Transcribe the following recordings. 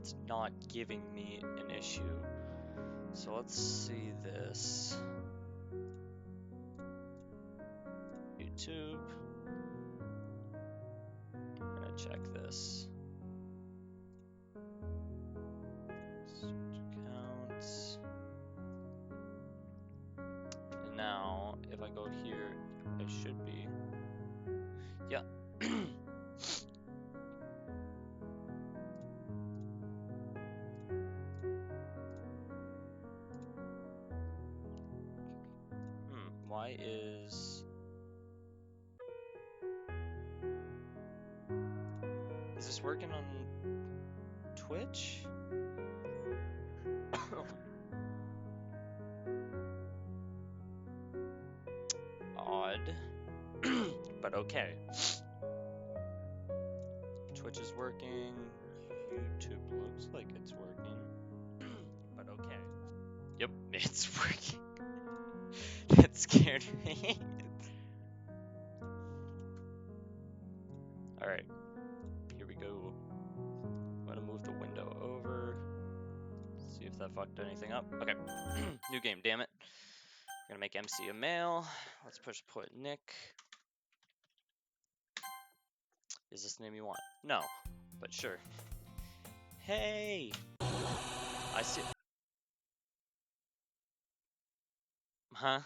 it's not giving me an issue. So let's see this. YouTube. I'm gonna check this. Search accounts. And now, if I go here, it should be. Yeah. Why is this working on Twitch? Odd. But okay. Twitch is working. YouTube looks like it's working. But okay. Yep, it's working. That scared me. Alright. Here we go. I'm gonna move the window over. See if that fucked anything up. Okay. New game, damn it. We're gonna make MC a male. Let's put Nick. Is this the name you want? No, but sure. Hey! I see. Huh?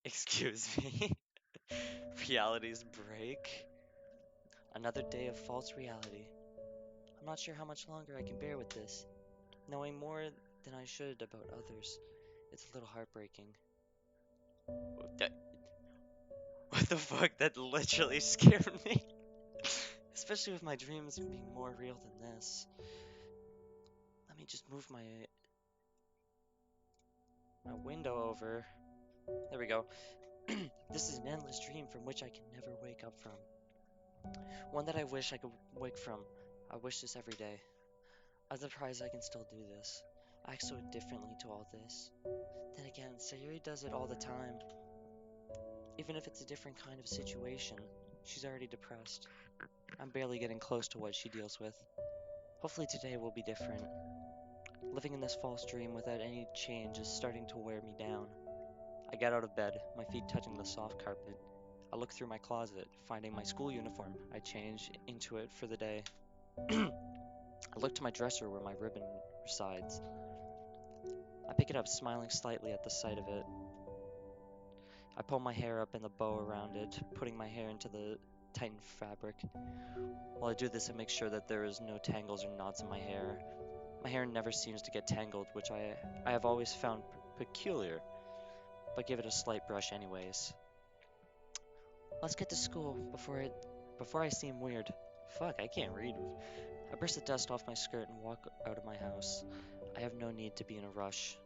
Excuse me. Reality's break. Another day of false reality. I'm not sure how much longer I can bear with this. Knowing more than I should about others. It's a little heartbreaking. What the fuck? That literally scared me. Especially with my dreams being more real than this. Let me just move my window over. There we go. This is an endless dream from which I can never wake up from. One that I wish I could wake from. I wish this every day. I'm surprised I can still do this. I act so differently to all this. Then again, Sayuri does it all the time. Even if it's a different kind of situation, she's already depressed. I'm barely getting close to what she deals with. Hopefully today will be different. Living in this false dream without any change is starting to wear me down. I get out of bed, my feet touching the soft carpet. I look through my closet, finding my school uniform. I change into it for the day. I look to my dresser where my ribbon resides. I pick it up, smiling slightly at the sight of it. I pull my hair up in the bow around it, putting my hair into the tightened fabric. While I do this, I make sure that there is no tangles or knots in my hair. My hair never seems to get tangled, which I have always found peculiar, but give it a slight brush anyways. Let's get to school before I seem weird. Fuck, I can't read. I brush the dust off my skirt and walk out of my house. I have no need to be in a rush.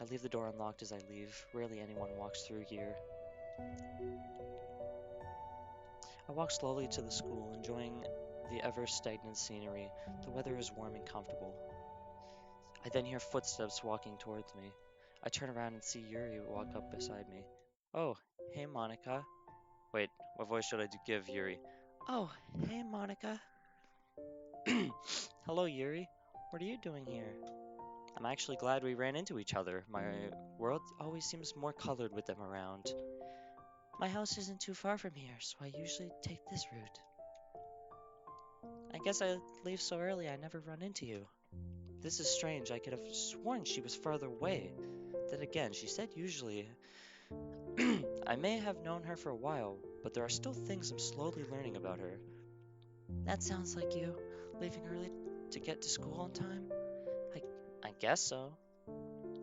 I leave the door unlocked as I leave. Rarely anyone walks through here. I walk slowly to the school, enjoying the ever-stagnant scenery. The weather is warm and comfortable. I then hear footsteps walking towards me. I turn around and see Yuri walk up beside me. Oh, hey Monika. Wait, what voice should I give Yuri? Oh, hey Monika. Hello Yuri. What are you doing here? I'm actually glad we ran into each other. My world always seems more colored with them around. My house isn't too far from here, so I usually take this route. I guess I leave so early I never run into you. This is strange. I could have sworn she was farther away. Then again, she said usually. I may have known her for a while, but there are still things I'm slowly learning about her. That sounds like you, leaving early to get to school on time? I guess so.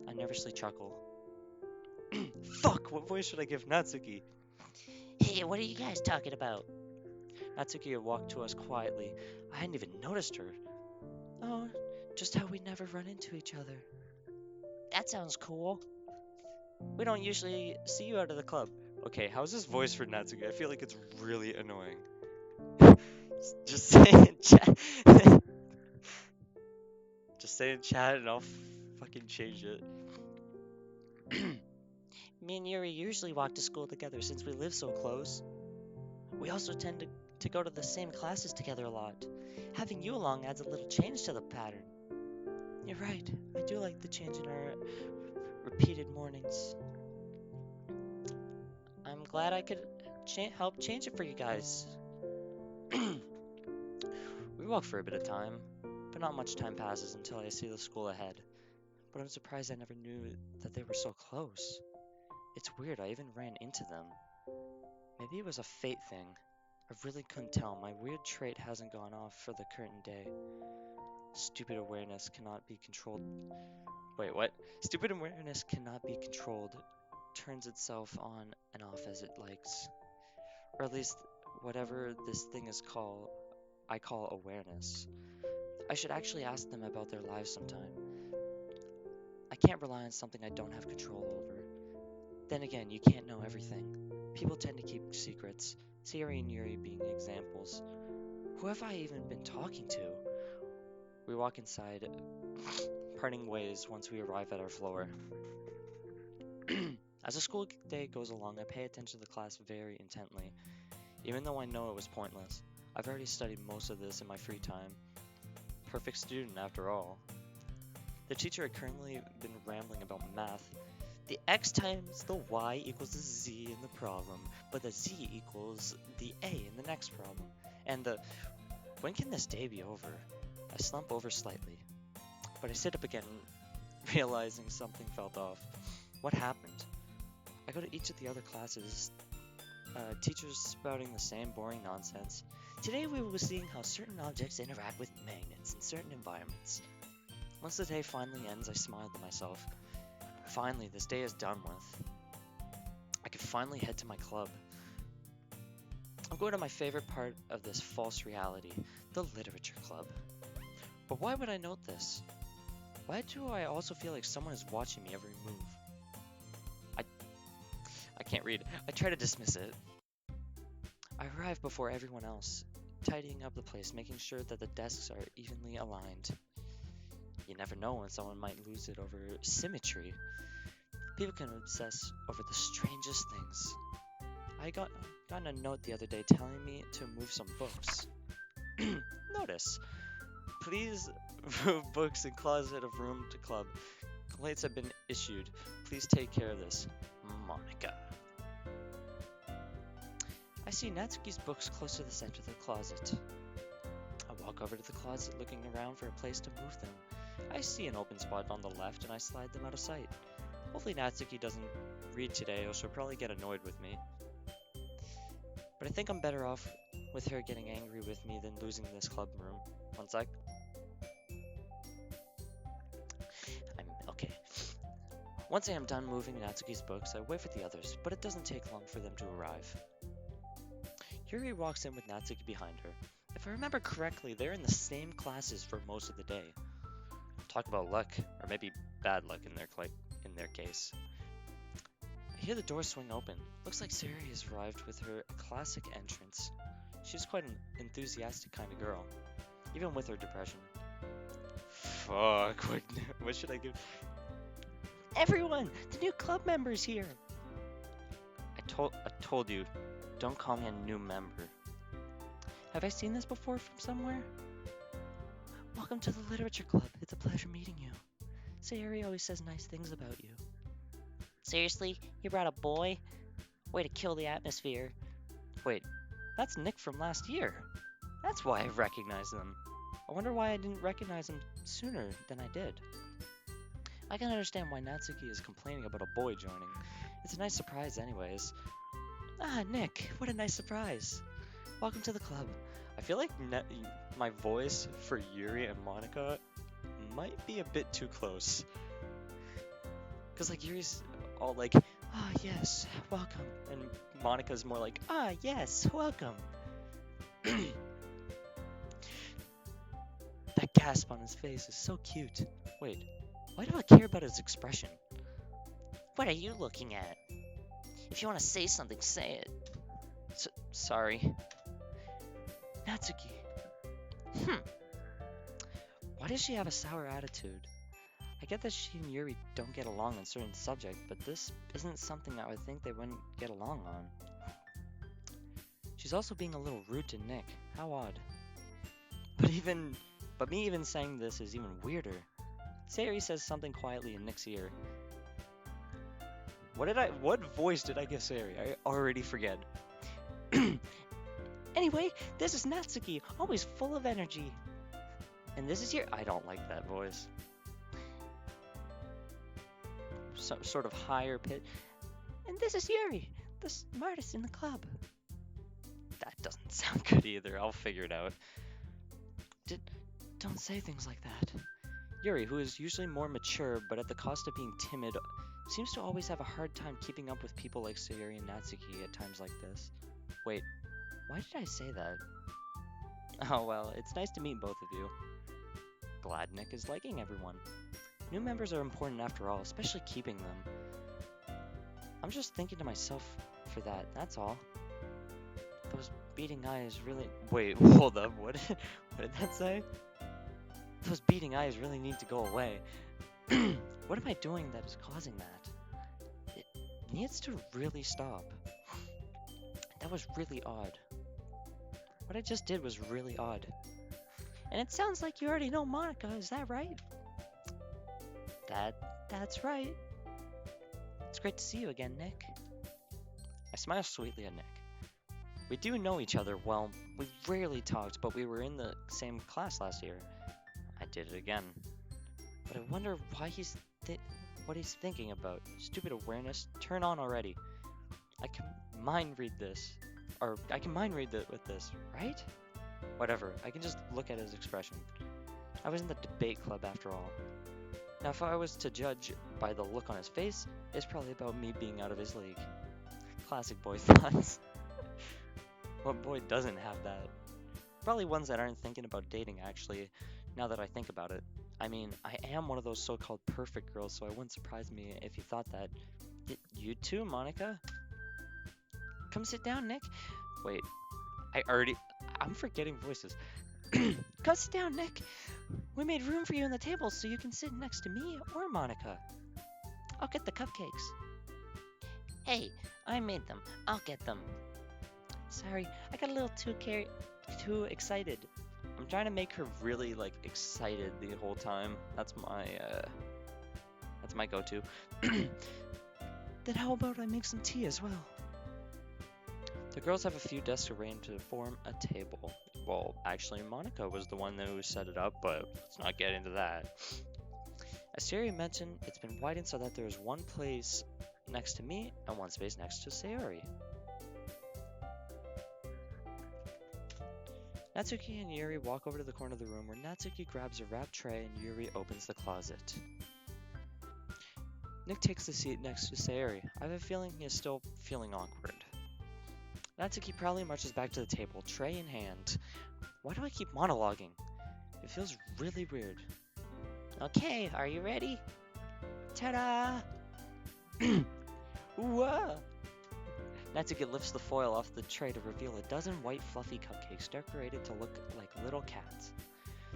I nervously chuckle. Fuck, what voice should I give Natsuki? Hey, what are you guys talking about? Natsuki had walked to us quietly. I hadn't even noticed her. Oh, just how we never run into each other. That sounds cool. We don't usually see you out of the club. Okay, how's this voice for Natsuki? I feel like it's really annoying. Just say in chat. Just say in chat and I'll fucking change it. Me and Yuri usually walk to school together since we live so close. We also tend to to go to the same classes together a lot. Having you along adds a little change to the pattern. You're right, I do like the change in our repeated mornings. I'm glad I could help change it for you guys. We walk for a bit of time, but not much time passes until I see the school ahead. But I'm surprised I never knew that they were so close. It's weird, I even ran into them. Maybe it was a fate thing. I really couldn't tell. My weird trait hasn't gone off for the current day. Stupid awareness cannot be controlled. Wait, what? Stupid awareness cannot be controlled. Turns itself on and off as it likes. Or at least, whatever this thing is called, I call awareness. I should actually ask them about their lives sometime. I can't rely on something I don't have control over. Then again, you can't know everything. People tend to keep secrets, Sayori and Yuri being examples. Who have I even been talking to? We walk inside, parting ways once we arrive at our floor. As the school day goes along, I pay attention to the class very intently. Even though I know it was pointless, I've already studied most of this in my free time. Perfect student after all. The teacher had currently been rambling about math. The x times the y equals the z in the problem, but the z equals the a in the next problem. And the when can this day be over? I slump over slightly, but I sit up again, realizing something felt off. What happened? I go to each of the other classes, teachers spouting the same boring nonsense. Today we will be seeing how certain objects interact with magnets in certain environments. Once the day finally ends, I smile to myself. Finally, this day is done with. I can finally head to my club. I'm going to my favorite part of this false reality, the literature club. But why would I note this? Why do I also feel like someone is watching me every move? I can't read. I try to dismiss it. I arrive before everyone else, tidying up the place, making sure that the desks are evenly aligned. You never know when someone might lose it over symmetry. People can obsess over the strangest things. I got a note the other day telling me to move some books. Notice, please move books in closet of room to club. Complaints have been issued. Please take care of this. Monika. I see Natsuki's books close to the center of the closet. I walk over to the closet looking around for a place to move them. I see an open spot on the left and I slide them out of sight. Hopefully Natsuki doesn't read today or she'll probably get annoyed with me. But I think I'm better off with her getting angry with me than losing this club room. One sec. Okay. Once I am done moving Natsuki's books, I wait for the others, but it doesn't take long for them to arrive. Yuri walks in with Natsuki behind her. If I remember correctly, they're in the same classes for most of the day. Talk about luck, or maybe bad luck in their case. I hear the door swing open. Looks like Sayori has arrived with her classic entrance. She's quite an enthusiastic kind of girl, even with her depression. Fuck, what should I give? Everyone, the new club member's here. I told you, don't call me a new member. Have I seen this before from somewhere? Welcome to the literature club. It's a pleasure meeting you. Sayori always says nice things about you. Seriously? You brought a boy? Way to kill the atmosphere. Wait, that's Nick from last year. That's why I recognize them. I wonder why I didn't recognize him sooner than I did. I can understand why Natsuki is complaining about a boy joining. It's a nice surprise anyways. Ah, Nick, what a nice surprise. Welcome to the club. I feel like my voice for Yuri and Monika might be a bit too close. Because like Yuri's all like, ah yes, welcome. And Monika's more like, ah yes, welcome. That gasp on his face is so cute. Wait, why do I care about his expression? What are you looking at? If you want to say something, say it. Sorry. Natsuki. Why does she have a sour attitude? I get that she and Yuri don't get along on certain subjects, but this isn't something that I would think they wouldn't get along on. She's also being a little rude to Nick. How odd. But me even saying this is even weirder. Sayori says something quietly in Nick's ear. What voice did I give Sayori? I already forget. Anyway, this is Natsuki, always full of energy. And this is I don't like that voice. Sort of higher pitch. And this is Yuri, the smartest in the club. That doesn't sound good either. I'll figure it out. Don't say things like that. Yuri, who is usually more mature, but at the cost of being timid, seems to always have a hard time keeping up with people like Sayori and Natsuki at times like this. Wait, why did I say that? Oh well, it's nice to meet both of you. Glad Nick is liking everyone. New members are important after all, especially keeping them. I'm just thinking to myself for that, that's all. Those beating eyes really... Wait, hold up, what did that say? Those beating eyes really need to go away. What am I doing that is causing that? It needs to really stop. That was really odd. What I just did was really odd. And it sounds like you already know Monika, is that right? That's right. It's great to see you again, Nick. I smile sweetly at Nick. We do know each other well. We rarely talked, but we were in the same class last year. I did it again. But I wonder why what he's thinking about. Stupid awareness. Turn on already. I can mind read this. Or I can mind read with this, right? Whatever. I can just look at his expression. I was in the debate club after all. Now if I was to judge by the look on his face, it's probably about me being out of his league. Classic boy thoughts. What boy doesn't have that? Probably ones that aren't thinking about dating, actually, now that I think about it. I mean, I am one of those so-called perfect girls, so it wouldn't surprise me if you thought that. You too, Monika? Come sit down, Nick. Wait, I'm forgetting voices. Come sit down, Nick. We made room for you on the table so you can sit next to me or Monika. I'll get the cupcakes. Hey, I made them. I'll get them. Sorry, I got a little too excited. I'm trying to make her really excited the whole time. That's my go-to. Then how about I make some tea as well? The girls have a few desks arranged to form a table. Well, actually, Monika was the one who set it up, but let's not get into that. As Sayori mentioned, it's been widened so that there is one place next to me and one space next to Sayori. Natsuki and Yuri walk over to the corner of the room where Natsuki grabs a wrapped tray and Yuri opens the closet. Nick takes the seat next to Sayori. I have a feeling he is still feeling awkward. Natsuki proudly marches back to the table, tray in hand. Why do I keep monologuing? It feels really weird. Okay, are you ready? Ta-da! Whoa! Natsuki lifts the foil off the tray to reveal a dozen white fluffy cupcakes decorated to look like little cats.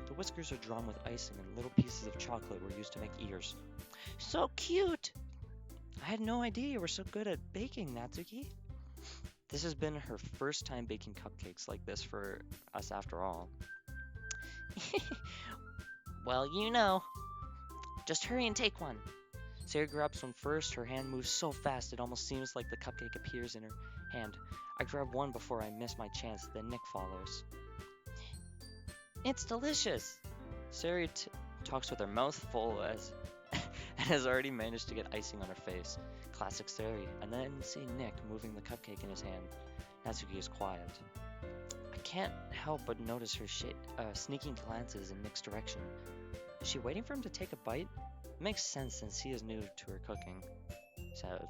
The whiskers are drawn with icing and little pieces of chocolate were used to make ears. So cute! I had no idea you were so good at baking, Natsuki. This has been her first time baking cupcakes like this for us after all. Well, you know. Just hurry and take one. Sayori grabs one first. Her hand moves so fast it almost seems like the cupcake appears in her hand. I grab one before I miss my chance, then Nick follows. It's delicious! Sayori talks with her mouth full and has already managed to get icing on her face. Classic Sayori. And then see Nick moving the cupcake in his hand. Natsuki is quiet. I can't help but notice her sneaking glances in Nick's direction. Is she waiting for him to take a bite? It makes sense since he is new to her cooking.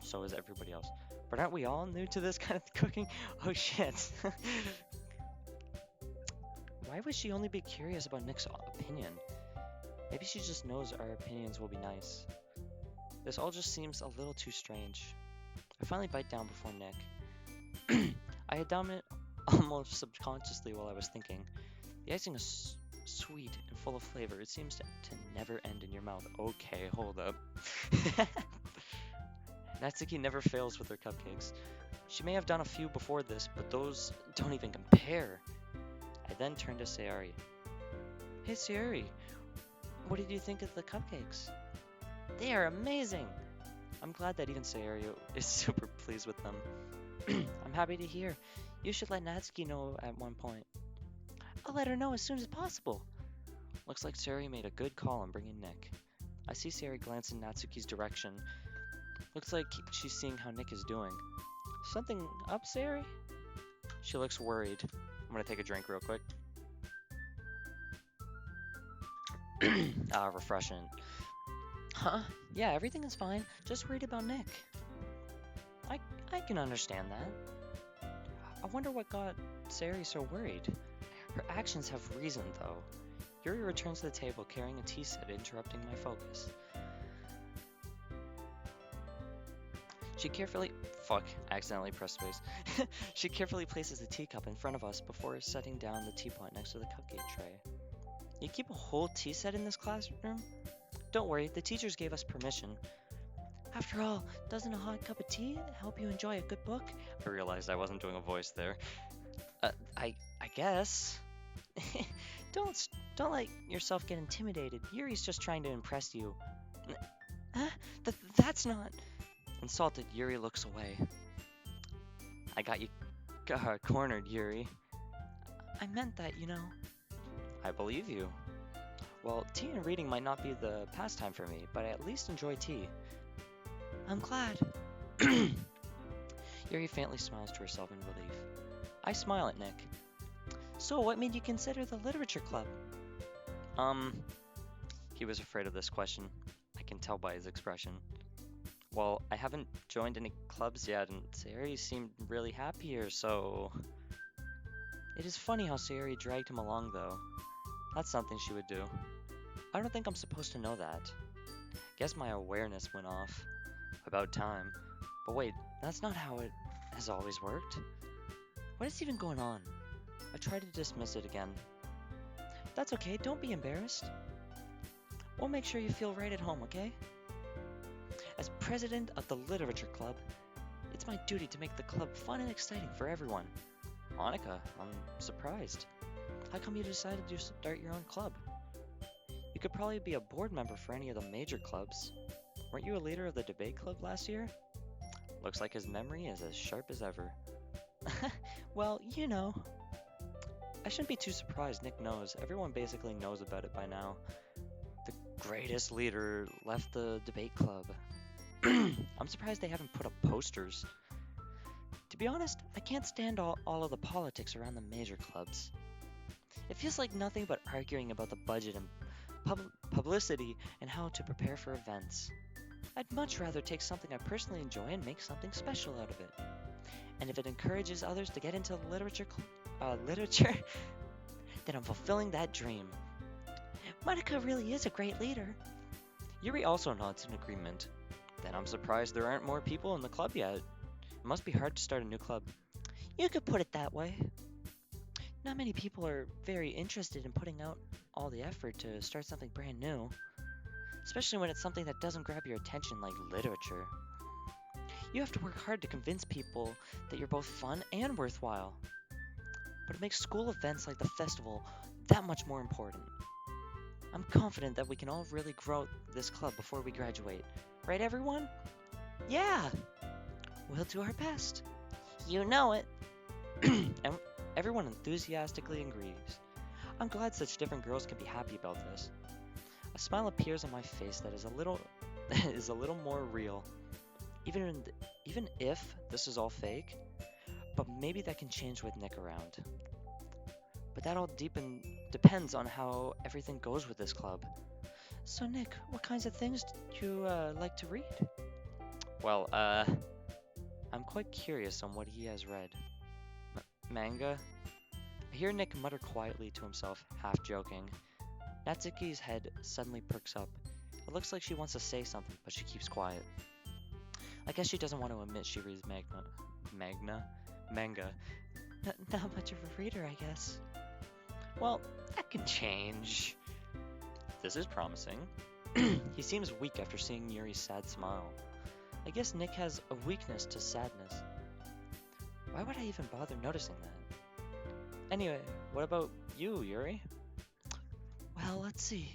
So is everybody else. But aren't we all new to this kind of cooking? Oh shit. Why would she only be curious about Nick's opinion? Maybe she just knows our opinions will be nice. This all just seems a little too strange. I finally bite down before Nick. I had done it almost subconsciously while I was thinking. The icing is sweet and full of flavor. It seems to never end in your mouth. Okay, hold up. Natsuki never fails with her cupcakes. She may have done a few before this, but those don't even compare. I then turned to Sayori. Hey Sayori, what did you think of the cupcakes? They are amazing! I'm glad that even Sayori is super pleased with them. I'm happy to hear. You should let Natsuki know at one point. I'll let her know as soon as possible. Looks like Sayori made a good call on bringing Nick. I see Sayori glance in Natsuki's direction. Looks like she's seeing how Nick is doing. Something up, Sayori? She looks worried. I'm gonna take a drink real quick. Refreshing. Huh? Yeah, everything is fine. Just worried about Nick. I can understand that. I wonder what got Sayori so worried. Her actions have reason, though. Yuri returns to the table carrying a tea set, interrupting my focus. She carefully... Fuck, I accidentally pressed space. She carefully places the teacup in front of us before setting down the teapot next to the cupcake tray. You keep a whole tea set in this classroom? Don't worry, the teachers gave us permission. After all, doesn't a hot cup of tea help you enjoy a good book? I realized I wasn't doing a voice there. I guess. Don't let yourself get intimidated. Yuri's just trying to impress you. Huh? That's not... Insulted, Yuri looks away. I got you cornered, Yuri. I meant that, you know. I believe you. Well, tea and reading might not be the pastime for me, but I at least enjoy tea. I'm glad. Yuri faintly smiles to herself in relief. I smile at Nick. So, what made you consider the literature club? He was afraid of this question. I can tell by his expression. Well, I haven't joined any clubs yet, and Sayori seemed really happy here, so... It is funny how Sayori dragged him along, though. That's something she would do. I don't think I'm supposed to know that. Guess my awareness went off. About time. But wait, that's not how it has always worked. What is even going on? I tried to dismiss it again. That's okay, don't be embarrassed. We'll make sure you feel right at home, okay? As president of the Literature Club, it's my duty to make the club fun and exciting for everyone. Monika, I'm surprised. How come you decided to start your own club? You could probably be a board member for any of the major clubs. Weren't you a leader of the debate club last year? Looks like his memory is as sharp as ever. Well, you know. I shouldn't be too surprised Nick knows. Everyone basically knows about it by now. The greatest leader left the debate club. I'm surprised they haven't put up posters. To be honest, I can't stand all of the politics around the major clubs. It feels like nothing but arguing about the budget and publicity and how to prepare for events. I'd much rather take something I personally enjoy and make something special out of it. And if it encourages others to get into literature, then I'm fulfilling that dream. Monika really is a great leader. Yuri also nods in agreement. Then I'm surprised there aren't more people in the club yet. It must be hard to start a new club. You could put it that way. Not many people are very interested in putting out all the effort to start something brand new. Especially when it's something that doesn't grab your attention like literature. You have to work hard to convince people that you're both fun and worthwhile. But it makes school events like the festival that much more important. I'm confident that we can all really grow this club before we graduate. Right, everyone? Yeah! We'll do our best. You know it. And everyone enthusiastically agrees. I'm glad such different girls can be happy about this. A smile appears on my face that is a little more real. Even if this is all fake, but maybe that can change with Nick around. But that all depends on how everything goes with this club. So Nick, what kinds of things do you like to read? Well, I'm quite curious on what he has read. Manga? I hear Nick mutter quietly to himself, half joking. Natsuki's head suddenly perks up. It looks like she wants to say something, but she keeps quiet. I guess she doesn't want to admit she reads manga. Not much of a reader, I guess. Well, that can change. This is promising. He seems weak after seeing Yuri's sad smile. I guess Nick has a weakness to sadness. Why would I even bother noticing that? Anyway, what about you, Yuri? Well, let's see.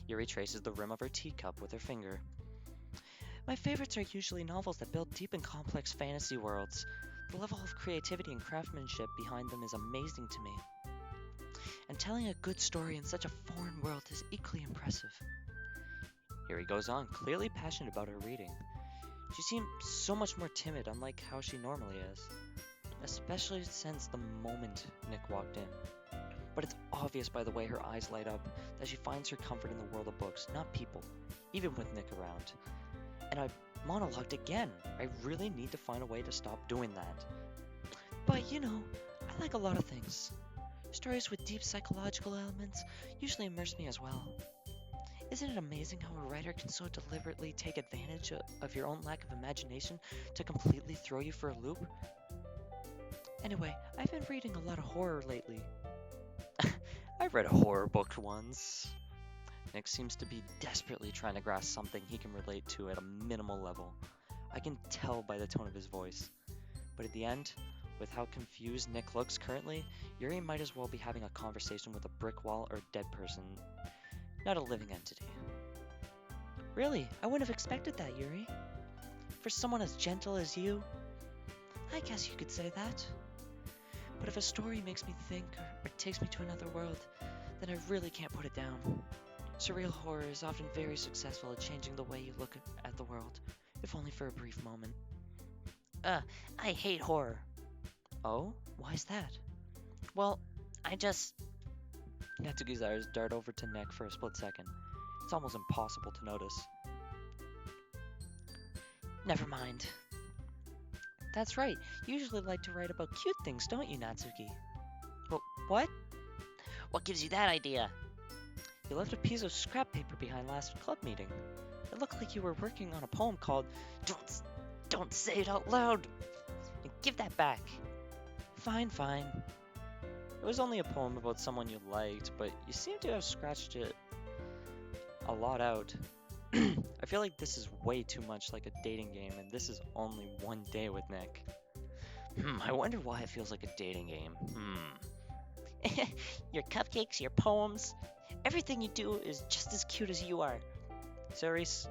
Yuri traces the rim of her teacup with her finger. My favorites are usually novels that build deep and complex fantasy worlds. The level of creativity and craftsmanship behind them is amazing to me. And telling a good story in such a foreign world is equally impressive. Yuri goes on, clearly passionate about her reading. She seemed so much more timid, unlike how she normally is, especially since the moment Nick walked in. But it's obvious by the way her eyes light up that she finds her comfort in the world of books, not people, even with Nick around. And I monologued again. I really need to find a way to stop doing that. But you know, I like a lot of things. Stories with deep psychological elements usually immerse me as well. Isn't it amazing how a writer can so deliberately take advantage of your own lack of imagination to completely throw you for a loop? Anyway, I've been reading a lot of horror lately. I read a horror book once. Nick seems to be desperately trying to grasp something he can relate to at a minimal level. I can tell by the tone of his voice. But at the end, with how confused Nick looks currently, Yuri might as well be having a conversation with a brick wall or a dead person, not a living entity. Really, I wouldn't have expected that, Yuri. For someone as gentle as you, I guess you could say that. But if a story makes me think or takes me to another world, then I really can't put it down. Surreal horror is often very successful at changing the way you look at the world, if only for a brief moment. I hate horror. Oh? Why's that? Well, Natsuki's eyes dart over to Nick for a split second. It's almost impossible to notice. Never mind. That's right, you usually like to write about cute things, don't you, Natsuki? What? What gives you that idea? You left a piece of scrap paper behind last club meeting. It looked like you were working on a poem called Don't Say It Out Loud! And give that back. Fine. It was only a poem about someone you liked, but you seem to have scratched it a lot out. I feel like this is way too much like a dating game, and this is only one day with Nick. I wonder why it feels like a dating game. Your cupcakes, your poems, everything you do is just as cute as you are. Ceres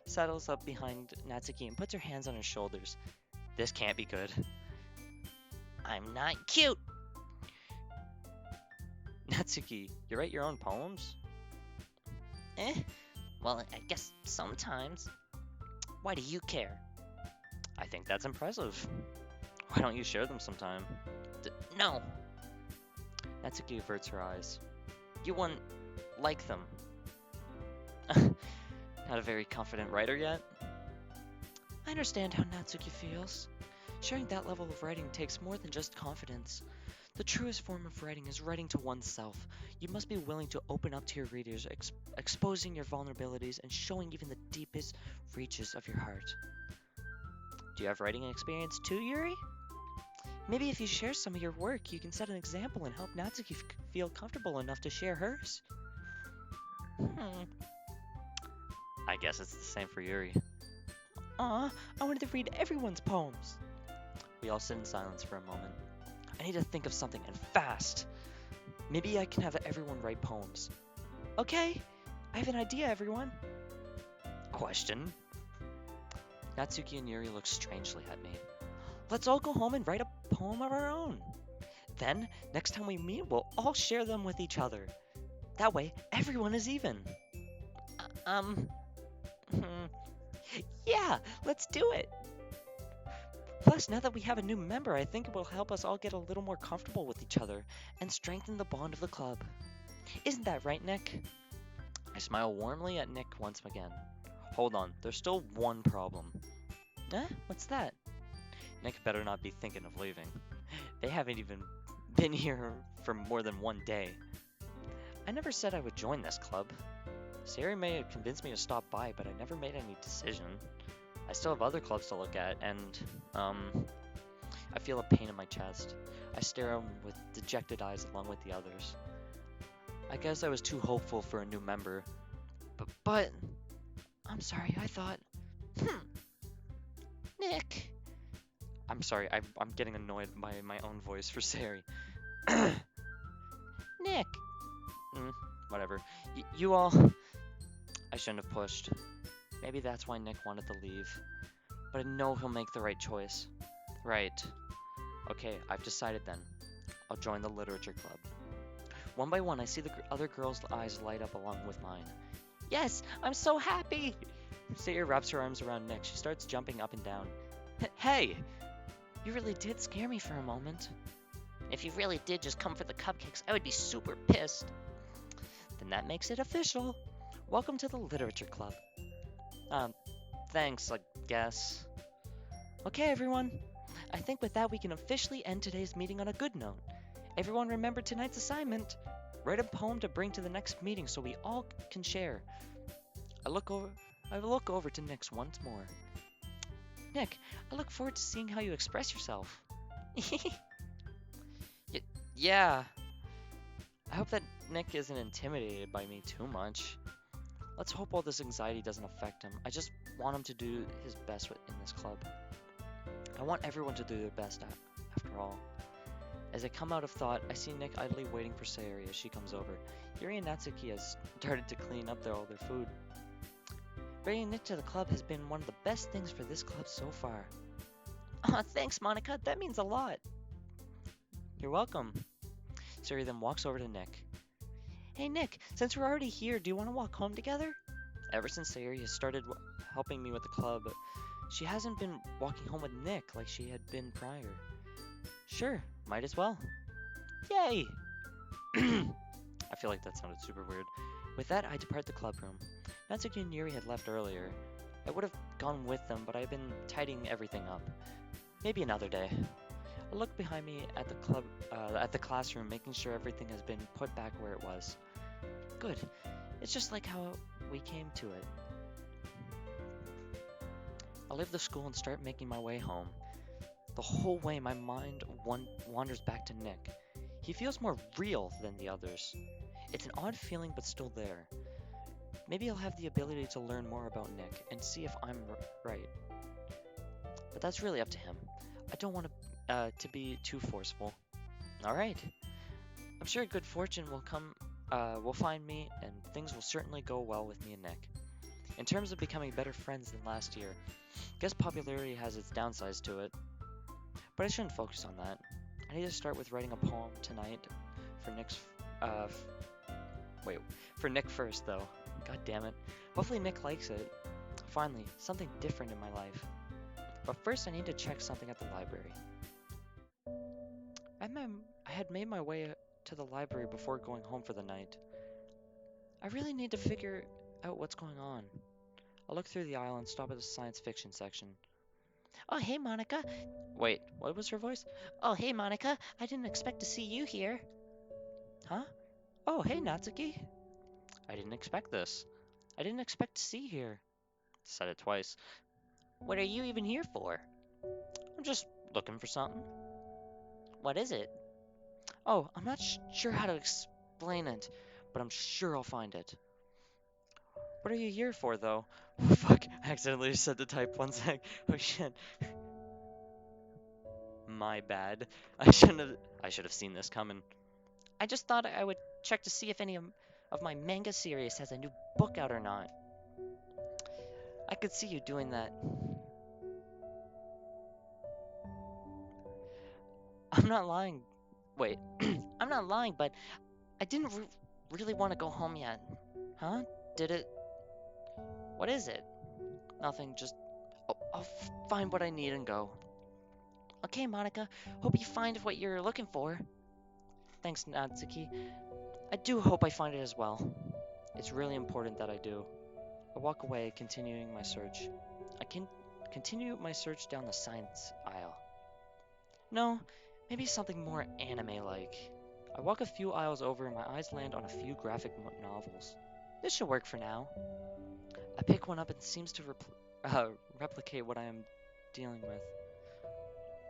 settles up behind Natsuki and puts her hands on her shoulders. This can't be good. I'm not cute! Natsuki, you write your own poems? Well, I guess sometimes. Why do you care? I think that's impressive. Why don't you share them sometime? No. Natsuki averts her eyes. You wouldn't like them. Not a very confident writer yet? I understand how Natsuki feels. Sharing that level of writing takes more than just confidence. The truest form of writing is writing to oneself. You must be willing to open up to your readers, exposing your vulnerabilities and showing even the deepest reaches of your heart. Do you have writing experience too, Yuri? Maybe if you share some of your work, you can set an example and help Natsuki feel comfortable enough to share hers. I guess it's the same for Yuri. I wanted to read everyone's poems. We all sit in silence for a moment. I need to think of something, and fast. Maybe I can have everyone write poems. Okay, I have an idea, everyone. Question? Natsuki and Yuri look strangely at me. Let's all go home and write a poem of our own. Then, next time we meet, we'll all share them with each other. That way, everyone is even. Yeah, let's do it. Plus, now that we have a new member, I think it will help us all get a little more comfortable with each other and strengthen the bond of the club. Isn't that right, Nick? I smile warmly at Nick once again. Hold on, there's still one problem. What's that? Nick better not be thinking of leaving. They haven't even been here for more than one day. I never said I would join this club. Sari may have convinced me to stop by, but I never made any decision. I still have other clubs to look at, and, I feel a pain in my chest. I stare at him with dejected eyes along with the others. I guess I was too hopeful for a new member. But, I'm sorry, I thought... Nick... I'm sorry, I'm getting annoyed by my own voice for Sari. Nick! Mm, whatever. You all... I shouldn't have pushed. Maybe that's why Nick wanted to leave. But I know he'll make the right choice. Right. Okay, I've decided then. I'll join the literature club. One by one, I see the other girls' eyes light up along with mine. Yes, I'm so happy! Sayre wraps her arms around Nick. She starts jumping up and down. Hey! You really did scare me for a moment. If you really did just come for the cupcakes, I would be super pissed. Then that makes it official. Welcome to the literature club. Thanks, I guess. Okay, everyone. I think with that we can officially end today's meeting on a good note. Everyone remember tonight's assignment. Write a poem to bring to the next meeting so we all can share. I look over to Nick once more. Nick, I look forward to seeing how you express yourself. Yeah. I hope that Nick isn't intimidated by me too much. Let's hope all this anxiety doesn't affect him. I just want him to do his best in this club. I want everyone to do their best after all. As I come out of thought, I see Nick idly waiting for Sayori as she comes over. Yuri and Natsuki has started to clean up all their food. Bringing Nick to the club has been one of the best things for this club so far. Aw, thanks, Monika. That means a lot. You're welcome. Sayori then walks over to Nick. Hey, Nick, since we're already here, do you want to walk home together? Ever since Sayori has started helping me with the club, she hasn't been walking home with Nick like she had been prior. Sure, might as well. Yay! I feel like that sounded super weird. With that, I depart the club room. Natsuki and Yuri had left earlier. I would have gone with them, but I've been tidying everything up. Maybe another day. I look behind me at the classroom, making sure everything has been put back where it was. Good. It's just like how we came to it. I leave the school and start making my way home. The whole way, my mind wanders back to Nick. He feels more real than the others. It's an odd feeling, but still there. Maybe I'll have the ability to learn more about Nick and see if I'm right. But that's really up to him. I don't want to be too forceful. All right. I'm sure good fortune will find me, and things will certainly go well with me and Nick. In terms of becoming better friends than last year, guess popularity has its downsides to it. But I shouldn't focus on that. I need to start with writing a poem tonight for for Nick first, though. God damn it. Hopefully Nick likes it. Finally, something different in my life. But first I need to check something at the library. I had made my way to the library before going home for the night. I really need to figure out what's going on. I look through the aisle and stop at the science fiction section. Oh, hey, Monika. Wait, what was her voice? Oh, hey, Monika. I didn't expect to see you here. Huh? Oh, hey, Natsuki. I didn't expect this. I didn't expect to see you here. Said it twice. What are you even here for? I'm just looking for something. What is it? Oh, I'm not sure how to explain it, but I'm sure I'll find it. What are you here for, though? Fuck, I accidentally said to type 1 sec. Oh shit. My bad. I should have seen this coming. I just thought I would check to see if any of my manga series has a new book out or not. I could see you doing that. I'm not lying. Wait, I'm not lying, but I didn't really want to go home yet. Huh? Did it? What is it? Nothing, just... I'll find what I need and go. Okay, Monika. Hope you find what you're looking for. Thanks, Natsuki. I do hope I find it as well. It's really important that I do. I walk away, continuing my search. I can continue my search down the science aisle. No, maybe something more anime-like. I walk a few aisles over and my eyes land on a few graphic novels. This should work for now. I pick one up and it seems to replicate what I am dealing with.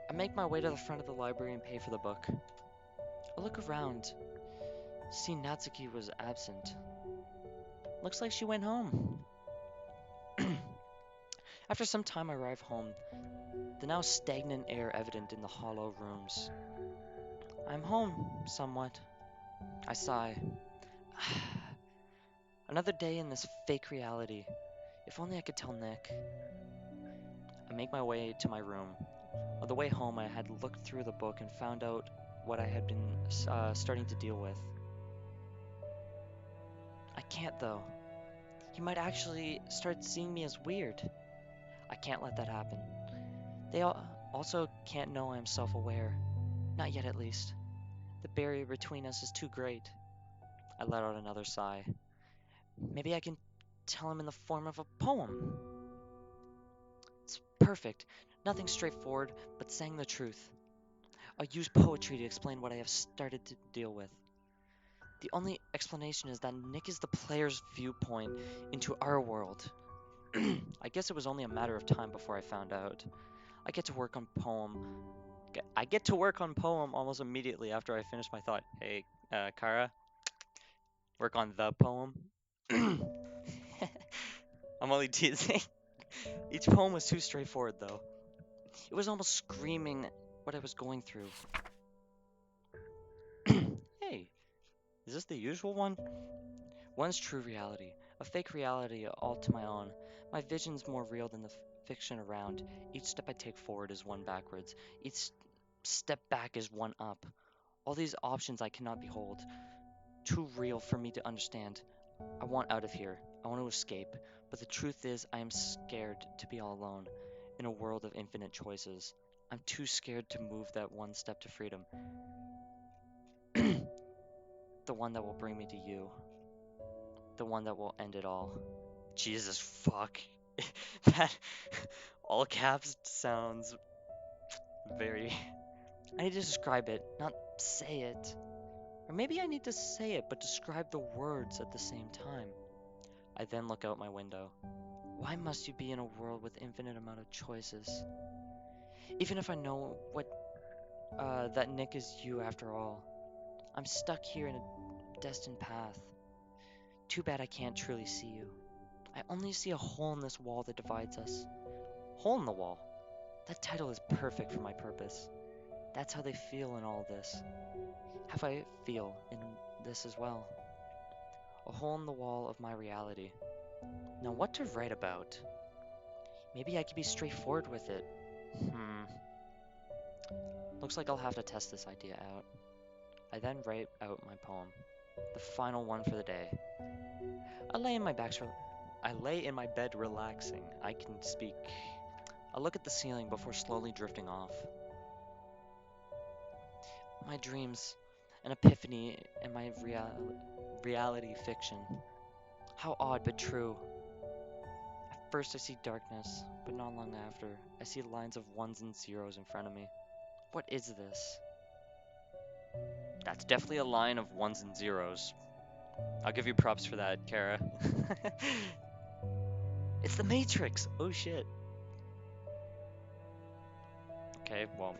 I make my way to the front of the library and pay for the book. I look around. See Natsuki was absent. Looks like she went home. After some time I arrive home. the now stagnant air evident in the hollow rooms. I'm home, somewhat. I sigh. Another day in this fake reality. If only I could tell Nick. I make my way to my room. On the way home, I had looked through the book and found out what I had been starting to deal with. I can't, though. He might actually start seeing me as weird. I can't let that happen. They also can't know I am self-aware. Not yet, at least. The barrier between us is too great. I let out another sigh. Maybe I can tell him in the form of a poem. It's perfect. Nothing straightforward, but saying the truth. I'll use poetry to explain what I have started to deal with. The only explanation is that Nick is the player's viewpoint into our world. I guess it was only a matter of time before I found out. I get to work on poem almost immediately after I finish my thought. Hey, Kara, work on the poem. I'm only teasing. Each poem was too straightforward, though. It was almost screaming what I was going through. Hey, is this the usual one? One's true reality, a fake reality all to my own. My vision's more real than the fiction around. Each step I take forward is one backwards. Each step back is one up. All these options I cannot behold. Too real for me to understand. I want out of here. I want to escape. But the truth is, I am scared to be all alone in a world of infinite choices. I'm too scared to move that one step to freedom. The one that will bring me to you. The one that will end it all. Jesus fuck. That all caps sounds very... I need to describe it, not say it. Or maybe I need to say it, but describe the words at the same time. I then look out my window. Why must you be in a world with infinite amount of choices? Even if I know that Nick is you after all, I'm stuck here in a destined path. Too bad I can't truly see you. I only see a hole in this wall that divides us. Hole in the wall. That title is perfect for my purpose. That's how they feel in all this. How I feel in this as well. A hole in the wall of my reality. Now what to write about? Maybe I could be straightforward with it. Looks like I'll have to test this idea out. I then write out my poem. The final one for the day. I lay in my bed relaxing. I can speak. I look at the ceiling before slowly drifting off. My dreams, an epiphany, and my reality fiction. How odd but true. At first I see darkness, but not long after, I see lines of ones and zeros in front of me. What is this? That's definitely a line of ones and zeros. I'll give you props for that, Kara. It's the Matrix! Oh shit. Okay, well,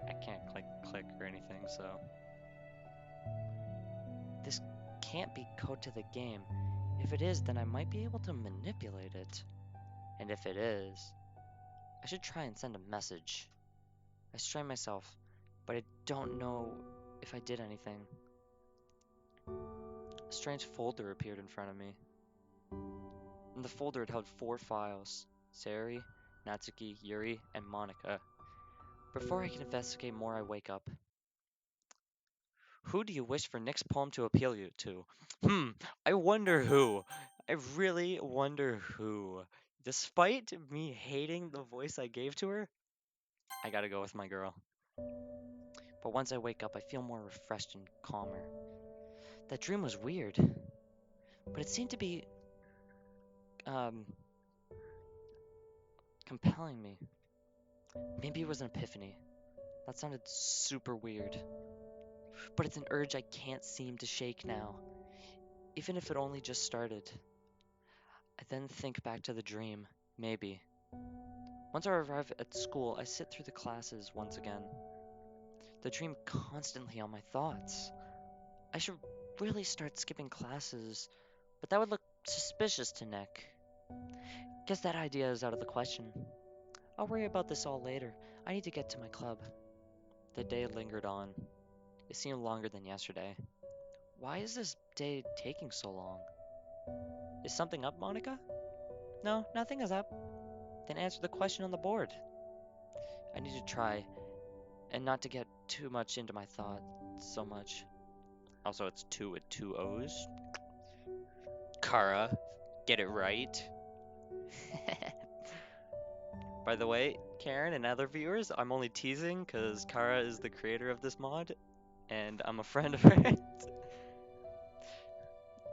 I can't click or anything, so... This can't be code to the game. If it is, then I might be able to manipulate it. And if it is, I should try and send a message. I strain myself, but I don't know if I did anything. A strange folder appeared in front of me. In the folder it held 4 files. Sari, Natsuki, Yuri, and Monika. Before I can investigate more, I wake up. Who do you wish for Nick's poem to appeal you to? I wonder who. I really wonder who. Despite me hating the voice I gave to her, I gotta go with my girl. But once I wake up, I feel more refreshed and calmer. That dream was weird, but it seemed to be, compelling me. Maybe it was an epiphany. That sounded super weird. But it's an urge I can't seem to shake now, even if it only just started. I then think back to the dream, maybe. Once I arrive at school, I sit through the classes once again. The dream constantly on my thoughts. I should really start skipping classes, but that would look suspicious to Nick. Guess that idea is out of the question. I'll worry about this all later. I need to get to my club. The day lingered on. It seemed longer than yesterday. Why is this day taking so long? Is something up, Monika? No, nothing is up. Then answer the question on the board. I need to try, and not to get too much into my thoughts so much. Also, it's 2 with 2 O's. Kara, get it right. By the way, Karen and other viewers, I'm only teasing because Kara is the creator of this mod, and I'm a friend of hers.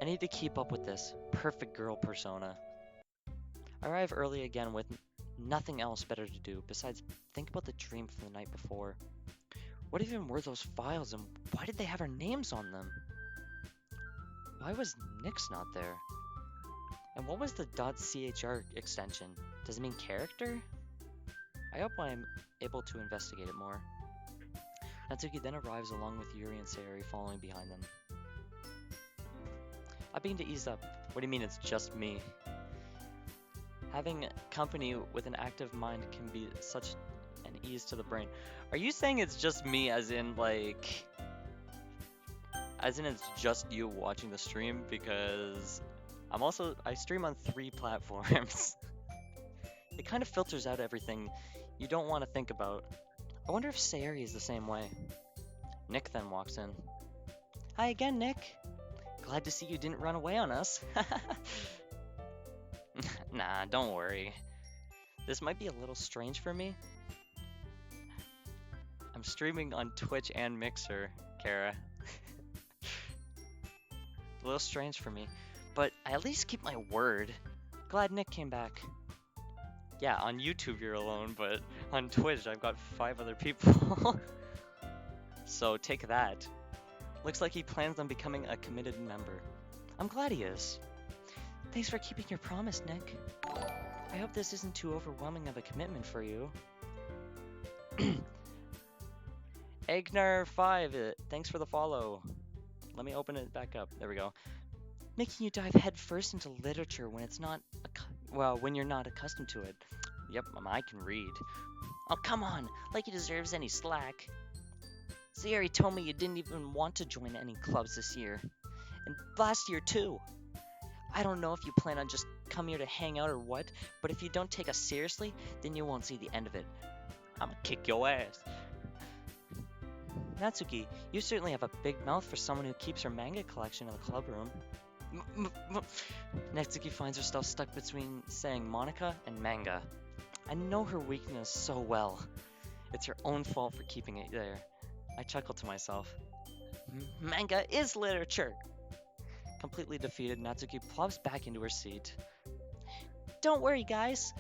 I need to keep up with this perfect girl persona. I arrive early again with nothing else better to do besides think about the dream from the night before. What even were those files, and why did they have our names on them? Why was Nick's not there? And what was the .chr extension? Does it mean character? I hope I'm able to investigate it more. Natsuki then arrives along with Yuri and Sayori following behind them. I begin to ease up. What do you mean it's just me? Having company with an active mind can be such an ease to the brain. Are you saying it's just me as in like... As in it's just you watching the stream? Because I stream on 3 platforms. It kind of filters out everything you don't want to think about. I wonder if Sayori is the same way. Nick then walks in. Hi again, Nick. Glad to see you didn't run away on us. Nah, don't worry. This might be a little strange for me. I'm streaming on Twitch and Mixer, Kara. A little strange for me, but I at least keep my word. Glad Nick came back. Yeah, on YouTube you're alone, but on Twitch I've got 5 other people. So take that. Looks like he plans on becoming a committed member. I'm glad he is. Thanks for keeping your promise, Nick. I hope this isn't too overwhelming of a commitment for you. Egnar5, thanks for the follow. Let me open it back up. There we go. Making you dive headfirst into literature when it's not, when you're not accustomed to it. Yep, I can read. Oh, come on, like he deserves any slack. Sayori told me you didn't even want to join any clubs this year. And last year, too. I don't know if you plan on just come here to hang out or what, but if you don't take us seriously, then you won't see the end of it. I'ma kick your ass. Natsuki, you certainly have a big mouth for someone who keeps her manga collection in the club room. Natsuki finds herself stuck between saying Monika and manga. I know her weakness so well. It's her own fault for keeping it there. I chuckle to myself. Manga is literature! Completely defeated, Natsuki plops back into her seat. Don't worry, guys.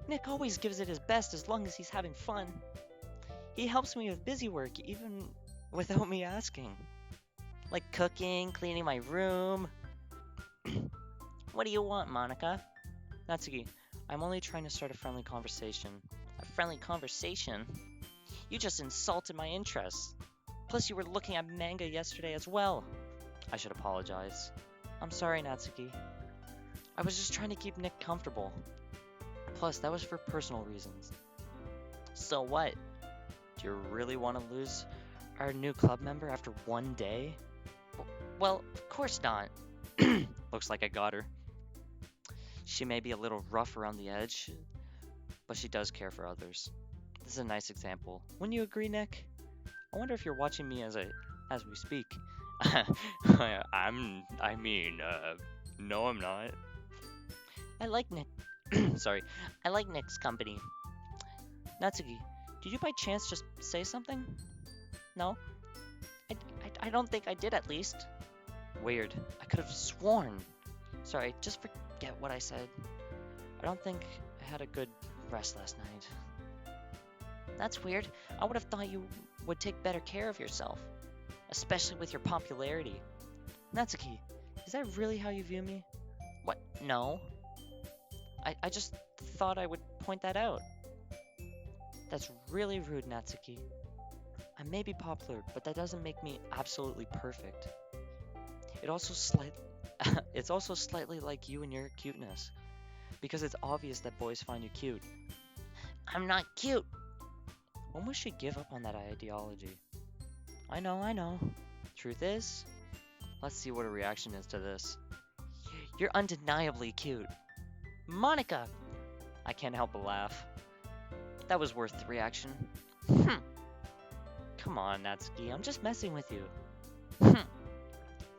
Nick always gives it his best as long as he's having fun. He helps me with busy work, even without me asking. Like cooking, cleaning my room. What do you want, Monika? Natsuki, I'm only trying to start a friendly conversation. A friendly conversation? You just insulted my interests. Plus you were looking at manga yesterday as well. I should apologize. I'm sorry, Natsuki. I was just trying to keep Nick comfortable. Plus, that was for personal reasons. So what? Do you really want to lose our new club member after one day? Well, of course not. Looks like I got her. She may be a little rough around the edge, but she does care for others. This is a nice example. Wouldn't you agree, Nick? I wonder if you're watching me as we speak. No, I'm not. I like Nick. Sorry. I like Nick's company. Natsuki, did you by chance just say something? No? I don't think I did, at least. Weird. I could have sworn. Sorry, just forget what I said. I don't think I had a good rest last night. That's weird. I would have thought you would take better care of yourself. Especially with your popularity. Natsuki, is that really how you view me? What? No. I just thought I would point that out. That's really rude, Natsuki. I may be popular, but that doesn't make me absolutely perfect. It's also slightly like you and your cuteness. Because it's obvious that boys find you cute. I'm not cute. When we should give up on that ideology. I know. Truth is, let's see what a reaction is to this. You're undeniably cute. Monika! I can't help but laugh. That was worth the reaction. Come on, Natsuki, I'm just messing with you.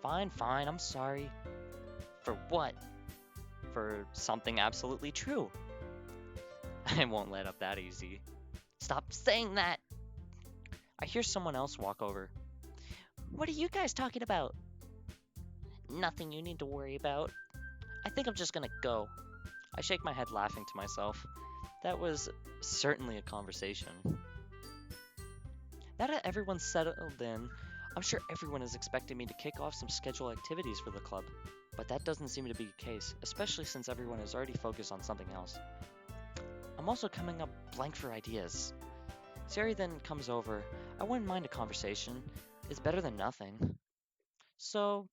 Fine, I'm sorry. For what? For something absolutely true. I won't let up that easy. Stop saying that! I hear someone else walk over. What are you guys talking about? Nothing you need to worry about. I think I'm just gonna go. I shake my head laughing to myself. That was certainly a conversation. Now that everyone's settled in, I'm sure everyone is expecting me to kick off some scheduled activities for the club. But that doesn't seem to be the case, especially since everyone is already focused on something else. I'm also coming up blank for ideas. Sari then comes over. I wouldn't mind a conversation. It's better than nothing. So,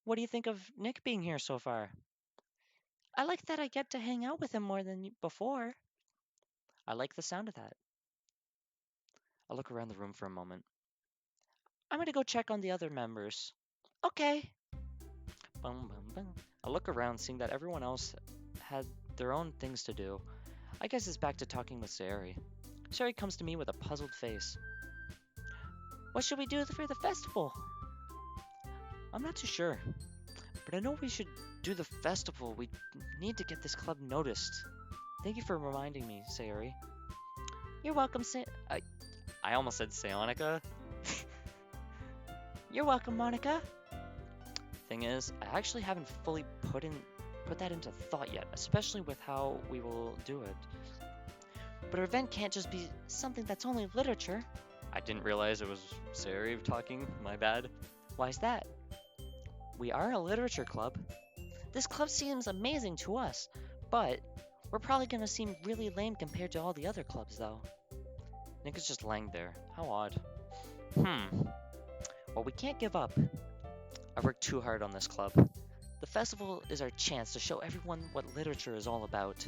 what do you think of Nick being here so far? I like that I get to hang out with him more than before. I like the sound of that. I look around the room for a moment. I'm gonna go check on the other members. Okay. Bum, bum, bum. I look around, seeing that everyone else had their own things to do. I guess it's back to talking with Sari. Sari comes to me with a puzzled face. What should we do for the festival? I'm not too sure, but I know we should do the festival. We need to get this club noticed. Thank you for reminding me, Sayori. You're welcome, I almost said Sayonica. You're welcome, Monika. Thing is, I actually haven't fully put that into thought yet, especially with how we will do it. But our event can't just be something that's only literature. I didn't realize it was Sayori talking, my bad. Why's that? We are a literature club. This club seems amazing to us, but we're probably gonna seem really lame compared to all the other clubs, though. Nick is just laying there. How odd. Well, we can't give up. I've worked too hard on this club. The festival is our chance to show everyone what literature is all about.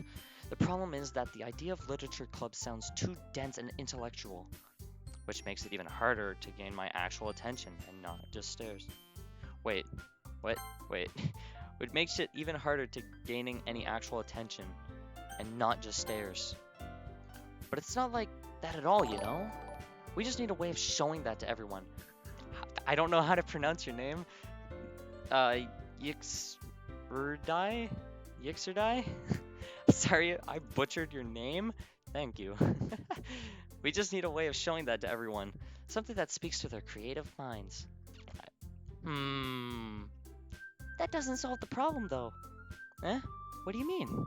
The problem is that the idea of literature club sounds too dense and intellectual, which makes it even harder to gain my actual attention and not just stares. Wait. Which makes it even harder to gaining any actual attention and not just stares. But it's not like that at all, you know? We just need a way of showing that to everyone. I don't know how to pronounce your name. Yixerdai? Sorry, I butchered your name. Thank you. We just need a way of showing that to everyone. Something that speaks to their creative minds. That doesn't solve the problem, though. Eh? What do you mean?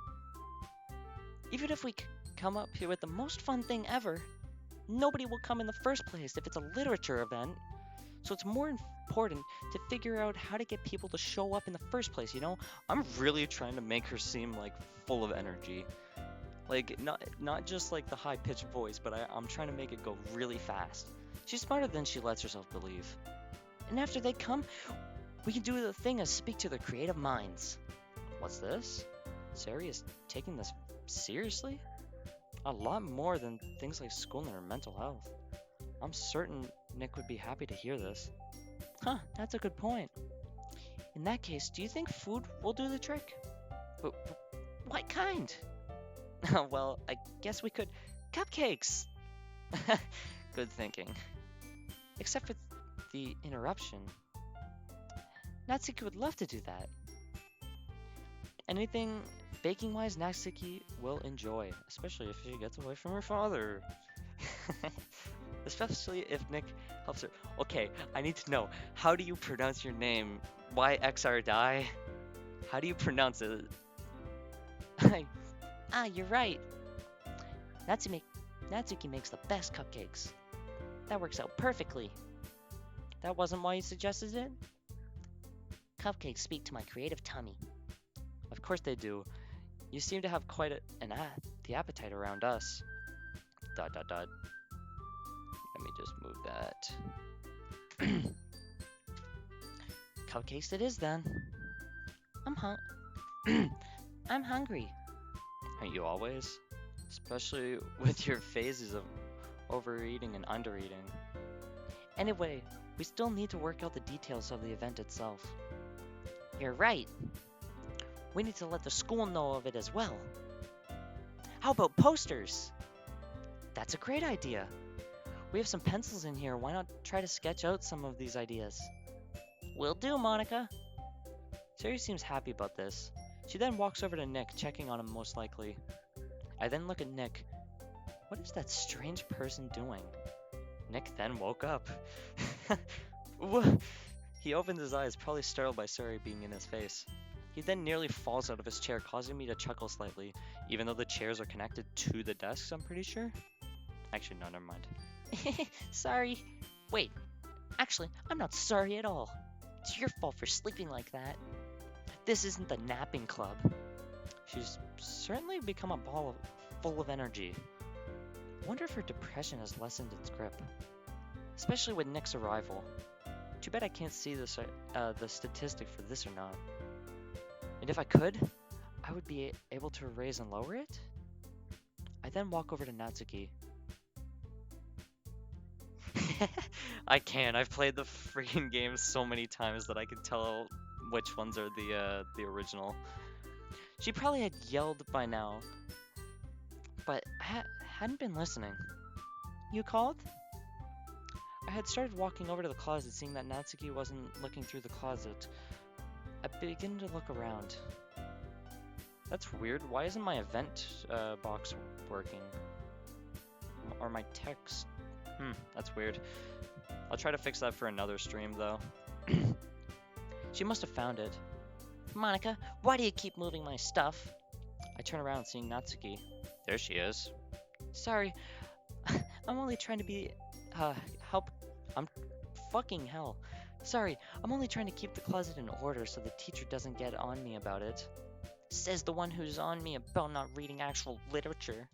Even if we come up here with the most fun thing ever, nobody will come in the first place if it's a literature event. So it's more important to figure out how to get people to show up in the first place, you know? I'm really trying to make her seem like full of energy. Like, not just like the high-pitched voice, but I'm trying to make it go really fast. She's smarter than she lets herself believe. And after they come, we can do the thing and speak to their creative minds. What's this? Sari is taking this seriously? A lot more than things like school and her mental health. I'm certain Nick would be happy to hear this. Huh, that's a good point. In that case, do you think food will do the trick? What kind? Well, I guess we could... Cupcakes! Good thinking. Except for the interruption. Natsuki would love to do that. Anything baking-wise, Natsuki will enjoy, especially if she gets away from her father. Especially if Nick helps her. Okay, I need to know, how do you pronounce your name? YXR How do you pronounce it? You're right. Natsuki makes the best cupcakes. That works out perfectly. That wasn't why you suggested it? Cupcakes speak to my creative tummy. Of course they do. You seem to have quite the appetite around us. ... Let me just move that. Cupcakes it is then. I'm hungry. Aren't you always? especially with your phases of overeating and undereating. Anyway, we still need to work out the details of the event itself. You're right. We need to let the school know of it as well. How about posters? That's a great idea. We have some pencils in here. Why not try to sketch out some of these ideas? Will do, Monika. Sari seems happy about this. She then walks over to Nick, checking on him most likely. I then look at Nick. What is that strange person doing? Nick then woke up. He opens his eyes, probably startled by Sari being in his face. He then nearly falls out of his chair, causing me to chuckle slightly, even though the chairs are connected to the desks, I'm pretty sure. Actually, no, never mind. Sorry. Wait, actually, I'm not sorry at all. It's your fault for sleeping like that. This isn't the napping club. She's certainly become a ball full of energy. I wonder if her depression has lessened its grip. Especially with Nick's arrival. Too bad I can't see the statistic for this or not. And if I could, I would be able to raise and lower it? I then walk over to Natsuki. I can. I've played the freaking game so many times that I can tell which ones are the original. She probably had yelled by now, but I hadn't been listening. You called? I had started walking over to the closet, seeing that Natsuki wasn't looking through the closet. I begin to look around. That's weird. Why isn't my event box working? Or my text? That's weird. I'll try to fix that for another stream, though. She must have found it. Monika, why do you keep moving my stuff? I turn around, seeing Natsuki. There she is. Sorry. I'm only trying to be... help. I'm... fucking hell. Sorry, I'm only trying to keep the closet in order so the teacher doesn't get on me about it. Says the one who's on me about not reading actual literature.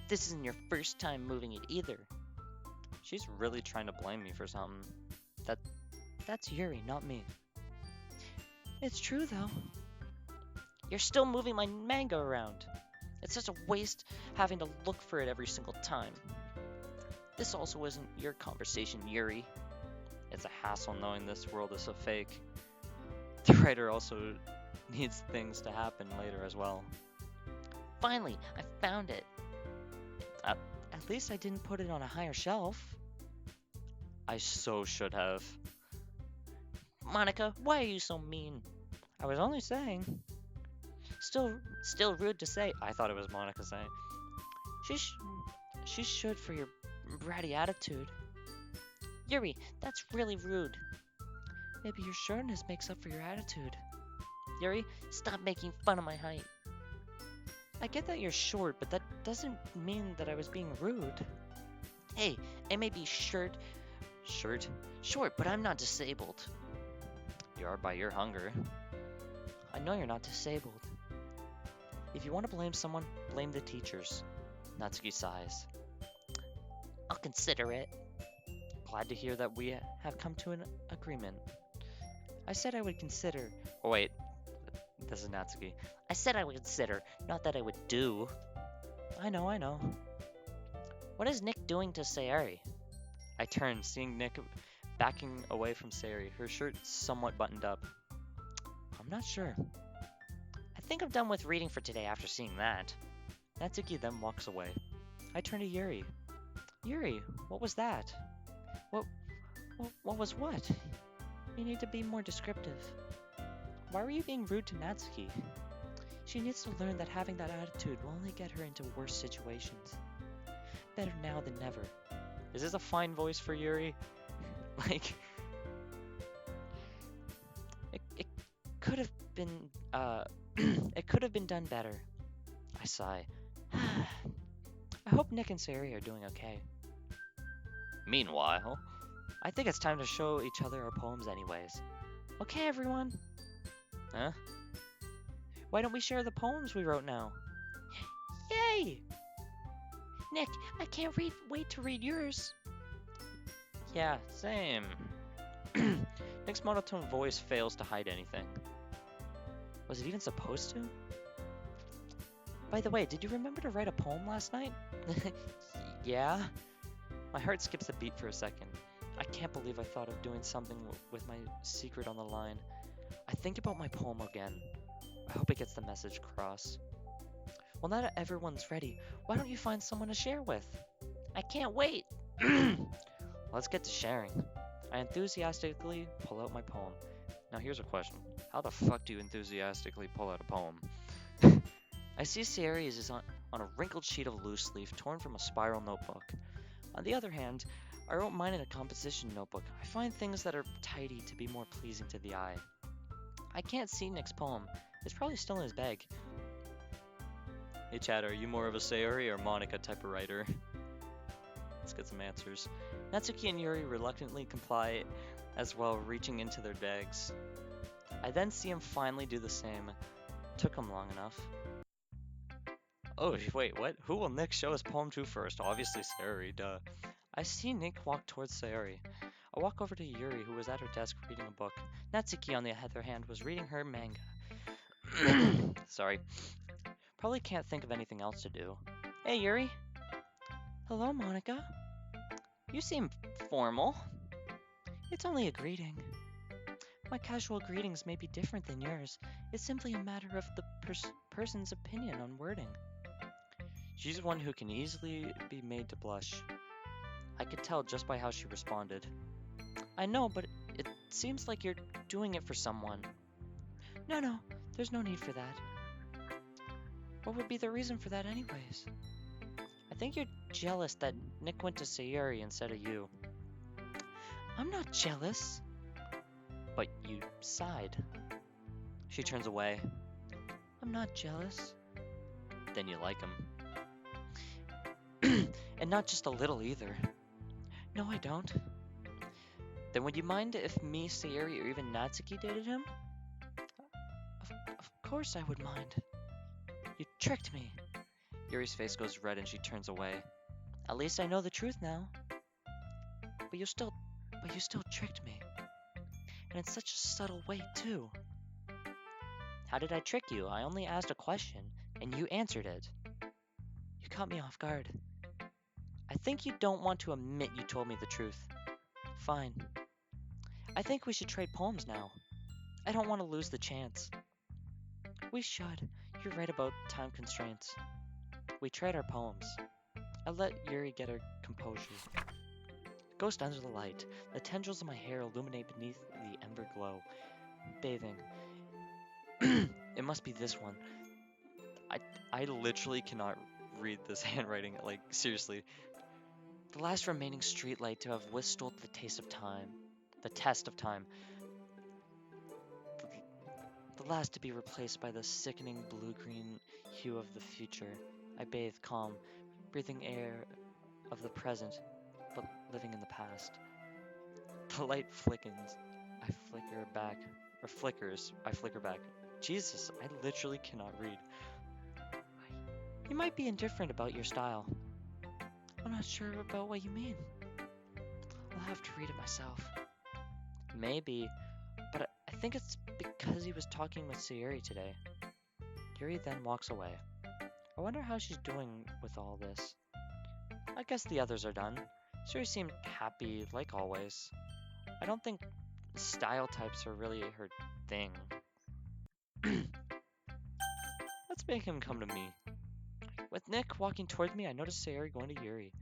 This isn't your first time moving it either. She's really trying to blame me for something. That's Yuri, not me. It's true, though. You're still moving my manga around. It's such a waste having to look for it every single time. This also isn't your conversation, Yuri. It's a hassle knowing this world is so fake. The writer also needs things to happen later as well. Finally, I found it. At least I didn't put it on a higher shelf. I so should have. Monika, why are you so mean? I was only saying. Still rude to say. I thought it was Monika saying. She should for your bratty attitude. Yuri, that's really rude. Maybe your shortness makes up for your attitude. Yuri, stop making fun of my height. I get that you're short, but that doesn't mean that I was being rude. Hey, I may be short, but I'm not disabled. You are by your hunger. I know you're not disabled. If you want to blame someone, blame the teachers. Natsuki sighs. I'll consider it. Glad to hear that we have come to an agreement. I said I would consider. Oh wait, this is Natsuki. I said I would consider, not that I would do. I know. What is Nick doing to Sayori? I turn, seeing Nick backing away from Sayori, her shirt somewhat buttoned up. I'm not sure. I think I'm done with reading for today after seeing that. Natsuki then walks away. I turn to Yuri. Yuri, what was that? What was what? You need to be more descriptive. Why were you being rude to Natsuki? She needs to learn that having that attitude will only get her into worse situations. Better now than never. Is this a fine voice for Yuri? Like... It could have been, it could have been done better. I sigh. I hope Nick and Sayori are doing okay. Meanwhile, I think it's time to show each other our poems anyways. Okay, everyone? Huh? Why don't we share the poems we wrote now? Yay! Nick, I can't wait to read yours. Yeah, same. Nick's monotone voice fails to hide anything. Was it even supposed to? By the way, did you remember to write a poem last night? Yeah? My heart skips a beat for a second. I can't believe I thought of doing something with my secret on the line. I think about my poem again. I hope it gets the message across. Well, now that everyone's ready, why don't you find someone to share with? I can't wait! Let's get to sharing. I enthusiastically pull out my poem. Now here's a question. How the fuck do you enthusiastically pull out a poem? I see Sayori is on a wrinkled sheet of loose leaf torn from a spiral notebook. On the other hand, I wrote mine in a composition notebook. I find things that are tidy to be more pleasing to the eye. I can't see Nick's poem. It's probably still in his bag. Hey Chad, are you more of a Sayori or Monika type of writer? Let's get some answers. Natsuki and Yuri reluctantly comply as well, reaching into their bags. I then see him finally do the same. Took him long enough. Oh, wait, what? Who will Nick show his poem to first? Obviously Sayori, duh. I see Nick walk towards Sayori. I walk over to Yuri, who was at her desk reading a book. Natsuki, on the other hand, was reading her manga. Sorry. Probably can't think of anything else to do. Hey, Yuri. Hello, Monika. You seem formal. It's only a greeting. My casual greetings may be different than yours. It's simply a matter of the person's opinion on wording. She's one who can easily be made to blush. I could tell just by how she responded. I know, but it seems like you're doing it for someone. No, there's no need for that. What would be the reason for that anyways? I think you're jealous that Nick went to Sayori instead of you. I'm not jealous. But you sighed. She turns away. I'm not jealous. Then you like him. And not just a little either. No, I don't. Then would you mind if me, Sayori, or even Natsuki dated him? Of course I would mind. You tricked me. Yuri's face goes red and she turns away. At least I know the truth now. But you still tricked me. And in such a subtle way, too. How did I trick you? I only asked a question, and you answered it. You caught me off guard. I think you don't want to admit you told me the truth. Fine. I think we should trade poems now. I don't want to lose the chance. We should. You're right about time constraints. We trade our poems. I let Yuri get her composure. Ghost under the light. The tendrils of my hair illuminate beneath the ember glow. Bathing. It must be this one. I literally cannot read this handwriting. Like, seriously. The last remaining streetlight to have withstood the taste of time. The test of time. The last to be replaced by the sickening blue-green hue of the future. I bathe calm, breathing air of the present, but living in the past. The light flickens. I flicker back. Or flickers. I flicker back. Jesus, I literally cannot read. You might be indifferent about your style. I'm not sure about what you mean. I'll have to read it myself. Maybe, but I think it's because he was talking with Sayori today. Yuri then walks away. I wonder how she's doing with all this. I guess the others are done. Sayori seemed happy, like always. I don't think style types are really her thing. Let's make him come to me. With Nick walking towards me, I noticed Sayori going to Yuri.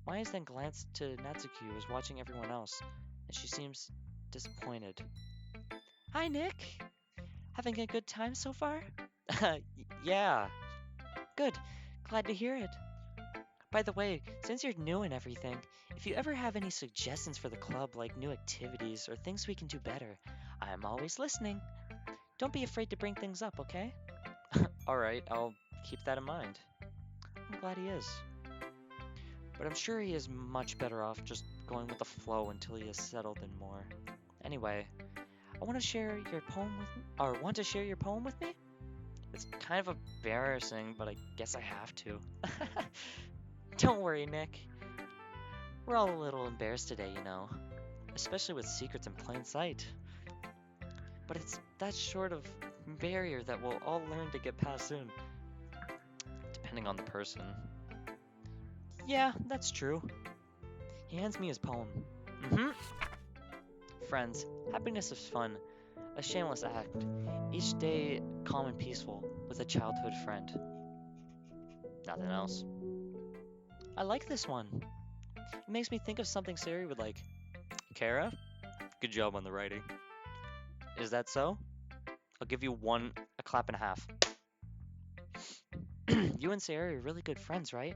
My eyes then glanced to Natsuki, who was watching everyone else, and she seems disappointed. Hi, Nick! Having a good time so far? Yeah. Good. Glad to hear it. By the way, since you're new and everything, if you ever have any suggestions for the club, like new activities or things we can do better, I'm always listening. Don't be afraid to bring things up, okay? Alright, I'll keep that in mind. I'm glad he is. But I'm sure he is much better off just going with the flow until he has settled in more. Anyway, I want to share your poem with me, or want to share your poem with me? It's kind of embarrassing, but I guess I have to. Don't worry, Nick. We're all a little embarrassed today, you know. Especially with secrets in plain sight. But it's that sort of barrier that we'll all learn to get past soon. depending on the person. Yeah, that's true. He hands me his poem. Mm-hmm. Friends, happiness is fun, a shameless act. Each day calm and peaceful with a childhood friend. Nothing else. I like this one. It makes me think of something Sari would like. Kara, good job on the writing. Is that so? I'll give you a clap and a half. You and Sari are really good friends, right?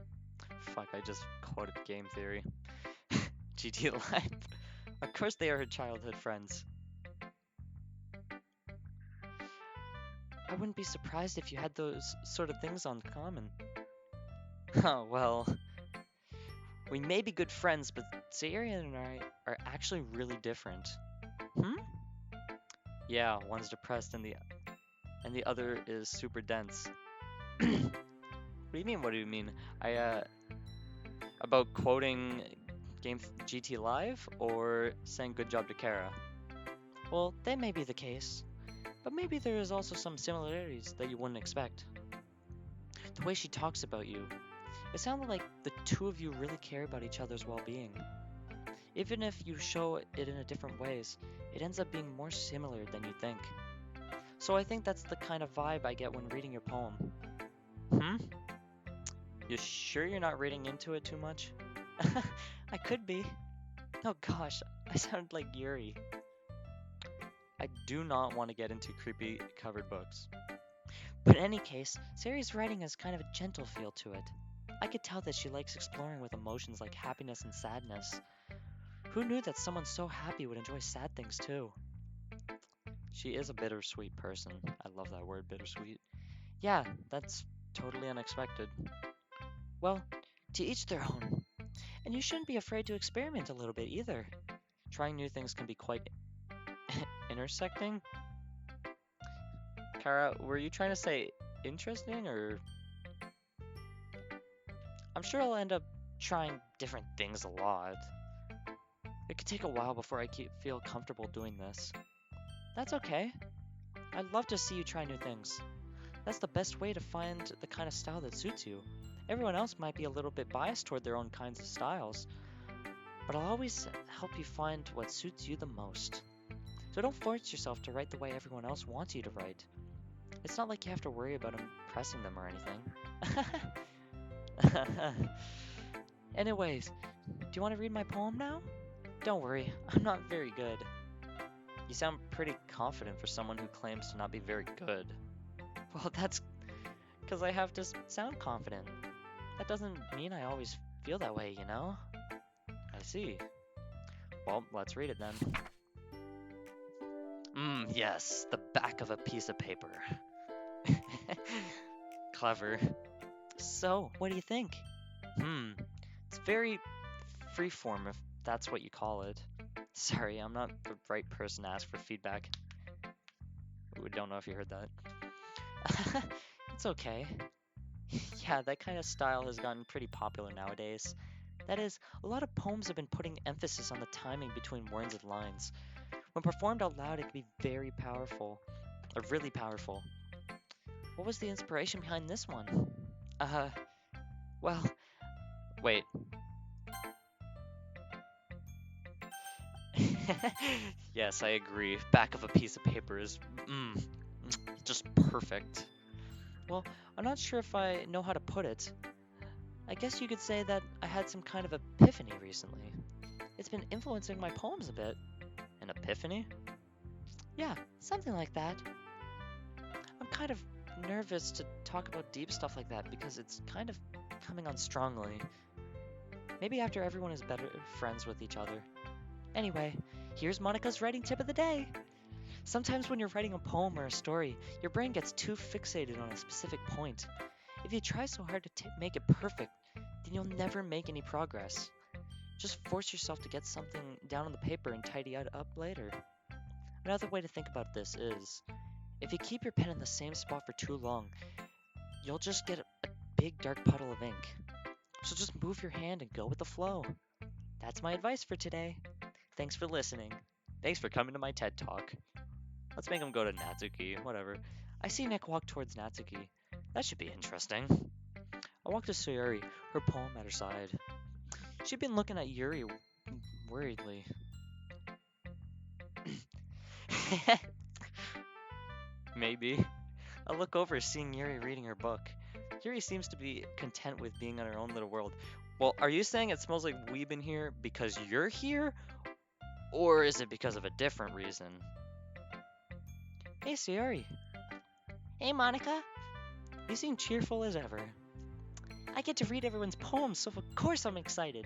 Fuck, I just quoted game theory. GT Life. Of course they are her childhood friends. I wouldn't be surprised if you had those sort of things on common. Oh, well. We may be good friends, but Sari and I are actually really different. Hmm? Yeah, one's depressed and the other is super dense. What do you mean? What do you mean? About quoting Game GT Live or saying good job to Kara? Well, that may be the case, but maybe there is also some similarities that you wouldn't expect. The way she talks about you, it sounded like the two of you really care about each other's well-being. Even if you show it in a different ways, it ends up being more similar than you think. So I think that's the kind of vibe I get when reading your poem. Hmm? You sure you're not reading into it too much? I could be. Oh gosh, I sound like Yuri. I do not want to get into creepy covered books. But in any case, Sari's writing has kind of a gentle feel to it. I could tell that she likes exploring with emotions like happiness and sadness. Who knew that someone so happy would enjoy sad things too? She is a bittersweet person. I love that word, bittersweet. Yeah, that's totally unexpected. Well, to each their own. And you shouldn't be afraid to experiment a little bit either. Trying new things can be quite intersecting. Kara, were you trying to say interesting or... I'm sure I'll end up trying different things a lot. It could take a while before I feel comfortable doing this. That's okay. I'd love to see you try new things. That's the best way to find the kind of style that suits you. Everyone else might be a little bit biased toward their own kinds of styles, but I'll always help you find what suits you the most. So don't force yourself to write the way everyone else wants you to write. It's not like you have to worry about impressing them or anything. Anyways, do you want to read my poem now? Don't worry, I'm not very good. You sound pretty confident for someone who claims to not be very good. Well, that's because I have to sound confident. That doesn't mean I always feel that way, you know? I see. Well, let's read it then. Yes, the back of a piece of paper. Clever. So, what do you think? It's very freeform, if that's what you call it. Sorry, I'm not the right person to ask for feedback. I don't know if you heard that. It's okay. Yeah, that kind of style has gotten pretty popular nowadays. That is, a lot of poems have been putting emphasis on the timing between words and lines. When performed out loud, it can be very powerful, or really powerful. What was the inspiration behind this one? Well, wait. Yes, I agree. Back of a piece of paper is, just perfect. Well, I'm not sure if I know how to put it. I guess you could say that I had some kind of epiphany recently. It's been influencing my poems a bit. An epiphany? Yeah, something like that. I'm kind of nervous to talk about deep stuff like that because it's kind of coming on strongly. Maybe after everyone is better friends with each other. Anyway, here's Monika's writing tip of the day. Sometimes when you're writing a poem or a story, your brain gets too fixated on a specific point. If you try so hard to make it perfect, then you'll never make any progress. Just force yourself to get something down on the paper and tidy it up later. Another way to think about this is, if you keep your pen in the same spot for too long, you'll just get a big dark puddle of ink. So just move your hand and go with the flow. That's my advice for today. Thanks for listening. Thanks for coming to my TED Talk. Let's make him go to Natsuki, whatever. I see Nick walk towards Natsuki. That should be interesting. I walked to Sayuri, her poem at her side. She'd been looking at Yuri worriedly. Maybe. I look over, seeing Yuri reading her book. Yuri seems to be content with being in her own little world. Well, are you saying it smells like we've been here because you're here? Or is it because of a different reason? Hey, Sayuri. Hey, Monika. You seem cheerful as ever. I get to read everyone's poems, so of course I'm excited.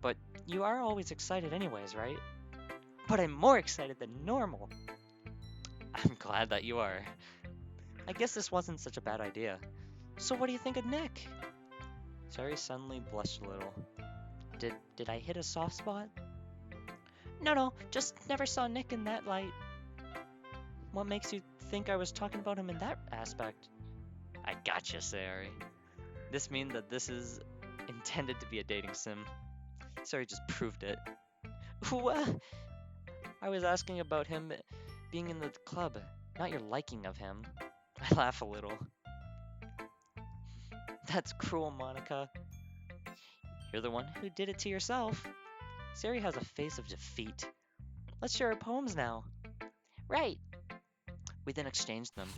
But you are always excited anyways, right? But I'm more excited than normal. I'm glad that you are. I guess this wasn't such a bad idea. So what do you think of Nick? Sayuri suddenly blushed a little. Did I hit a soft spot? No, just never saw Nick in that light. What makes you think I was talking about him in that aspect? I gotcha, Sayuri. This means that this is intended to be a dating sim. Sayuri just proved it. What? I was asking about him being in the club, not your liking of him. I laugh a little. That's cruel, Monika. You're the one who did it to yourself. Sayuri has a face of defeat. Let's share our poems now. Right. We then exchanged them.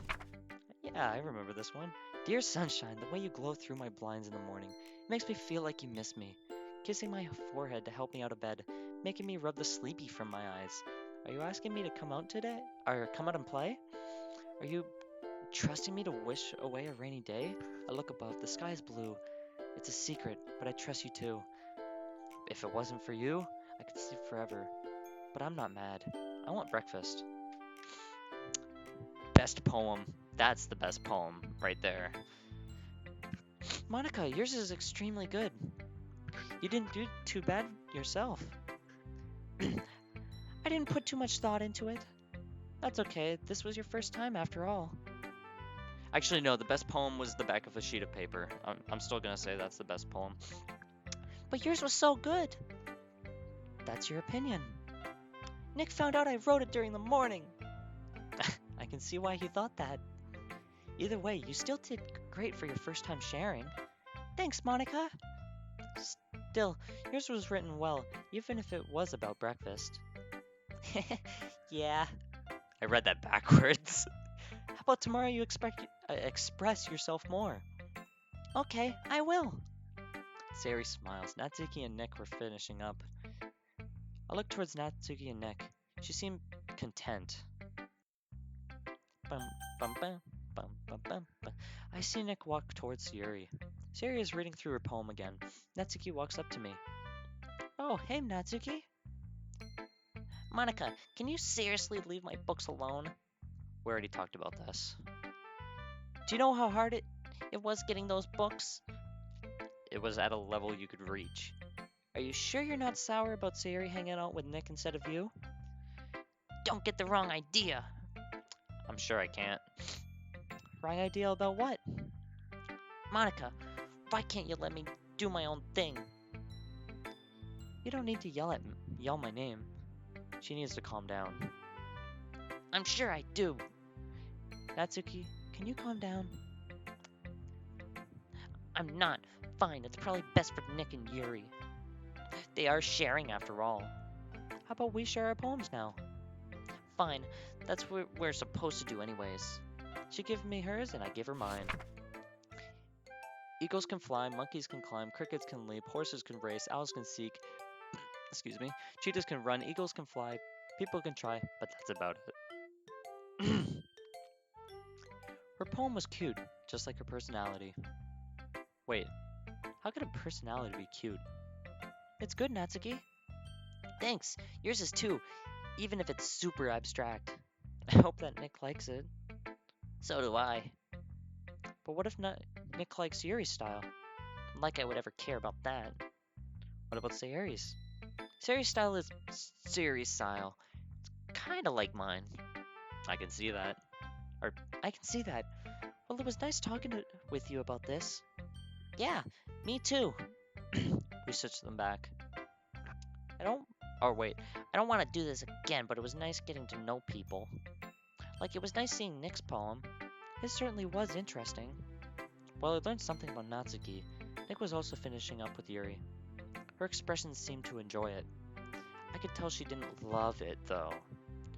Yeah, I remember this one. Dear sunshine, the way you glow through my blinds in the morning makes me feel like you miss me. Kissing my forehead to help me out of bed, making me rub the sleepy from my eyes. Are you asking me to come out today? Or come out and play? Are you trusting me to wish away a rainy day? I look above, the sky is blue. It's a secret, but I trust you too. If it wasn't for you, I could sleep forever. But I'm not mad. I want breakfast. Best poem. That's the best poem right there. Monika, yours is extremely good. You didn't do too bad yourself. I didn't put too much thought into it. That's okay. This was your first time after all. Actually, no, the best poem was the back of a sheet of paper. I'm still gonna say that's the best poem. But yours was so good. That's your opinion. Nick found out I wrote it during the morning. I can see why he thought that. Either way, you still did great for your first time sharing. Thanks, Monika. Still, yours was written well, even if it was about breakfast. Yeah. I read that backwards. How about tomorrow you express yourself more? Okay, I will. Sayuri smiles. Natsuki and Nick were finishing up. I looked towards Natsuki and Nick. She seemed content. Bum, bum, bum, bum, bum, bum, bum. I see Nick walk towards Sayuri. Sayuri is reading through her poem again. Natsuki walks up to me. Oh, hey, Natsuki. Monika, can you seriously leave my books alone? We already talked about this. Do you know how hard it was getting those books? It was at a level you could reach. Are you sure you're not sour about Sayuri hanging out with Nick instead of you? Don't get the wrong idea. I'm sure I can't. Wrong idea about what? Monika, why can't you let me do my own thing? You don't need to yell my name. She needs to calm down. I'm sure I do. Natsuki, can you calm down? I'm not. Fine, it's probably best for Nick and Yuri. They are sharing after all. How about we share our poems now? Fine, that's what we're supposed to do anyways. She gave me hers and I give her mine. Eagles can fly, monkeys can climb, crickets can leap, horses can race, owls can seek, cheetahs can run, eagles can fly, people can try, but that's about it. Her poem was cute, just like her personality. Wait, how could a personality be cute? It's good, Natsuki. Thanks, yours is too, even if it's super abstract. I hope that Nick likes it. So do I. But what if Nick likes Yuri's style? Like I would ever care about that. What about Sayuri's? Sayuri's style is Sayuri's style. It's kinda like mine. I can see that. I can see that. Well, it was nice talking with you about this. Yeah, me too. We switched them back. I don't want to do this again, but it was nice getting to know people. Like, it was nice seeing Nick's poem. It certainly was interesting. While I learned something about Natsuki, Nick was also finishing up with Yuri. Her expressions seemed to enjoy it. I could tell she didn't love it, though.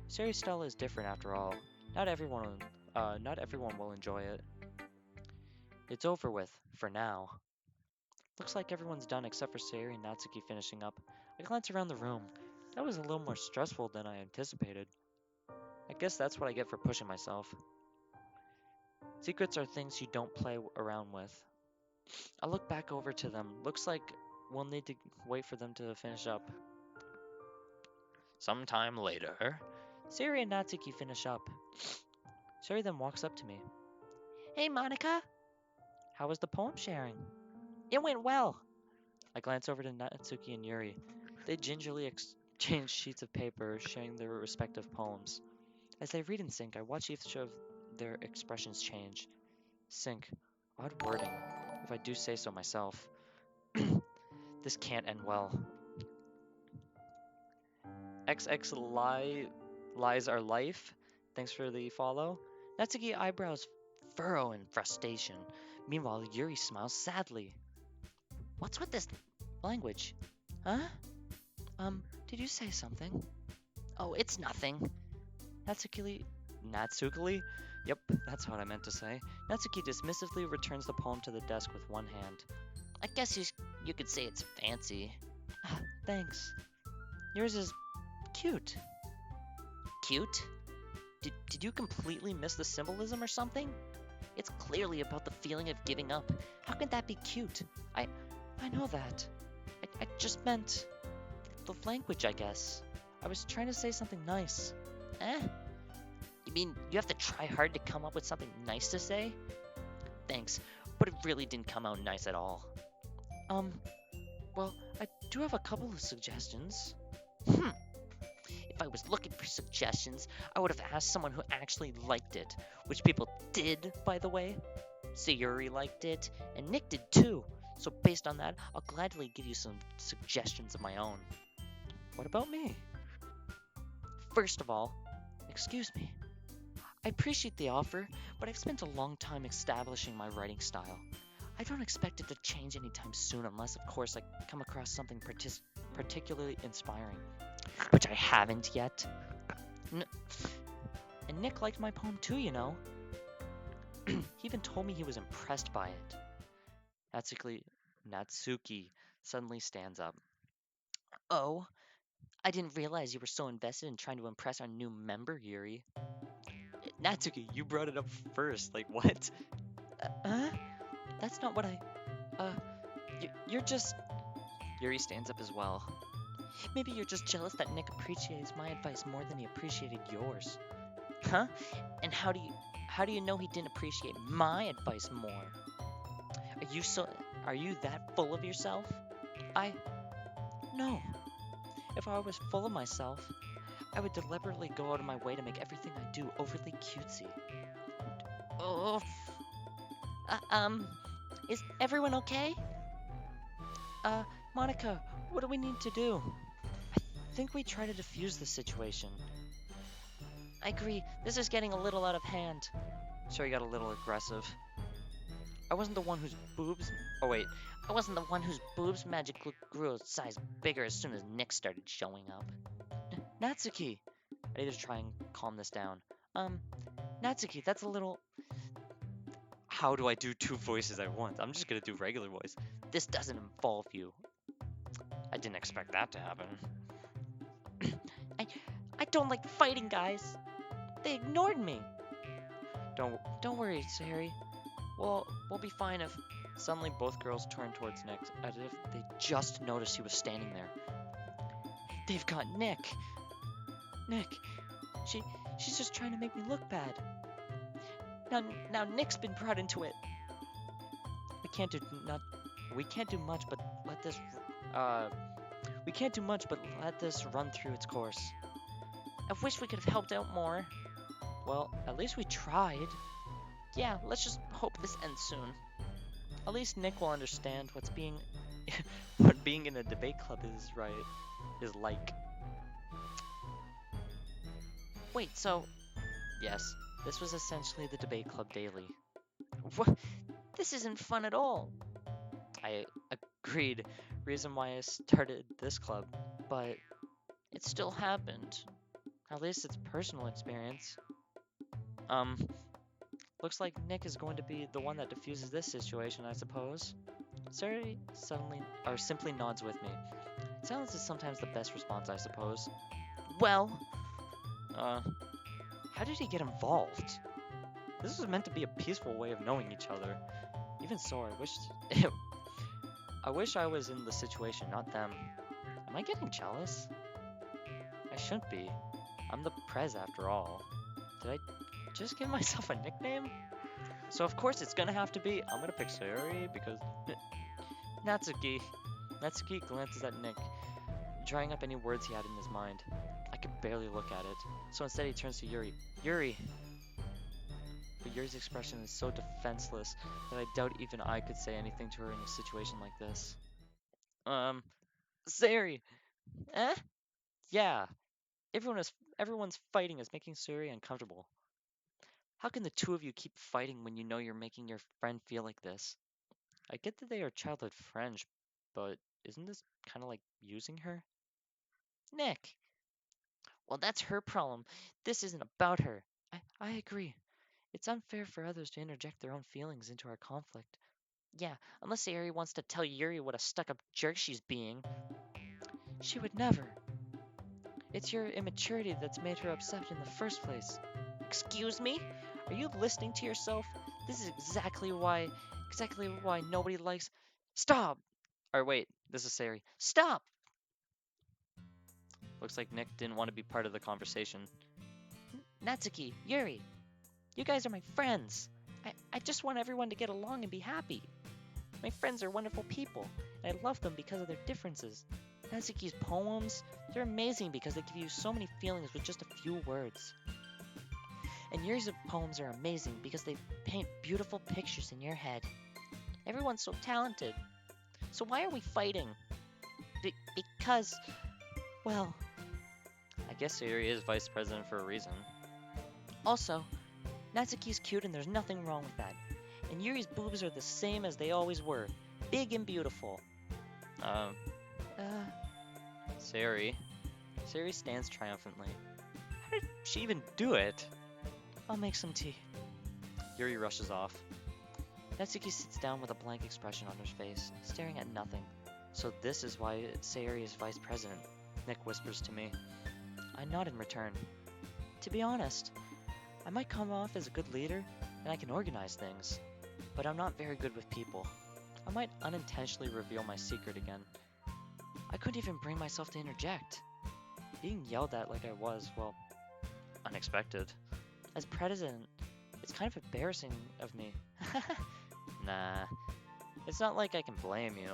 Sayori's style is different after all. Not everyone, not everyone will enjoy it. It's over with, for now. Looks like everyone's done except for Sayori and Natsuki finishing up. I glance around the room. That was a little more stressful than I anticipated. I guess that's what I get for pushing myself. Secrets are things you don't play around with. I look back over to them. Looks like we'll need to wait for them to finish up. Sometime later, Sayori and Natsuki finish up. Sayori then walks up to me. Hey, Monika! How was the poem sharing? It went well! I glance over to Natsuki and Yuri. They gingerly exchange sheets of paper, sharing their respective poems. As they read in sync, I watch each of their expressions change. Sync. Odd wording, if I do say so myself. This can't end well. XX lies our life. Thanks for the follow. Natsuki eyebrows furrow in frustration. Meanwhile, Yuri smiles sadly. What's with this language? Huh? Did you say something? Oh, it's nothing. Natsuki? Yep, that's what I meant to say. Natsuki dismissively returns the poem to the desk with one hand. I guess you could say it's fancy. Thanks. Yours is cute. Cute? Did you completely miss the symbolism or something? It's clearly about the feeling of giving up. How can that be cute? I know that. I just meant the language, I guess. I was trying to say something nice. You mean you have to try hard to come up with something nice to say? Thanks, but it really didn't come out nice at all. Well, I do have a couple of suggestions. If I was looking for suggestions, I would have asked someone who actually liked it, which people did, by the way. Sayori liked it, and Nick did too, so based on that, I'll gladly give you some suggestions of my own. What about me? First of all, excuse me. I appreciate the offer, but I've spent a long time establishing my writing style. I don't expect it to change anytime soon unless, of course, I come across something particularly inspiring. Which I haven't yet. And Nick liked my poem too, you know. He even told me he was impressed by it. Natsuki suddenly stands up. Oh, I didn't realize you were so invested in trying to impress our new member, Yuri. Natsuki, you brought it up first. Like, what? That's not what you're just... Yuri stands up as well. Maybe you're just jealous that Nick appreciates my advice more than he appreciated yours. Huh? And how do you know he didn't appreciate my advice more? Are you that full of yourself? No. If I was full of myself, I would deliberately go out of my way to make everything I do overly cutesy. Oh. Is everyone okay? Monika, what do we need to do? I think we try to defuse the situation. I agree, this is getting a little out of hand. Sorry, got a little aggressive. I wasn't the one whose boobs magically grew a size bigger as soon as Nick started showing up. Natsuki! I need to try and calm this down. Natsuki, that's a little... How do I do two voices at once? I'm just gonna do regular voice. This doesn't involve you. I didn't expect that to happen. I don't like fighting, guys. They ignored me. Don't worry, Sayori. We'll be fine if... Suddenly, both girls turn towards Nick, as if they just noticed he was standing there. They've got Nick. Nick, she's just trying to make me look bad. Now Nick's been brought into it. We can't do much, but let this run through its course. I wish we could have helped out more. Well, at least we tried. Yeah, let's just hope this ends soon. At least Nick will understand what being in a debate club is like. Wait, so... Yes, this was essentially the debate club daily. What? This isn't fun at all. I agreed. Reason why I started this club. But it still happened. At least it's personal experience. Um, looks like Nick is going to be the one that diffuses this situation, I suppose. Sari suddenly, or simply nods with me. Silence is sometimes the best response, I suppose. Well, Uh, how did he get involved? This was meant to be a peaceful way of knowing each other. Even so, I wish I was in the situation, not them. Am I getting jealous? I shouldn't be. I'm the prez after all. Did I just give myself a nickname? So of course it's gonna have to be, I'm gonna pick Sayori because Natsuki. Natsuki glances at Nick, drying up any words he had in his mind. I could barely look at it, so instead he turns to Yuri. Yuri! But Yuri's expression is so defenseless that I doubt even I could say anything to her in a situation like this. Sayori! eh? Yeah, everyone's fighting is making Sayori uncomfortable. How can the two of you keep fighting when you know you're making your friend feel like this? I get that they are childhood friends, but isn't this kind of like using her? Nick. Well, that's her problem. This isn't about her. I agree. It's unfair for others to interject their own feelings into our conflict. Yeah, unless Sayori wants to tell Yuri what a stuck-up jerk she's being. She would never. It's your immaturity that's made her upset in the first place. Excuse me? Are you listening to yourself? This is exactly why nobody likes. Stop! Or wait, this is Sayori. Stop! Looks like Nick didn't want to be part of the conversation. Natsuki, Yuri, you guys are my friends. I just want everyone to get along and be happy. My friends are wonderful people, and I love them because of their differences. Natsuki's poems, they're amazing because they give you so many feelings with just a few words. And Yuri's poems are amazing because they paint beautiful pictures in your head. Everyone's so talented. So why are we fighting? Because, well, I guess Sayori is vice president for a reason. also, Natsuki's cute and there's nothing wrong with that. And Yuri's boobs are the same as they always were. Big and beautiful. Sayori. Sayori stands triumphantly. How did she even do it? I'll make some tea. Yuri rushes off. Natsuki sits down with a blank expression on her face, staring at nothing. So this is why Sayori is vice president, Nick whispers to me. I nod in return. To be honest, I might come off as a good leader, and I can organize things, but I'm not very good with people. I might unintentionally reveal my secret again. I couldn't even bring myself to interject. Being yelled at like I was, well, unexpected. As president, it's kind of embarrassing of me. Nah, it's not like I can blame you.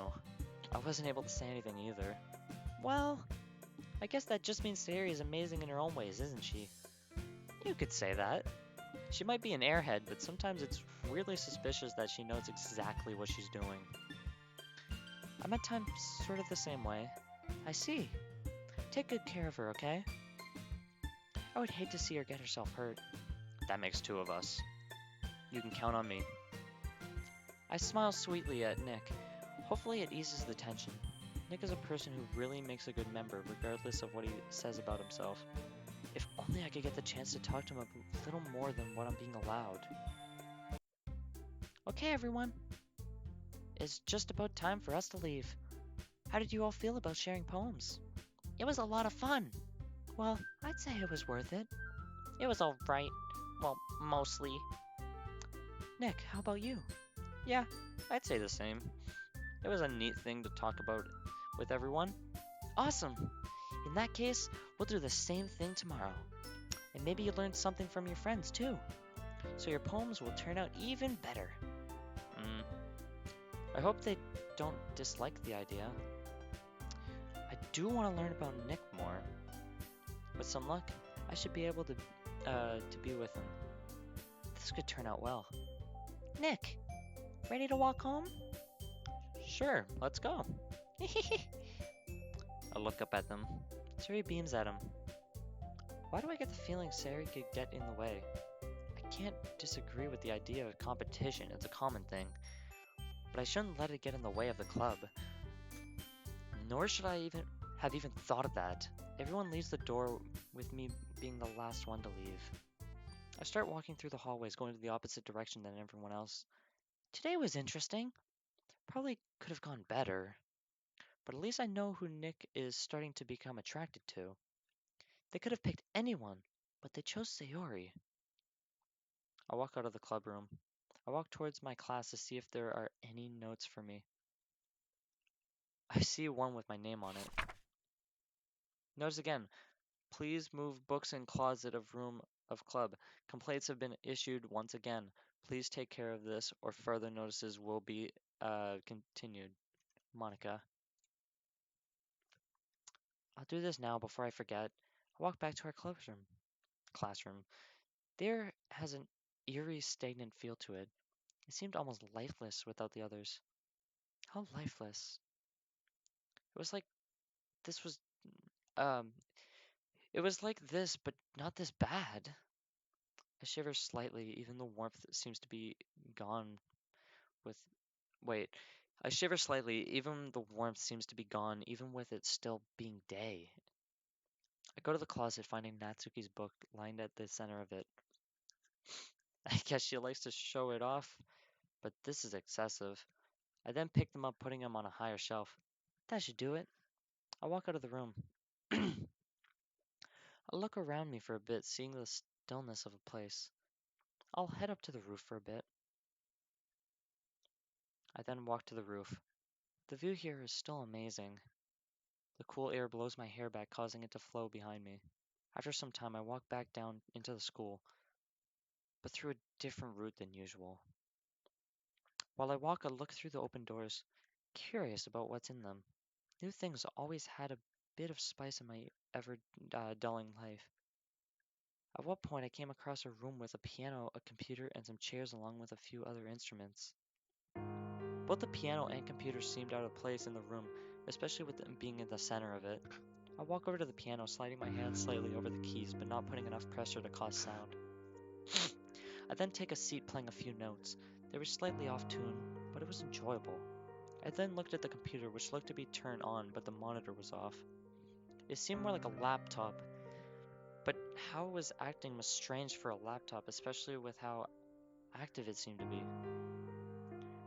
I wasn't able to say anything either. Well, I guess that just means Sayori is amazing in her own ways, isn't she? You could say that. She might be an airhead, but sometimes it's weirdly suspicious that she knows exactly what she's doing. I'm at times sort of the same way. I see. Take good care of her, okay? I would hate to see her get herself hurt. That makes two of us. You can count on me. I smile sweetly at Nick. Hopefully it eases the tension. Nick is a person who really makes a good member regardless of what he says about himself. If only I could get the chance to talk to him a little more than what I'm being allowed. Okay, everyone. It's just about time for us to leave. How did you all feel about sharing poems? It was a lot of fun. Well, I'd say it was worth it. It was alright. Well, mostly. Nick, how about you? Yeah, I'd say the same. It was a neat thing to talk about with everyone. Awesome! In that case, we'll do the same thing tomorrow. And maybe you learned something from your friends too. So your poems will turn out even better. I hope they don't dislike the idea. I do want to learn about Nick more. With some luck, I should be able to be with him. This could turn out well. Nick, ready to walk home? Sure, let's go. I look up at them. Sari beams at him. Why do I get the feeling Sari could get in the way? I can't disagree with the idea of competition, it's a common thing. But I shouldn't let it get in the way of the club. Nor should I even thought of that. Everyone leaves the door with me being the last one to leave. I start walking through the hallways, going to the opposite direction than everyone else. Today was interesting. Probably could have gone better. But at least I know who Nick is starting to become attracted to. They could have picked anyone, but they chose Sayori. I walk out of the club room. I walk towards my class to see if there are any notes for me. I see one with my name on it. Notice again, please move books in closet of room of club. Complaints have been issued once again. Please take care of this or further notices will be continued. Monika. I'll do this now before I forget. I walk back to our classroom. There has an eerie, stagnant feel to it. It seemed almost lifeless without the others. How lifeless? It was like this was um it was like this, but not this bad. I shiver slightly, even the warmth seems to be gone with wait. I shiver slightly, even the warmth seems to be gone, even with it still being day. I go to the closet, finding Natsuki's book lined at the center of it. I guess she likes to show it off, but this is excessive. I then pick them up, putting them on a higher shelf. That should do it. I walk out of the room. I look around me for a bit, seeing the stillness of a place. I'll head up to the roof for a bit. I then walk to the roof. The view here is still amazing. The cool air blows my hair back, causing it to flow behind me. After some time, I walk back down into the school, but through a different route than usual. While I walk, I look through the open doors, curious about what's in them. New things always had a bit of spice in my ever dulling life. At one point, I came across a room with a piano, a computer, and some chairs, along with a few other instruments. Both the piano and computer seemed out of place in the room, especially with them being in the center of it. I walk over to the piano, sliding my hand slightly over the keys, but not putting enough pressure to cause sound. I then take a seat, playing a few notes. They were slightly off tune, but it was enjoyable. I then looked at the computer, which looked to be turned on, but the monitor was off. It seemed more like a laptop, but how it was acting was strange for a laptop, especially with how active it seemed to be.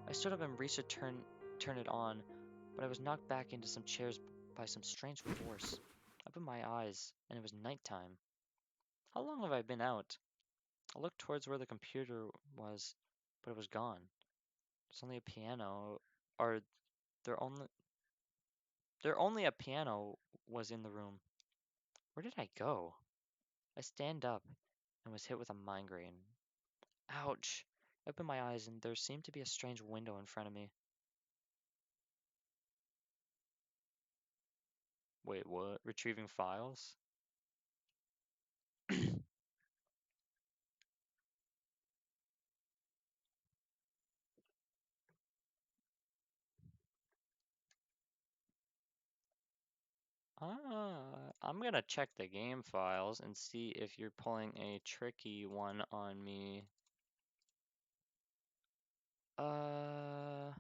I stood up and reached to turn it on, but I was knocked back into some chairs by some strange force. I opened my eyes, and it was nighttime. How long have I been out? I looked towards where the computer was, but it was gone. It's only a piano, or there only a piano was in the room. Where did I go? I stand up and was hit with a migraine. Ouch! I opened my eyes and there seemed to be a strange window in front of me. Wait, what? Retrieving files? I'm gonna check the game files and see if you're pulling a tricky one on me. Uh.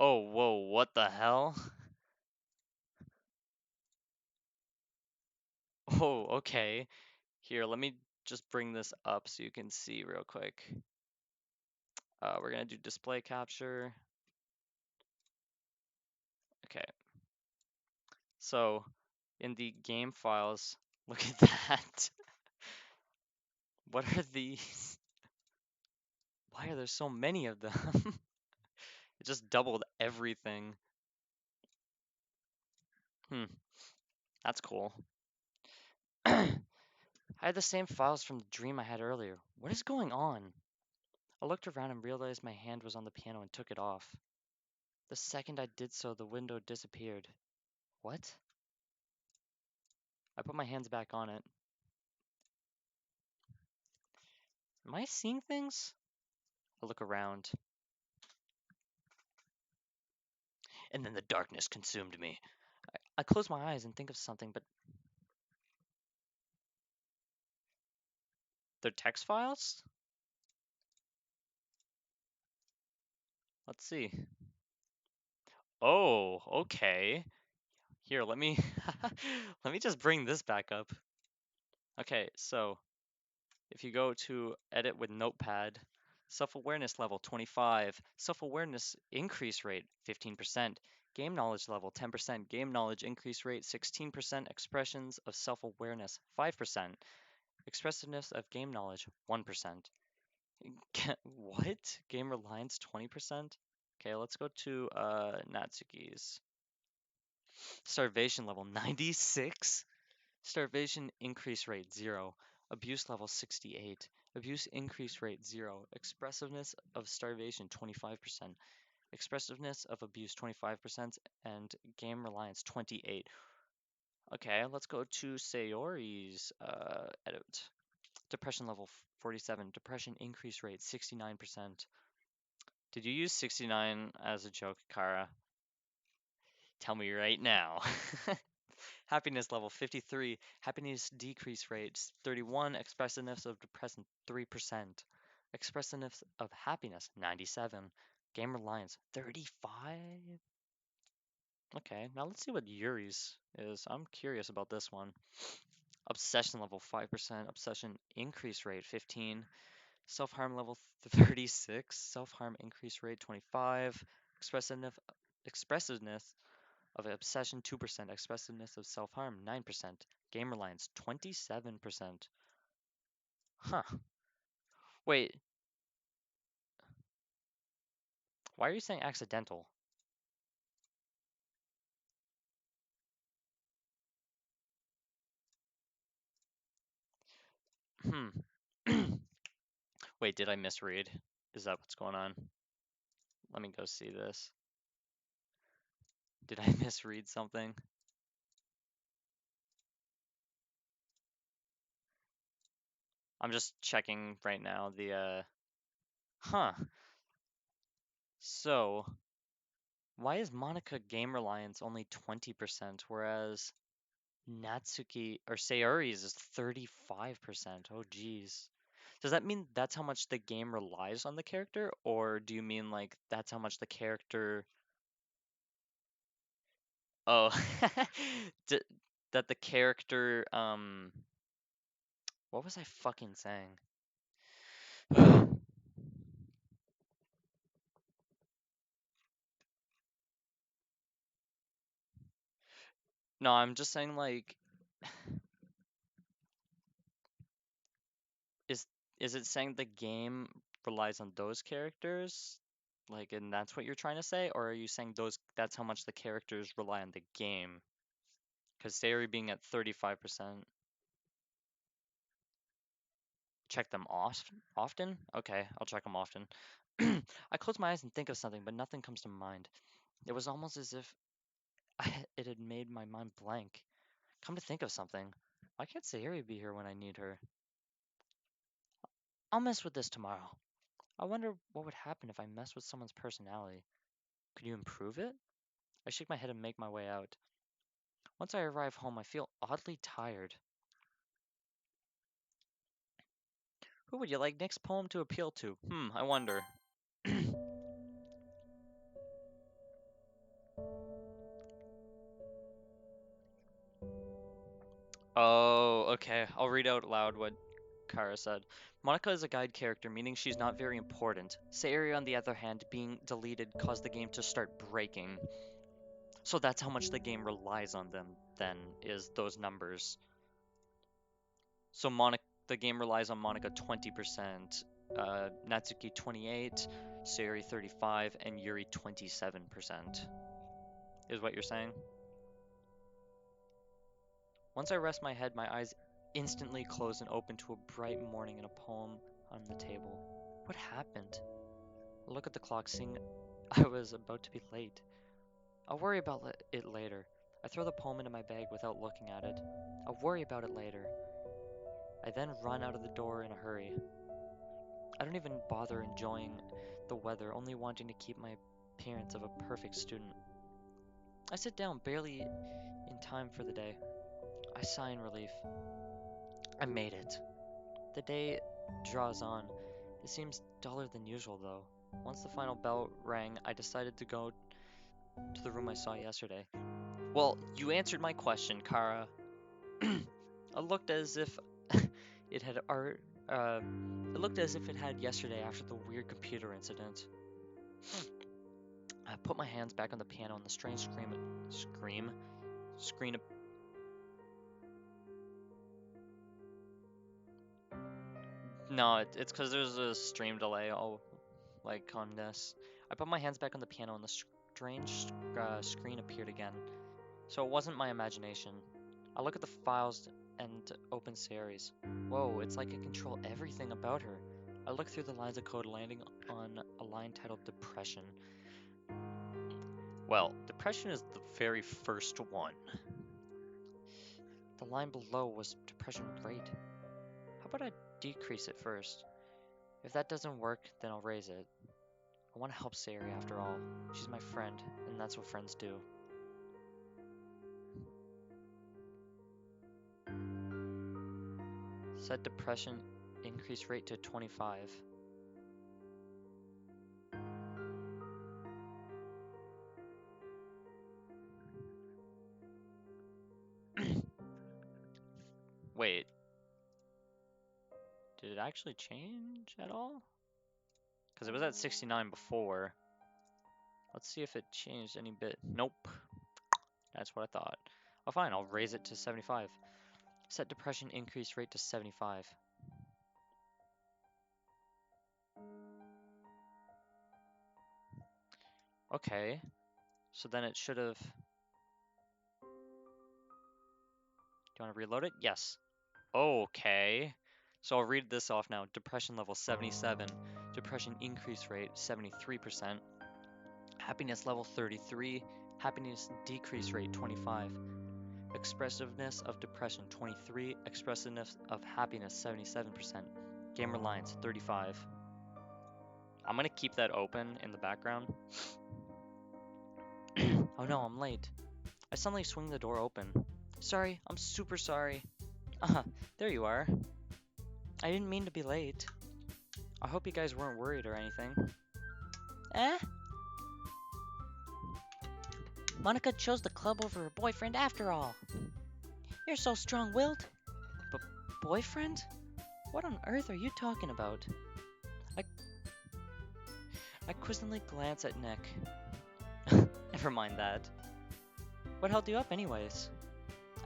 Oh, whoa, what the hell? Oh, okay. Here, let me just bring this up so you can see real quick. We're gonna do display capture. Okay. So, in the game files, look at that. What are these? Why are there so many of them? It just doubled everything. Hmm, that's cool. I had the same files from the dream I had earlier. What is going on? I looked around and realized my hand was on the piano and took it off. The second I did so, the window disappeared. What? I put my hands back on it. Am I seeing things? I look around. And then the darkness consumed me. I close my eyes and think of something, but They're text files? Let's see. Oh, okay. Here, let me let me just bring this back up. Okay, so if you go to edit with notepad, self-awareness level 25, self-awareness increase rate 15%, game knowledge level 10%, game knowledge increase rate 16%, expressions of self-awareness 5%, expressiveness of game knowledge 1%. What? Game reliance 20%? Okay, let's go to Natsuki's. Starvation level 96. Starvation increase rate 0. Abuse level 68. Abuse increase rate 0. Expressiveness of starvation 25%. Expressiveness of abuse 25%. And game reliance 28. Okay, let's go to Sayori's edit. Depression level 47. Depression increase rate 69%. Did you use 69 as a joke, Kara? Tell me right now. Happiness level 53. Happiness decrease rates 31. Expressiveness of depression 3%. Expressiveness of happiness 97. Game reliance 35. Okay, now let's see what Yuri's is. I'm curious about this one. Obsession level 5%. Obsession increase rate 15. Self-harm level 36. Self-harm increase rate 25. Expressiveness of obsession 2%, expressiveness of self-harm 9%, game reliance 27%. Huh. Wait, why are you saying accidental? Hmm. Wait, did I misread? Is that what's going on? Let me go see this. Did I misread something? I'm just checking right now the huh. So, why is Monika game reliance only 20%, whereas Natsuki or Sayori's is 35%? Oh geez. Does that mean that's how much the game relies on the character, or do you mean like that's how much the character? Oh, D that the character what was I fucking saying? No, I'm just saying like is is it saying the game relies on those characters? Like, and that's what you're trying to say, or are you saying those that's how much the characters rely on the game? Because Sayori being at 35%. Check them often? Okay, I'll check them often. I close my eyes and think of something, but nothing comes to mind. It was almost as if it had made my mind blank. Come to think of something, why can't Sayori be here when I need her? I'll mess with this tomorrow. I wonder what would happen if I mess with someone's personality. Could you improve it? I shake my head and make my way out. Once I arrive home, I feel oddly tired. Who would you like Nick's poem to appeal to? I wonder. Oh, okay. I'll read out loud what Kara said. Monika is a guide character, meaning she's not very important. Sayori, on the other hand, being deleted caused the game to start breaking. So that's how much the game relies on them, then, is those numbers. So the game relies on Monika 20%, Natsuki 28, Sayori 35, and Yuri 27%, is what you're saying? Once I rest my head, my eyes instantly close and open to a bright morning and a poem on the table. What happened? I look at the clock, seeing I was about to be late. I'll worry about it later. I throw the poem into my bag without looking at it. I'll worry about it later. I then run out of the door in a hurry. I don't even bother enjoying the weather, only wanting to keep my appearance of a perfect student. I sit down barely in time for the day. I sigh in relief. I made it. The day draws on. It seems duller than usual, though. Once the final bell rang, I decided to go to the room I saw yesterday. Well, you answered my question, Kara. It looked as if it had it looked as if it had yesterday after the weird computer incident. I put my hands back on the piano and the strange screen. No, it's because there's a stream delay. Like on this. I put my hands back on the piano and the strange screen appeared again. So it wasn't my imagination. I look at the files and open series. Whoa, it's like I control everything about her. I look through the lines of code, landing on a line titled Depression. Well, depression is the very first one. The line below was depression rate. How about I decrease it first? If that doesn't work, then I'll raise it. I want to help Sayori after all. She's my friend, and that's what friends do. Set depression increase rate to 25. Wait. Did it actually change at all? Because it was at 69 before. Let's see if it changed any bit. Nope. That's what I thought. Oh, fine. I'll raise it to 75. Set depression increase rate to 75. Okay. So then it should have... Do you want to reload it? Yes. Okay. So I'll read this off now. Depression level 77. Depression increase rate 73%. Happiness level 33. Happiness decrease rate 25. Expressiveness of depression 23. Expressiveness of happiness 77%. Gamer lines 35. I'm gonna keep that open in the background. Oh no, I'm late. I suddenly swing the door open. Sorry, I'm super sorry. There you are. I didn't mean to be late. I hope you guys weren't worried or anything. Eh? Monika chose the club over her boyfriend after all. You're so strong-willed. But boyfriend? What on earth are you talking about? I quizzically glance at Nick. Never mind that. What held you up anyways?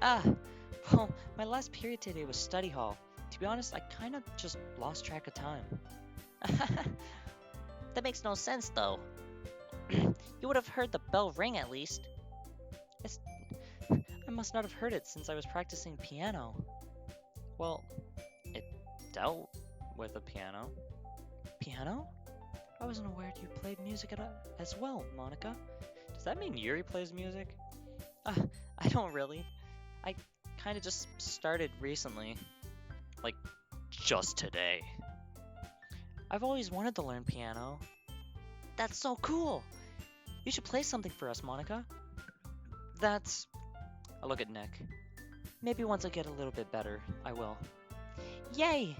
Well, my last period today was study hall. To be honest, I kinda just lost track of time. That makes no sense, though. You would have heard the bell ring at least. I must not have heard it since I was practicing piano. Well, it dealt with a piano. Piano? I wasn't aware you played music as well, Monika. Does that mean Yuri plays music? I don't really. I kinda just started recently. Like, just today. I've always wanted to learn piano. That's so cool! You should play something for us, Monika. I look at Nick. Maybe once I get a little bit better, I will. Yay!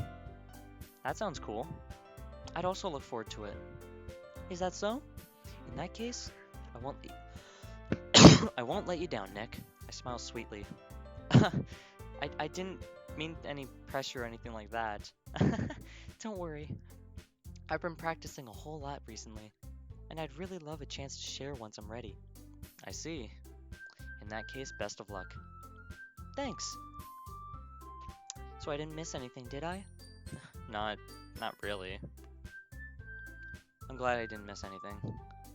That sounds cool. I'd also look forward to it. Is that so? In that case, I won't I won't let you down, Nick. I smile sweetly. I didn't mean any pressure or anything like that. Don't worry. I've been practicing a whole lot recently, and I'd really love a chance to share once I'm ready. I see. In that case, best of luck. Thanks. So I didn't miss anything, did I? Not really. I'm glad I didn't miss anything.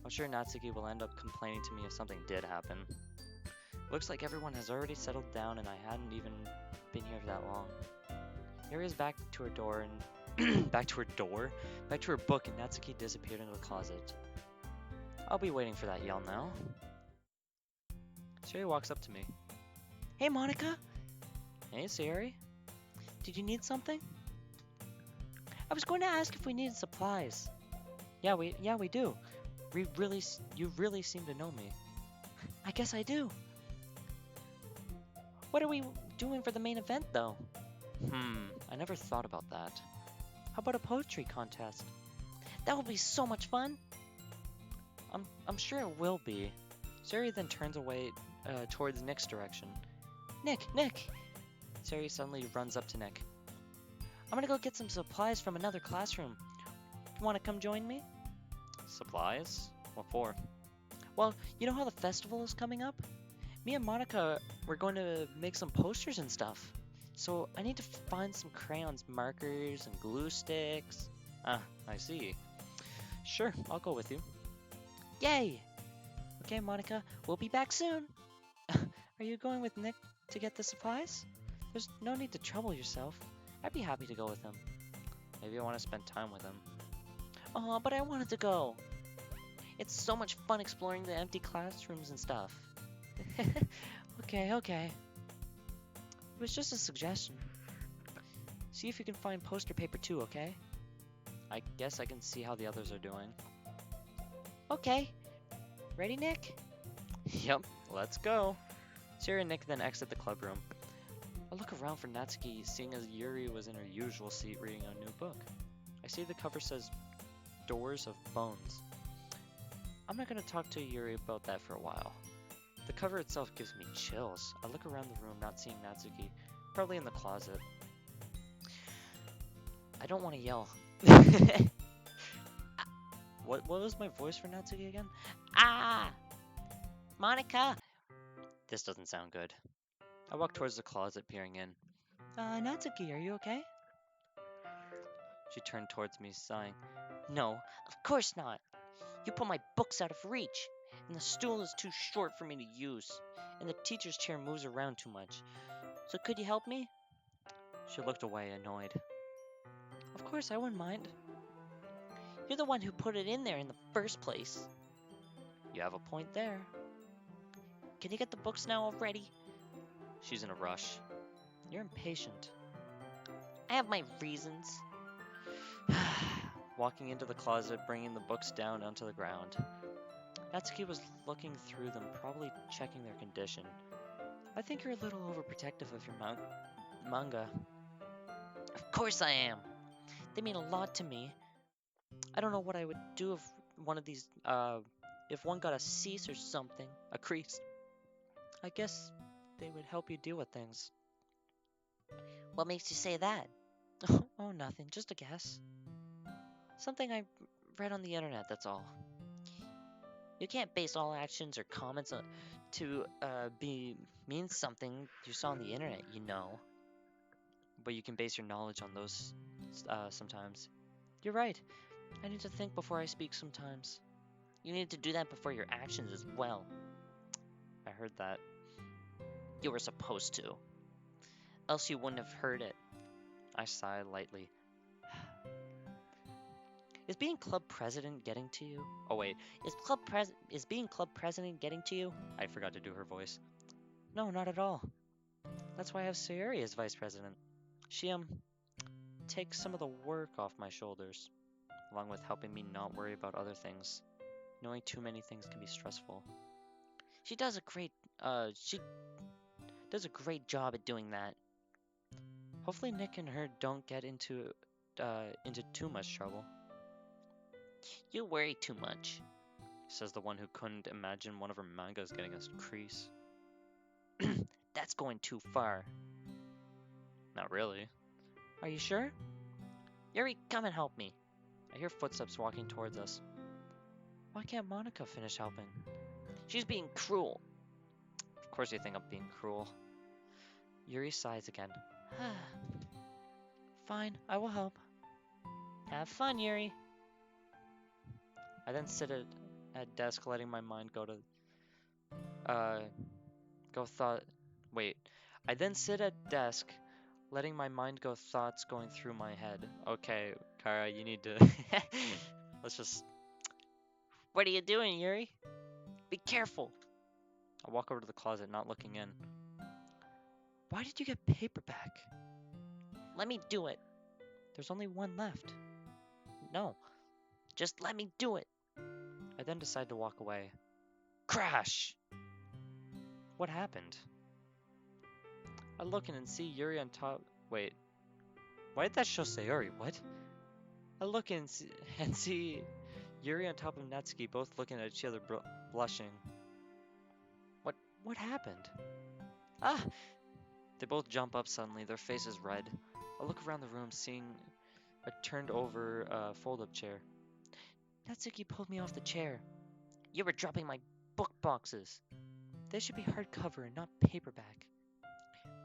I'm sure Natsuki will end up complaining to me if something did happen. Looks like everyone has already settled down and I hadn't even been here that long. Yuri's back to her door and back to her book, and Natsuki disappeared into the closet. I'll be waiting for that yell now. Sayori walks up to me. Hey, Monika. Hey, Sayori. Did you need something? I was going to ask if we needed supplies. Yeah, we do. You really seem to know me. I guess I do. What are we doing for the main event, though? I never thought about that. How about a poetry contest? That would be so much fun! I'm sure it will be. Sari then turns away towards Nick's direction. Nick! Sari suddenly runs up to Nick. I'm gonna go get some supplies from another classroom. You wanna come join me? Supplies? What for? Well, you know how the festival is coming up? Me and Monika, we're going to make some posters and stuff. So I need to find some crayons, markers, and glue sticks. Ah, I see. Sure, I'll go with you. Yay! Okay, Monika, we'll be back soon. Are you going with Nick to get the supplies? There's no need to trouble yourself. I'd be happy to go with him. Maybe I want to spend time with him. Oh, but I wanted to go. It's so much fun exploring the empty classrooms and stuff. Okay. It was just a suggestion. See if you can find poster paper too, okay? I guess I can see how the others are doing. Okay. Ready, Nick? Yep, let's go. Sari and Nick then exit the club room. I look around for Natsuki, seeing as Yuri was in her usual seat reading a new book. I see the cover says Doors of Bones. I'm not going to talk to Yuri about that for a while. The cover itself gives me chills. I look around the room, not seeing Natsuki, probably in the closet. I don't want to yell. What was my voice for Natsuki again? Ah! Monika! This doesn't sound good. I walk towards the closet, peering in. Natsuki, are you okay? She turned towards me, sighing. No, of course not. You put my books out of reach, and the stool is too short for me to use, and the teacher's chair moves around too much. So could you help me? She looked away, annoyed. Of course, I wouldn't mind. You're the one who put it in there in the first place. You have a point there. Can you get the books now already? She's in a rush. You're impatient. I have my reasons. Walking into the closet, bringing the books down onto the ground. Natsuki was looking through them, probably checking their condition. I think you're a little overprotective of your manga. Of course I am. They mean a lot to me. I don't know what I would do if one of these, if one got a cease or something. A crease. I guess they would help you deal with things. What makes you say that? Oh, nothing. Just a guess. Something I read on the internet, that's all. You can't base all actions or comments on, to mean something you saw on the internet, you know. But you can base your knowledge on those sometimes. You're right. I need to think before I speak sometimes. You need to do that before your actions as well. I heard that. You were supposed to. Else you wouldn't have heard it. I sighed lightly. Is being club president getting to you? Oh wait, is being club president getting to you? I forgot to do her voice. No, not at all. That's why I have Sayuri as vice president. She takes some of the work off my shoulders, along with helping me not worry about other things. Knowing too many things can be stressful. She does a great job at doing that. Hopefully Nick and her don't get into too much trouble. You worry too much, says the one who couldn't imagine one of her mangas getting a crease. That's going too far. Not really. Are you sure? Yuri, come and help me. I hear footsteps walking towards us. Why can't Monika finish helping? She's being cruel. Of course you think I'm being cruel. Yuri sighs again. Fine, I will help. Have fun, Yuri. I then sit at desk, letting my mind go to I then sit at desk, letting my mind go thoughts going through my head. Okay, Kara, you need to let's just. What are you doing, Yuri? Be careful. I walk over to the closet, not looking in. Why did you get paperback? Let me do it. There's only one left. No. Just let me do it. I then decide to walk away. Crash! What happened? I look in and see Yuri on top. Wait. Why did that show Sayuri? What? I look and see Yuri on top of Natsuki, both looking at each other, blushing. What happened? Ah! They both jump up suddenly, their faces red. I look around the room, seeing a turned over fold-up chair. Natsuki pulled me off the chair. You were dropping my book boxes. They should be hardcover and not paperback.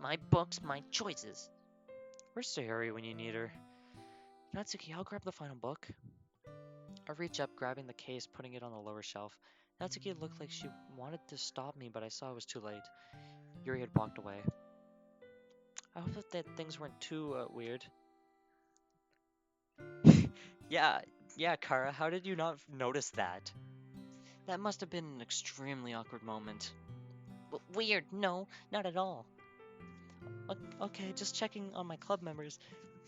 My books, my choices. Where's Sayori when you need her? Natsuki, I'll grab the final book. I reach up, grabbing the case, putting it on the lower shelf. Natsuki looked like she wanted to stop me, but I saw it was too late. Yuri had walked away. I hope that things weren't too weird. Yeah, Kara, how did you not notice that? That must have been an extremely awkward moment. Weird, no, not at all. Okay, just checking on my club members.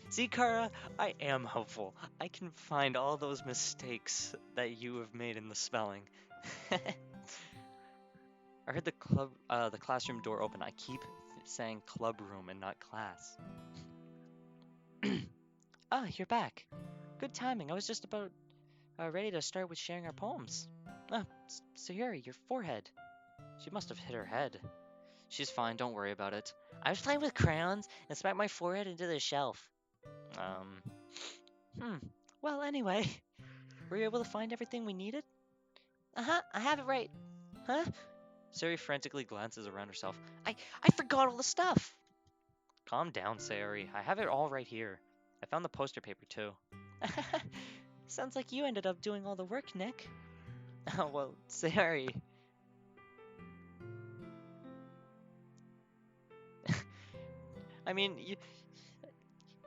See, Kara, I am helpful. I can find all those mistakes that you have made in the spelling. I heard the classroom door open. I keep saying club room and not class. Ah, you're back. Good timing. I was just about ready to start with sharing our poems. Ah, Sayuri, your forehead. She must have hit her head. She's fine, don't worry about it. I was playing with crayons and smacked my forehead into the shelf. Well, anyway, were you able to find everything we needed? Uh-huh, I have it right. Huh? Sayuri frantically glances around herself. I forgot all the stuff. Calm down, Sayuri. I have it all right here. I found the poster paper, too. Sounds like you ended up doing all the work, Nick. Oh, well, Sayuri. I mean,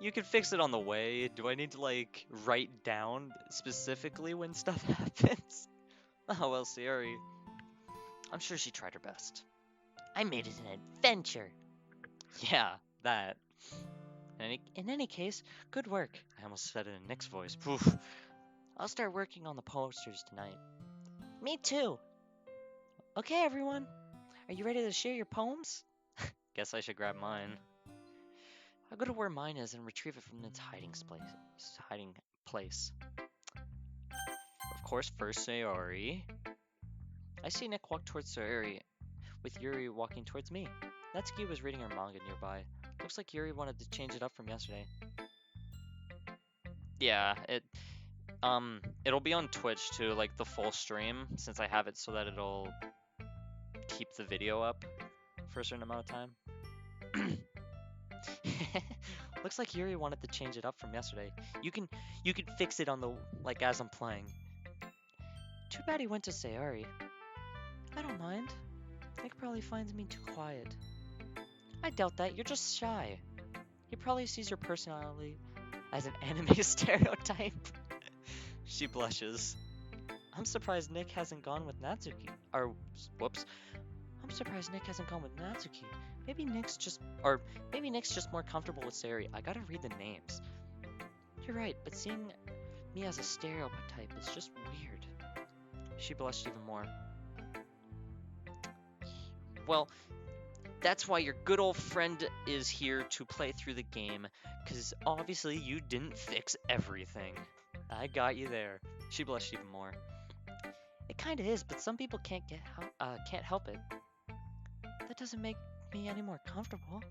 you can fix it on the way. Do I need to, like, write down specifically when stuff happens? Oh, well, Sayuri. I'm sure she tried her best. I made it an adventure. Yeah, that. In any case, good work. I almost said it in Nick's voice. Poof. I'll start working on the posters tonight. Me too. Okay, everyone. Are you ready to share your poems? Guess I should grab mine. I'll go to where mine is and retrieve it from its hiding place. Of course, first Sayori. I see Nick walk towards Sayori, with Yuri walking towards me. Natsuki was reading her manga nearby. Looks like Yuri wanted to change it up from yesterday. Yeah, it'll be on Twitch too, like the full stream, since I have it so that it'll keep the video up for a certain amount of time. Looks like Yuri wanted to change it up from yesterday. You can fix it on the as I'm playing. Too bad he went to Sayori. I don't mind. Nick probably finds me too quiet. I doubt that. You're just shy. He probably sees your personality as an anime stereotype. She blushes. I'm surprised Nick hasn't gone with Natsuki. Whoops. I'm surprised Nick hasn't gone with Natsuki. Maybe Nick's just more comfortable with Sayori. I gotta read the names. You're right, but seeing me as a stereotype is just weird. She blushed even more. Well, that's why your good old friend is here to play through the game, because obviously you didn't fix everything. I got you there. She blushed even more. It kinda is, but some people can't help it. That doesn't make me any more comfortable.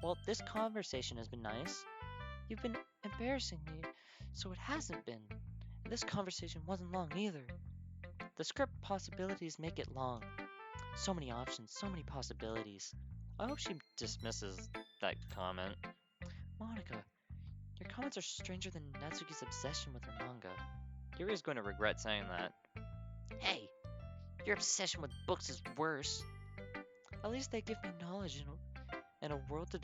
Well, this conversation has been nice. You've been embarrassing me, so it hasn't been. This conversation wasn't long either. The script possibilities make it long. So many options, so many possibilities. I hope she dismisses that comment. Monika, your comments are stranger than Natsuki's obsession with her manga. Yuri's going to regret saying that. Hey, your obsession with books is worse. At least they give me knowledge and a world to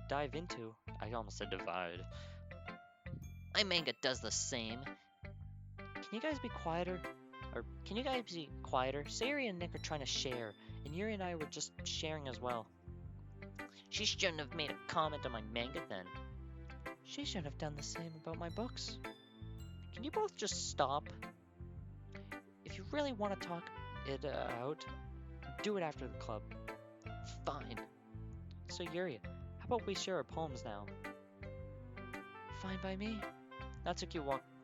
dive into. I almost said divide. My manga does the same. Can you guys be quieter? Sayori and Nick are trying to share, and Yuri and I were just sharing as well. She shouldn't have made a comment on my manga then. She shouldn't have done the same about my books. Can you both just stop? If you really want to talk it out, do it after the club. Fine. So Yuri, how about we share our poems now? Fine by me. Natsuki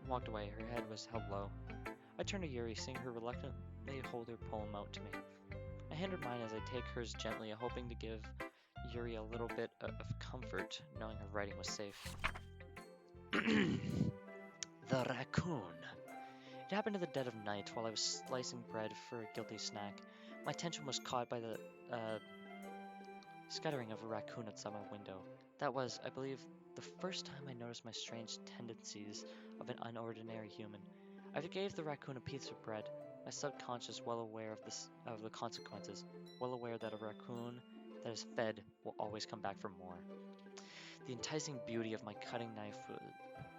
walked away. Her head was held low. I turned to Yuri, seeing her reluctantly hold her poem out to me. I hand her mine as I take hers gently, hoping to give Yuri a little bit of comfort, knowing her writing was safe. The raccoon. It happened in the dead of night while I was slicing bread for a guilty snack. My attention was caught by the scattering of a raccoon outside my window. That was, I believe, the first time I noticed my strange tendencies of an unordinary human. I gave the raccoon a piece of bread, my subconscious well aware of the consequences, well aware that a raccoon that is fed will always come back for more. The enticing beauty of my cutting knife was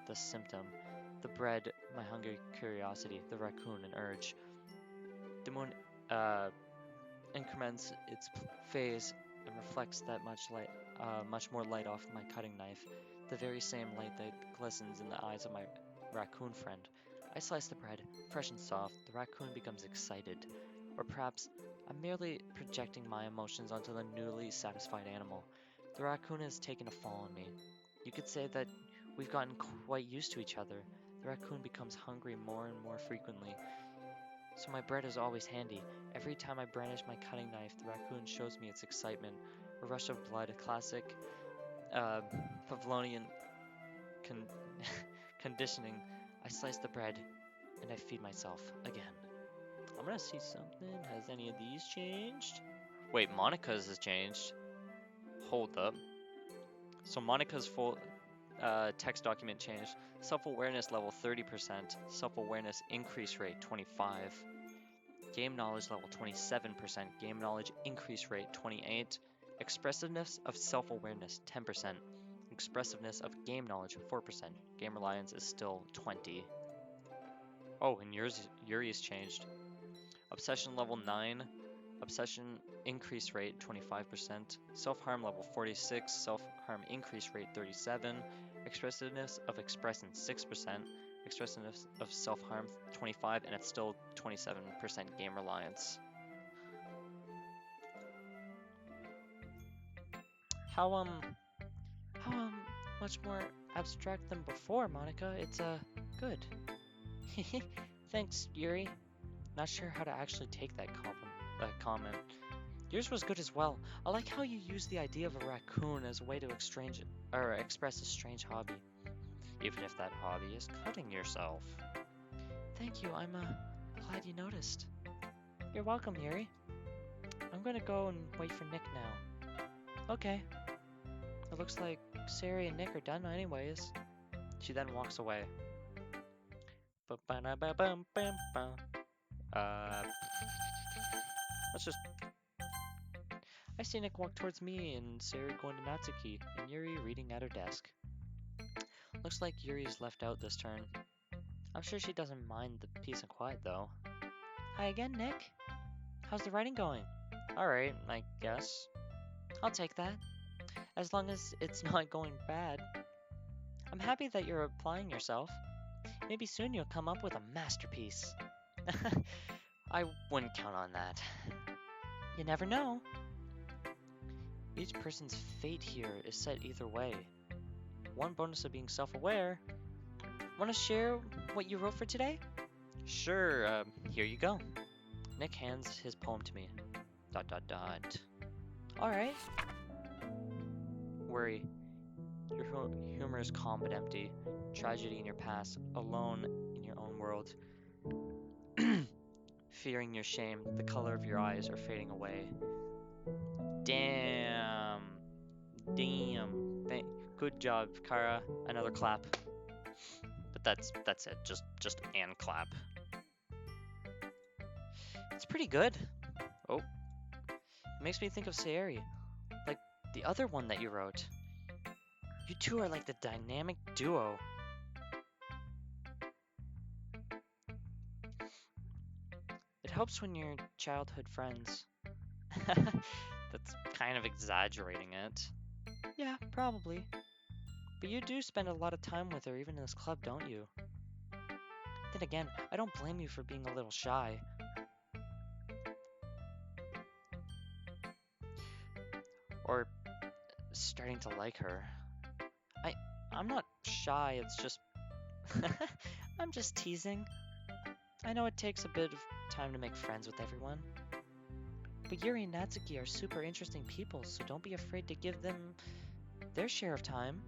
the symptom, the bread, my hungry curiosity, the raccoon, an urge. The moon increments its phase and reflects that much more light off my cutting knife, the very same light that glistens in the eyes of my raccoon friend. I slice the bread, fresh and soft. The raccoon becomes excited, or perhaps I'm merely projecting my emotions onto the newly satisfied animal. The raccoon has taken a fall on me. You could say that we've gotten quite used to each other. The raccoon becomes hungry more and more frequently, so my bread is always handy. Every time I brandish my cutting knife, the raccoon shows me its excitement. A rush of blood, a classic uh, Pavlovian con- conditioning. I slice the bread and I feed myself again. I'm gonna see something. Has any of these changed? Wait, Monica's has changed. Hold up. So Monica's full text document changed. Self-awareness level 30%. Self-awareness increase rate 25. Game knowledge level 27%. Game knowledge increase rate 28. Expressiveness of self-awareness 10%. Expressiveness of game knowledge 4%. Game reliance is still 20. Oh, and Yuri's changed. Obsession level 9. Obsession increase rate 25%. Self-harm level 46. Self-harm increase rate 37. Expressiveness of expression 6%. Expressiveness of self-harm 25, and it's still 27% game reliance. How how much more abstract than before, Monica. It's good. Thanks, Yuri. Not sure how to actually take that comment. Yours was good as well. I like how you use the idea of a raccoon as a way to express a strange hobby, even if that hobby is cutting yourself. Thank you. I'm glad you noticed. You're welcome, Yuri. I'm gonna go and wait for Nick now. Okay. It looks like Sari and Nick are done anyways. She then walks away. Let's just. I see Nick walk towards me and Sari going to Natsuki and Yuri reading at her desk. Looks like Yuri's left out this turn. I'm sure she doesn't mind the peace and quiet though. Hi again, Nick. How's the writing going? Alright, I guess. I'll take that. As long as it's not going bad. I'm happy that you're applying yourself. Maybe soon you'll come up with a masterpiece. I wouldn't count on that. You never know. Each person's fate here is set either way. One bonus of being self-aware. Want to share what you wrote for today? Sure, here you go. Nick hands his poem to me. ... Alright. Worry. Your humor is calm but empty. Tragedy in your past. Alone in your own world. Fearing your shame. The color of your eyes are fading away. Damn. Good job, Kara. Another clap. But that's it. Just and clap. It's pretty good. Oh. It makes me think of Sayori. Like the other one that you wrote. You two are like the dynamic duo. It helps when you're childhood friends. That's kind of exaggerating it. Yeah, probably. But you do spend a lot of time with her even in this club, don't you? Then again, I don't blame you for being a little shy. Or starting to like her. I'm not shy, it's just I'm just teasing. I know it takes a bit of time to make friends with everyone. But Yuri and Natsuki are super interesting people, so don't be afraid to give them their share of time.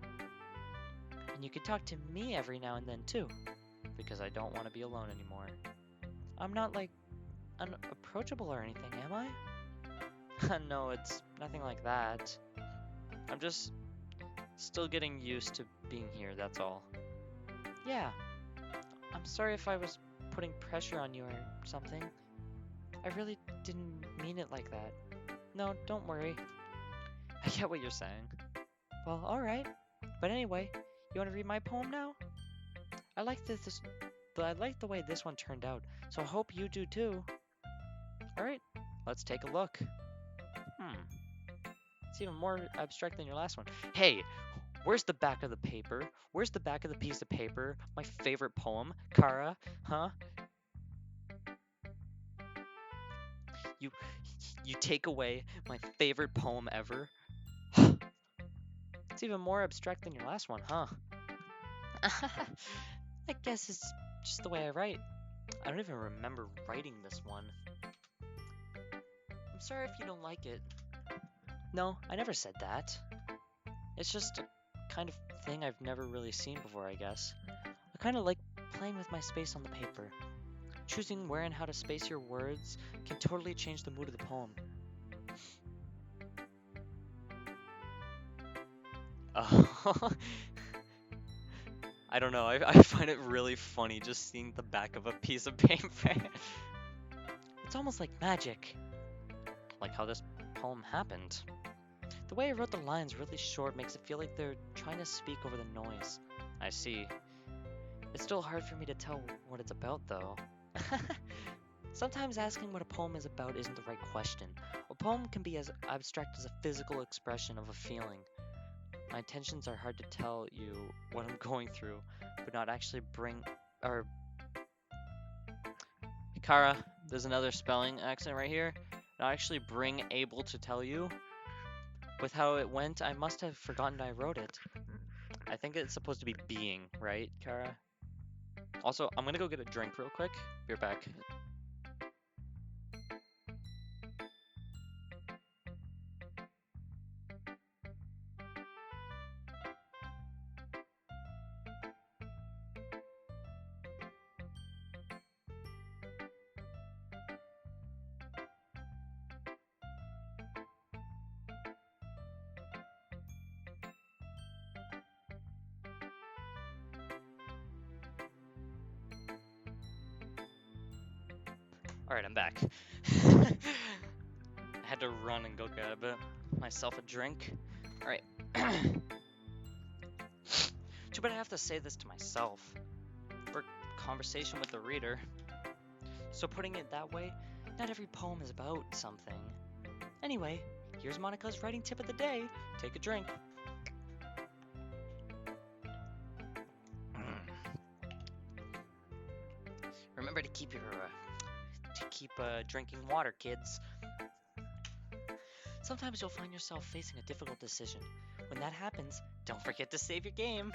And you can talk to me every now and then too, because I don't want to be alone anymore. I'm not like unapproachable or anything, am I? No, it's nothing like that. I'm just still getting used to being here, that's all. Yeah, I'm sorry if I was putting pressure on you or something. I really didn't mean it like that. No, don't worry. I get what you're saying. Well, alright. But anyway, you want to read my poem now? I like I like the way this one turned out, so I hope you do too. Alright, let's take a look. It's even more abstract than your last one. Hey, where's the back of the paper? Where's the back of the piece of paper? My favorite poem. Kara, huh? You you take away my favorite poem ever? It's even more abstract than your last one, huh? I guess it's just the way I write. I don't even remember writing this one. I'm sorry if you don't like it. No, I never said that. It's just a kind of thing I've never really seen before, I guess. I kind of like playing with my space on the paper. Choosing where and how to space your words can totally change the mood of the poem. Oh. I don't know, I find it really funny just seeing the back of a piece of paper. It's almost like magic. Like how this poem happened. The way I wrote the lines really short makes it feel like they're trying to speak over the noise. I see. It's still hard for me to tell what it's about, though. Sometimes asking what a poem is about isn't the right question. A poem can be as abstract as a physical expression of a feeling. My intentions are hard to tell you what I'm going through, but not actually Kara, there's another spelling accident right here. Not actually bring able to tell you. With how it went, I must have forgotten I wrote it. I think it's supposed to be being, right, Kara? Also, I'm gonna go get a drink real quick. Be right back. Alright, I'm back. I had to run and go get myself a drink. Alright. Too bad I have to say this to myself. For conversation with the reader. So putting it that way, not every poem is about something. Anyway, here's Monika's writing tip of the day. Take a drink. Remember to keep drinking water, kids. Sometimes you'll find yourself facing a difficult decision. When that happens, don't forget to save your game.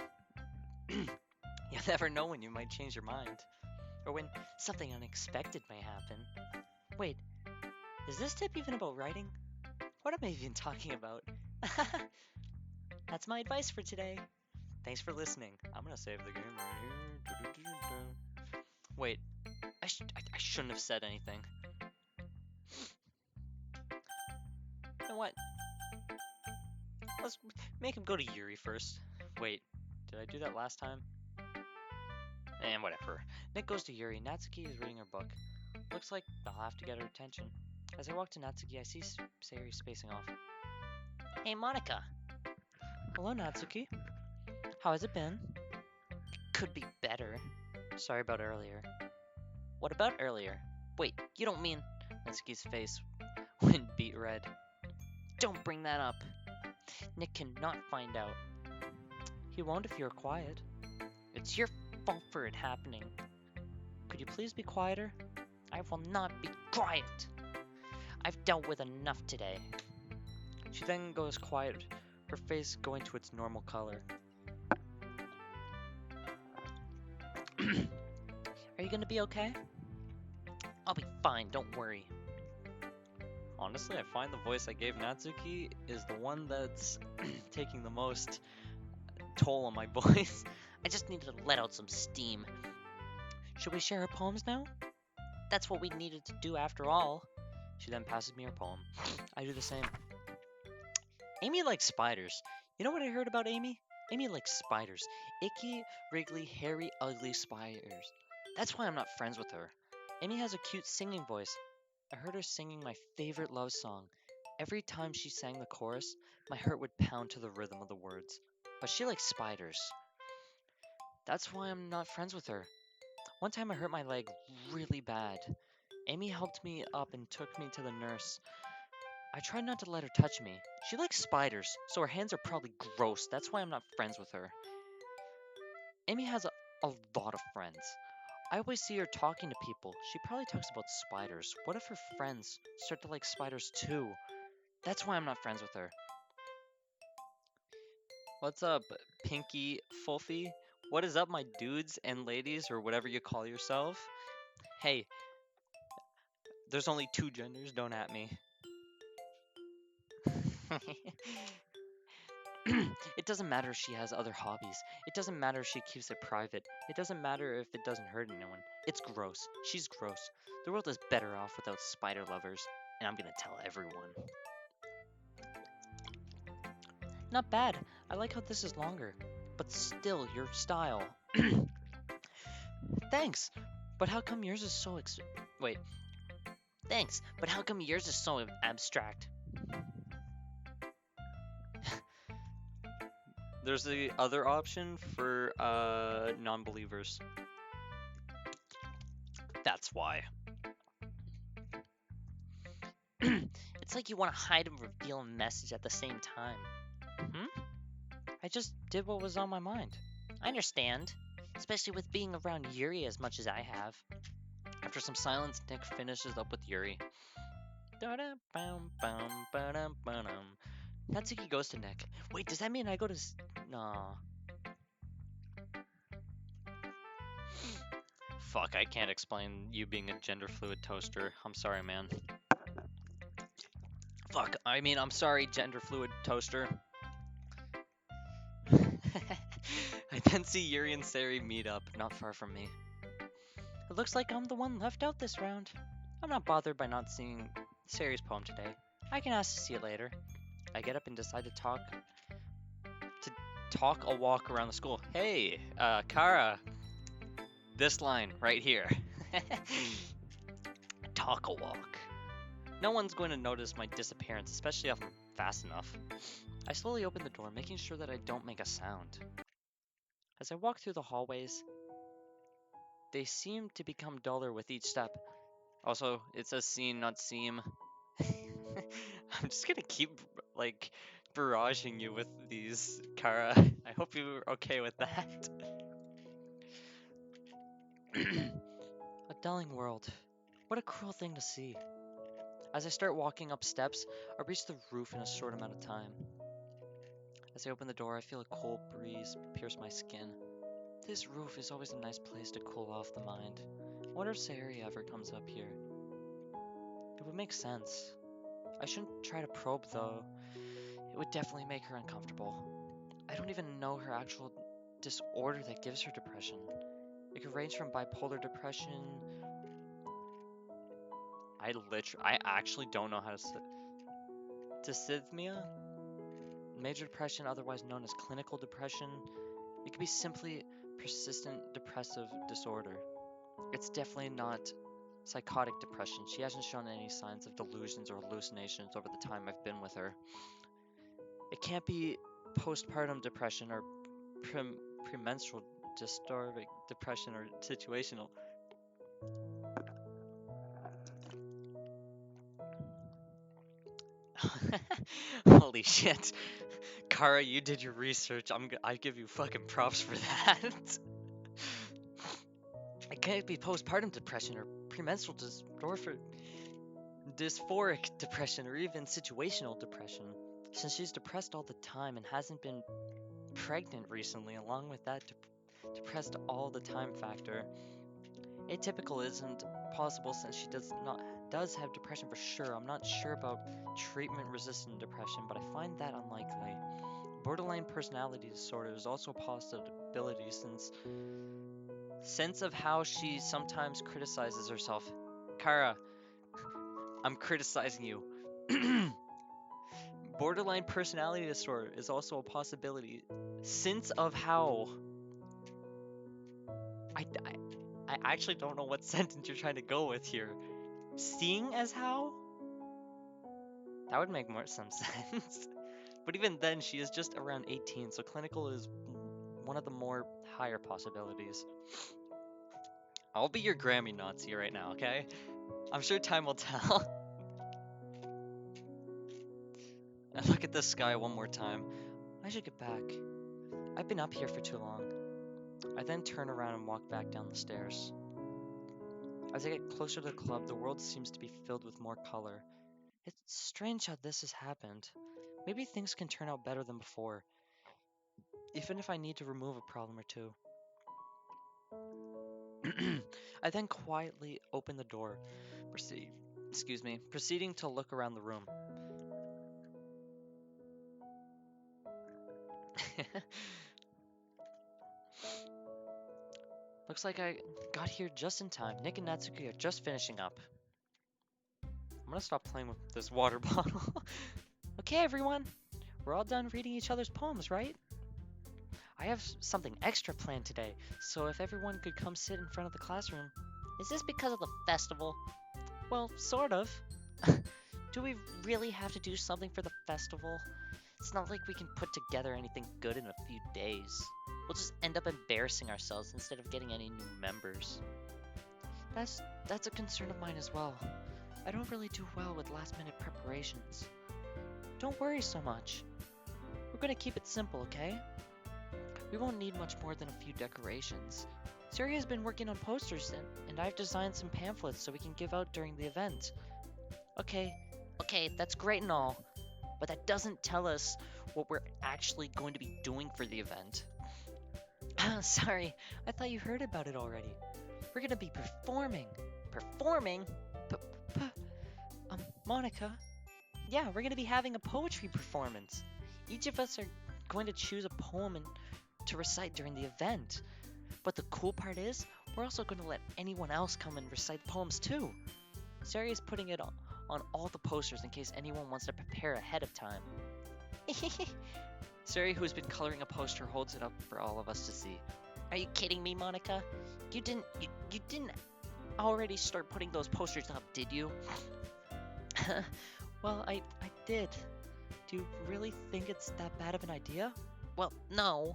You'll never know when you might change your mind. Or when something unexpected may happen. Wait, is this tip even about writing? What am I even talking about? That's my advice for today. Thanks for listening. I'm gonna save the game right here. Wait, I shouldn't have said anything. You know what? Let's make him go to Yuri first. Wait, did I do that last time? And whatever. Nick goes to Yuri. Natsuki is reading her book. Looks like I'll have to get her attention. As I walk to Natsuki, I see Sayuri spacing off. Hey, Monika. Hello, Natsuki. How has it been? Could be better. Sorry about earlier. What about earlier? Wait, you don't mean... Natsuki's face went beet red. Don't bring that up. Nick cannot find out. He won't if you're quiet. It's your fault for it happening. Could you please be quieter? I will not be quiet. I've dealt with enough today. She then goes quiet, her face going to its normal color. gonna be okay? I'll be fine, don't worry. Honestly, I find the voice I gave Natsuki is the one that's taking the most toll on my voice. I just needed to let out some steam. Should we share our poems now? That's what we needed to do after all. She then passes me her poem. I do the same. Amy likes spiders. You know what I heard about Amy? Amy likes spiders. Icky, wriggly, hairy, ugly spiders. That's why I'm not friends with her. Amy has a cute singing voice. I heard her singing my favorite love song. Every time she sang the chorus, my heart would pound to the rhythm of the words. But she likes spiders. That's why I'm not friends with her. One time I hurt my leg really bad. Amy helped me up and took me to the nurse. I tried not to let her touch me. She likes spiders, so her hands are probably gross. That's why I'm not friends with her. Amy has a lot of friends. I always see her talking to people. She probably talks about spiders. What if her friends start to like spiders too? That's why I'm not friends with her. What's up, Pinky Fulfy? What is up, my dudes and ladies, or whatever you call yourself? Hey, there's only two genders, don't at me. It doesn't matter if she has other hobbies. It doesn't matter if she keeps it private. It doesn't matter if it doesn't hurt anyone. It's gross. She's gross. The world is better off without spider lovers, and I'm gonna tell everyone. Not bad. I like how this is longer. But still, your style. Thanks, but how come yours is so Wait. Thanks, but how come yours is so abstract? There's the other option for non-believers. That's why. It's like you want to hide and reveal a message at the same time. I just did what was on my mind. I understand, especially with being around Yuri as much as I have. After some silence, Nick finishes up with Yuri. Natsuki goes to Nick. Wait, does that mean I go to... Nah. Fuck, I can't explain you being a gender fluid toaster. I'm sorry, man. Fuck, I mean, I'm sorry, gender fluid toaster. I then see Yuri and Sari meet up, not far from me. It looks like I'm the one left out this round. I'm not bothered by not seeing Sari's poem today. I can ask to see it later. I get up and decide to talk a walk around the school. Hey, Kara. This line right here. Talk a walk. No one's going to notice my disappearance, especially if I'm fast enough. I slowly open the door, making sure that I don't make a sound. As I walk through the hallways, they seem to become duller with each step. Also, it says seen, not seem. I'm just gonna keep, like, barraging you with these, Kara. I hope you're okay with that. A dulling world. What a cruel thing to see. As I start walking up steps, I reach the roof in a short amount of time. As I open the door, I feel a cold breeze pierce my skin. This roof is always a nice place to cool off the mind. I wonder if Sayuri ever comes up here. It would make sense. I shouldn't try to probe, though. It would definitely make her uncomfortable. I don't even know her actual disorder that gives her depression. It could range from bipolar depression... I actually don't know how to say... Dysthymia? Major depression, otherwise known as clinical depression. It could be simply persistent depressive disorder. It's definitely not psychotic depression. She hasn't shown any signs of delusions or hallucinations over the time I've been with her. It can't be postpartum depression or premenstrual dystrophic depression or situational. Holy shit. Kara, you did your research. I give you fucking props for that. It can't be postpartum depression or premenstrual dysphoric depression or even situational depression. Since she's depressed all the time and hasn't been pregnant recently, along with that depressed all the time factor, Atypical isn't possible since she does have depression for sure. I'm not sure about treatment-resistant depression, but I find that unlikely. Borderline personality disorder is also a possibility since sense of how she sometimes criticizes herself. Kara, I'm criticizing you. Borderline personality disorder is also a possibility. Sense of how. I, I, I actually don't know what sentence you're trying to go with here. Seeing as how? That would make more some sense. But even then, she is just around 18, so clinical is one of the more higher possibilities. I'll be your Grammy Nazi right now, okay? I'm sure time will tell. I look at the sky one more time. I should get back. I've been up here for too long. I then turn around and walk back down the stairs. As I get closer to the club, the world seems to be filled with more color. It's strange how this has happened. Maybe things can turn out better than before, even if I need to remove a problem or two. I then quietly open the door, proceeding to look around the room. Looks like I got here just in time. Nick and Natsuki are just finishing up. I'm gonna stop playing with this water bottle. Okay, everyone. We're all done reading each other's poems, right? I have something extra planned today, so if everyone could come sit in front of the classroom. Is this because of the festival? Well, sort of. Do we really have to do something for the festival? It's not like we can put together anything good in a few days. We'll just end up embarrassing ourselves instead of getting any new members. That's a concern of mine as well. I don't really do well with last-minute preparations. Don't worry so much. We're gonna keep it simple, okay? We won't need much more than a few decorations. Suri has been working on posters and I've designed some pamphlets so we can give out during the event. Okay, that's great and all, but that doesn't tell us what we're actually going to be doing for the event. Sorry, I thought you heard about it already. We're gonna be performing. Performing? Monika? Yeah, we're gonna be having a poetry performance. Each of us are going to choose a poem to recite during the event. But the cool part is, we're also going to let anyone else come and recite poems too. Sari is putting it on all the posters in case anyone wants to prepare ahead of time. Sari, who has been coloring a poster, holds it up for all of us to see. Are you kidding me, Monika? You didn't already start putting those posters up, did you? Well, I did. Do you really think it's that bad of an idea? Well, no.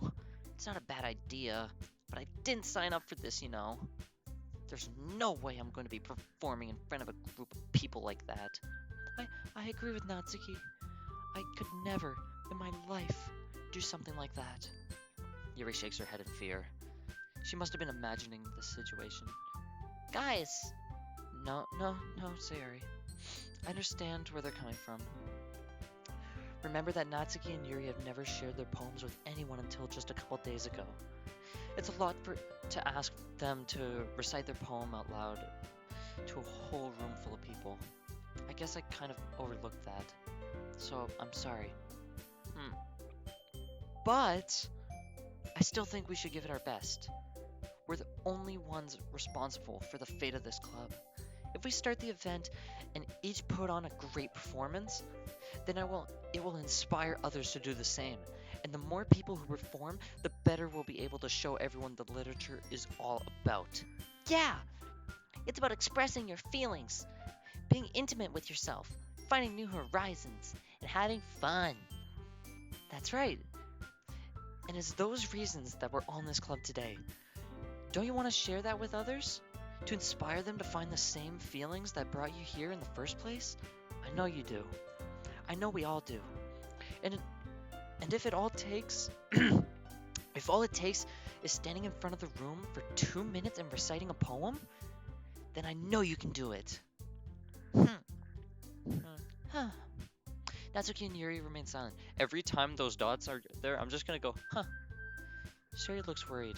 It's not a bad idea. But I didn't sign up for this, you know. There's no way I'm going to be performing in front of a group of people like that. I agree with Natsuki. I could never, in my life, do something like that. Yuri shakes her head in fear. She must have been imagining the situation. Guys! No, Sayuri. I understand where they're coming from. Remember that Natsuki and Yuri have never shared their poems with anyone until just a couple days ago. It's a lot to ask them to recite their poem out loud to a whole room full of people. I guess I kind of overlooked that. So, I'm sorry. But I still think we should give it our best. We're the only ones responsible for the fate of this club. If we start the event and each put on a great performance, then it will inspire others to do the same. And the more people who perform, the better we'll be able to show everyone the literature is all about. Yeah! It's about expressing your feelings, being intimate with yourself, finding new horizons, and having fun. That's right. And it's those reasons that we're on this club today. Don't you want to share that with others? To inspire them to find the same feelings that brought you here in the first place? I know you do. I know we all do. And if it all takes, if all it takes is standing in front of the room for 2 minutes and reciting a poem, then I know you can do it. Natsuki and Yuri remain silent. Every time those dots are there, I'm just gonna go, huh. Sherry looks worried.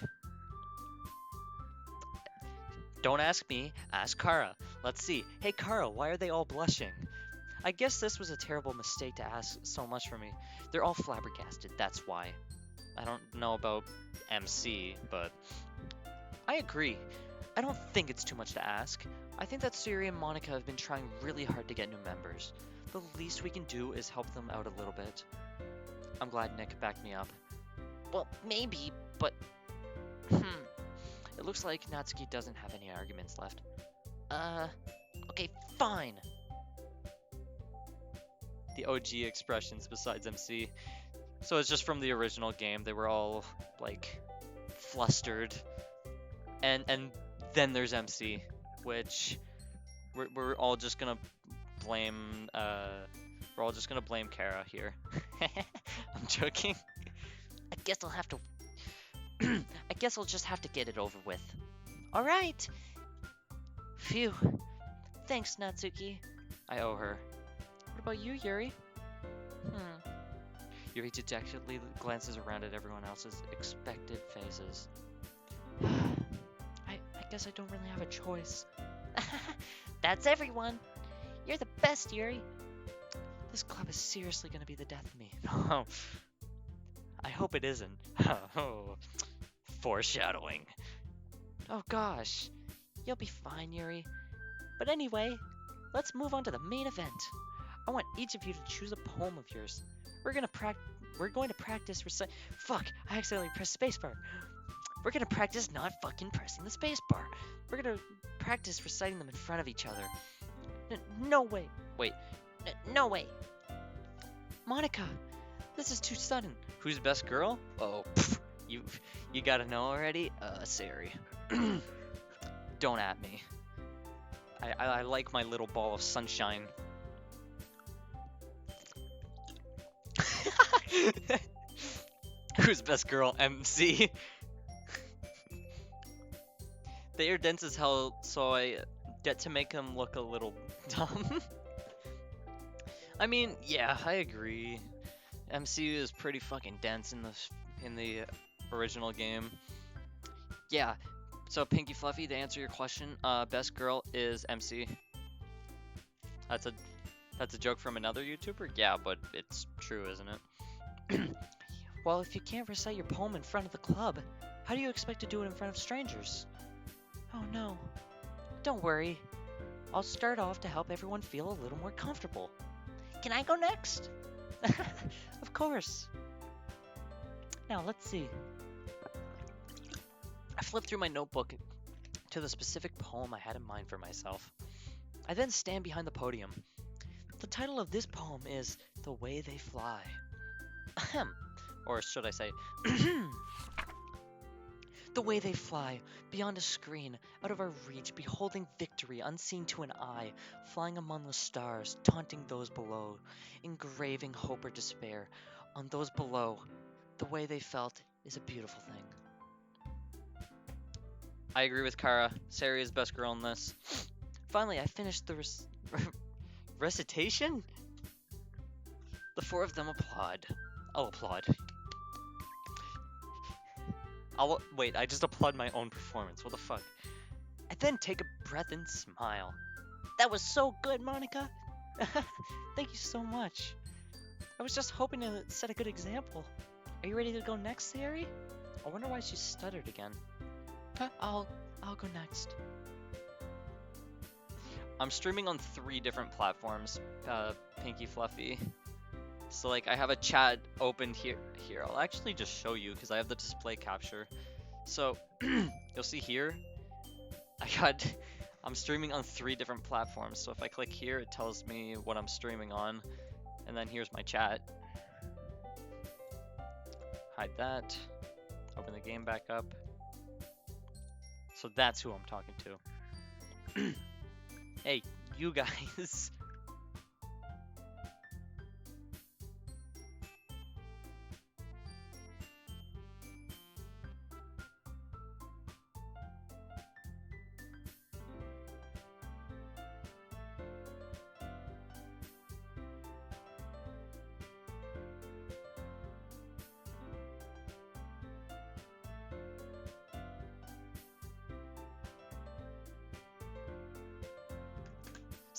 Don't ask me, ask Kara. Let's see. Hey Kara, why are they all blushing? I guess this was a terrible mistake to ask so much from me. They're all flabbergasted, that's why. I don't know about MC, but I agree. I don't think it's too much to ask. I think that Siri and Monika have been trying really hard to get new members. The least we can do is help them out a little bit. I'm glad Nick backed me up. Well, maybe, but... It looks like Natsuki doesn't have any arguments left. Okay, fine. The OG expressions besides MC. So it's just from the original game. They were all, like, flustered. And then there's MC, which we're all just gonna blame, we're all just gonna blame Kara here. I'm joking. I guess I'll have to... I guess I'll just have to get it over with. Alright. Phew. Thanks, Natsuki. I owe her. What about you, Yuri? Yuri dejectedly glances around at everyone else's expected faces. I guess I don't really have a choice. That's everyone. You're the best, Yuri. This club is seriously gonna be the death of me. Oh, I hope it isn't. Oh, foreshadowing. Oh gosh, you'll be fine, Yuri. But anyway, let's move on to the main event. I want each of you to choose a poem of yours. We're going to practice Fuck, I accidentally pressed spacebar. We're going to practice not fucking pressing the spacebar. We're going to practice reciting them in front of each other. No way. Wait. No way. Monika, this is too sudden. Who's best girl? Oh, you gotta know already? Sari. Don't at me. I like my little ball of sunshine. Who's best girl? MC. They are dense as hell, so I get to make them look a little dumb. I mean, yeah, I agree. MC is pretty fucking dense in the original game. Yeah. So Pinky Fluffy, to answer your question, best girl is MC. That's a joke from another YouTuber? Yeah, but it's true, isn't it? Well, if you can't recite your poem in front of the club, how do you expect to do it in front of strangers? Oh no. Don't worry. I'll start off to help everyone feel a little more comfortable. Can I go next? Of course. Now, let's see. I flipped through my notebook to the specific poem I had in mind for myself. I then stand behind the podium. The title of this poem is The Way They Fly. Ahem. Or should I say, The way they fly, beyond a screen, out of our reach, beholding victory unseen to an eye, flying among the stars, taunting those below, engraving hope or despair on those below. The way they felt is a beautiful thing. I agree with Kara. Sari is best girl in this. Finally, I finished the recitation? The four of them applaud. I'll applaud. Wait, I just applaud my own performance. What the fuck? I then take a breath and smile. That was so good, Monika. Thank you so much. I was just hoping to set a good example. Are you ready to go next, Sari? I wonder why she stuttered again. I'll go next. I'm streaming on 3 different platforms, Pinky Fluffy. So like I have a chat opened here. I'll actually just show you because I have the display capture. So you'll see here, I'm streaming on 3 different platforms. So if I click here, it tells me what I'm streaming on. And then here's my chat. Hide that. Open the game back up. So that's who I'm talking to. Hey, you guys.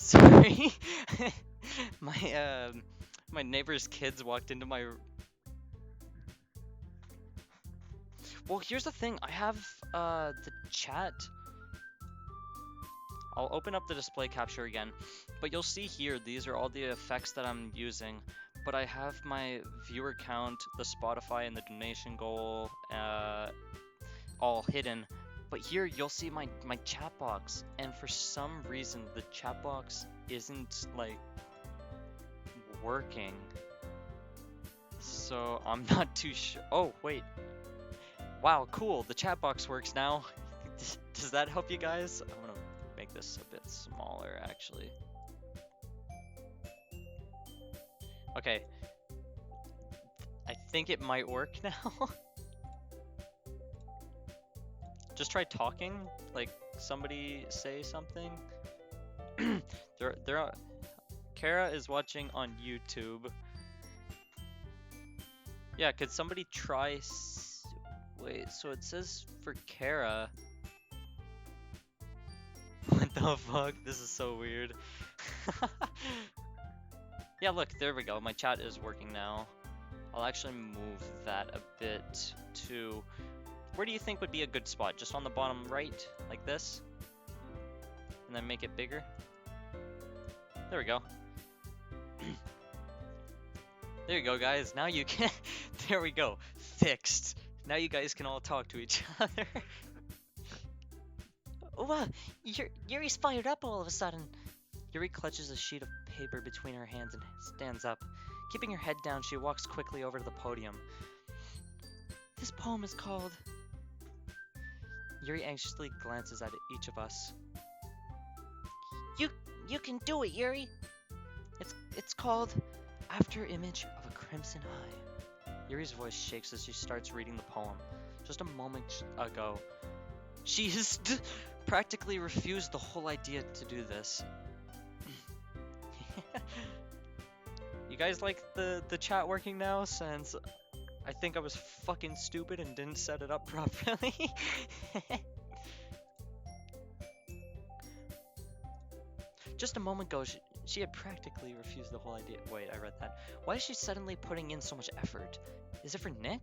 Sorry. My my neighbor's kids walked into my. Well, here's the thing. I have the chat. I'll open up the display capture again, but you'll see here these are all the effects that I'm using. But I have my viewer count, the Spotify, and the donation goal all hidden. But here you'll see my chat box, and for some reason the chat box isn't like working. So I'm not too sure. Oh wait, wow, cool. The chat box works now. Does that help you guys? I'm gonna make this a bit smaller actually. Okay, I think it might work now. Just try talking, like somebody say something. Kara is watching on YouTube. Yeah, could somebody try? Wait, so it says for Kara. What the fuck? This is so weird. Yeah, look, there we go. My chat is working now. I'll actually move that a bit to. Where do you think would be a good spot? Just on the bottom right, like this? And then make it bigger? There we go. There you go, guys. Now you can. There we go. Fixed. Now you guys can all talk to each other. Oh, wow, Yuri's fired up all of a sudden. Yuri clutches a sheet of paper between her hands and stands up. Keeping her head down, she walks quickly over to the podium. This poem is called... Yuri anxiously glances at each of us. You can do it, Yuri. It's called After Image of a Crimson Eye. Yuri's voice shakes as she starts reading the poem. Just a moment ago, she has practically refused the whole idea to do this. You guys like the chat working now, since I think I was fucking stupid and didn't set it up properly? Just a moment ago, she had practically refused the whole idea. Wait, I read that. Why is she suddenly putting in so much effort? Is it for Nick?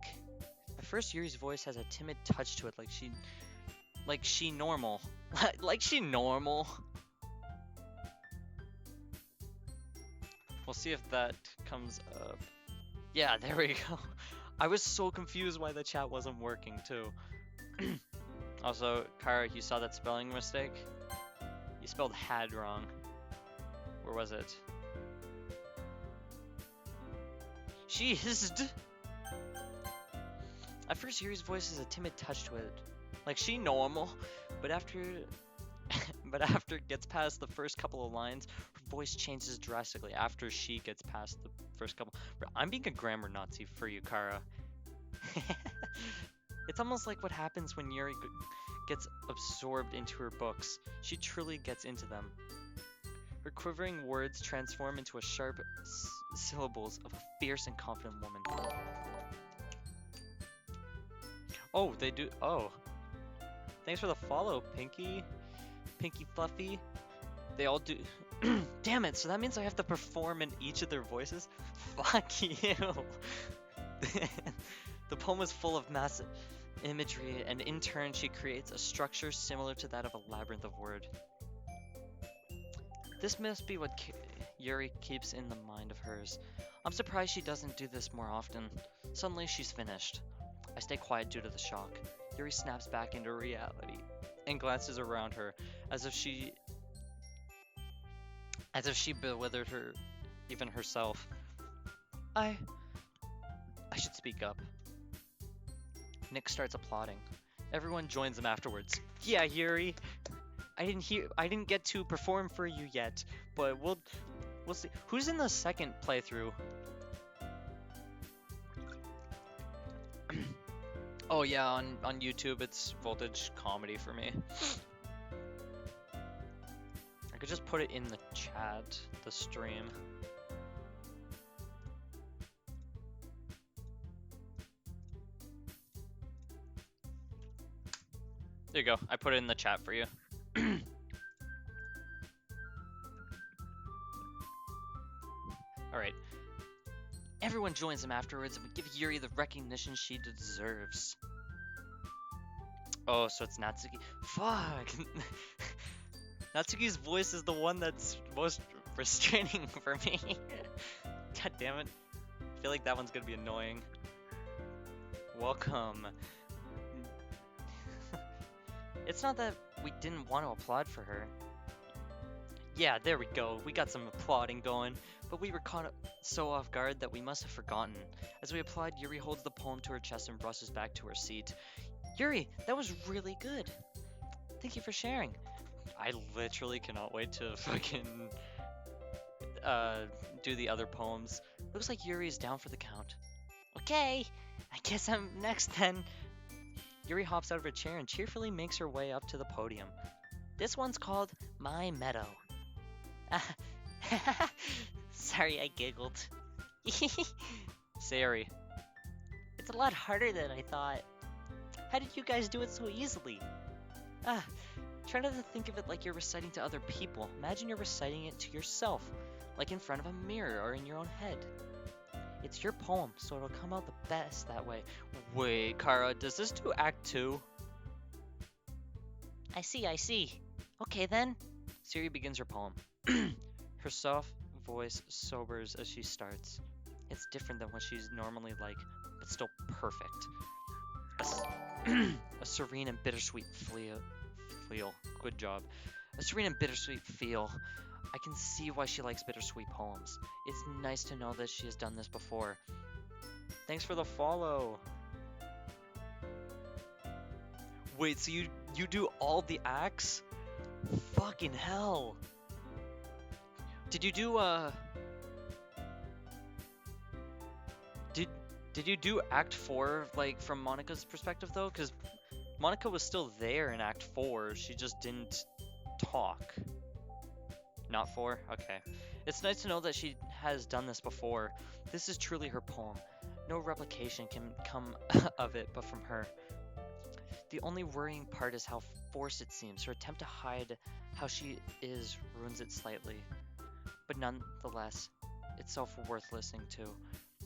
At first, Yuri's voice has a timid touch to it, like she normal. Like she normal. We'll see if that comes up. Yeah, there we go. I was so confused why the chat wasn't working too. Also, Kara, you saw that spelling mistake? You spelled had wrong. Where was it? She is. At first, Yuri's voice has a timid touch to it, like she normal, but after it gets past the first couple of lines, her voice changes drastically. After she gets past the first couple, I'm being a grammar Nazi for you, Kara. It's almost like what happens when Yuri gets absorbed into her books. She truly gets into them. Her quivering words transform into a sharp syllables of a fierce and confident woman. Oh, they do. Oh. Thanks for the follow, Pinky. Pinky Fluffy. They all do. Damn it, so that means I have to perform in each of their voices? Fuck you. The poem is full of massive imagery, and in turn she creates a structure similar to that of a labyrinth of word. This must be what Yuri keeps in the mind of hers. I'm surprised she doesn't do this more often. Suddenly she's finished. I stay quiet due to the shock. Yuri snaps back into reality and glances around her as if she bewildered her, even herself. I should speak up. Nick starts applauding. Everyone joins him afterwards. Yeah, Yuri. I didn't get to perform for you yet, but we'll see. Who's in the second playthrough? Oh yeah, on YouTube it's Voltage Comedy for me. I could just put it in the chat, the stream. There you go. I put it in the chat for you. Alright. Everyone joins him afterwards, and we give Yuri the recognition she deserves. Oh, so it's Natsuki. Fuck! Natsuki's voice is the one that's most frustrating for me. God damn it. I feel like that one's gonna be annoying. Welcome. It's not that we didn't want to applaud for her. Yeah, there we go. We got some applauding going, but we were caught so off guard that we must have forgotten. As we applaud, Yuri holds the poem to her chest and brushes back to her seat. Yuri, that was really good. Thank you for sharing. I literally cannot wait to fucking do the other poems. Looks like Yuri is down for the count. Okay, I guess I'm next then. Yuri hops out of her chair and cheerfully makes her way up to the podium. This one's called My Meadow. Sorry, I giggled. Sayori. It's a lot harder than I thought. How did you guys do it so easily? Try not to think of it like you're reciting to other people. Imagine you're reciting it to yourself, like in front of a mirror or in your own head. It's your poem, so it'll come out the best that way. Wait, Kara, does this do Act 2? I see. Okay then. Sayori begins her poem. Her soft voice sobers as she starts. It's different than what she's normally like, but still perfect. A serene and bittersweet feel. Good job. A serene and bittersweet feel. I can see why she likes bittersweet poems. It's nice to know that she has done this before. Thanks for the follow. Wait, so you do all the acts? Fucking hell. Did you do Did you do Act 4 like from Monika's perspective though? Cuz Monika was still there in Act 4. She just didn't talk. Not 4? Okay. It's nice to know that she has done this before. This is truly her poem. No replication can come of it but from her. The only worrying part is how forced it seems. Her attempt to hide how she is ruins it slightly. But nonetheless, it's worth listening to.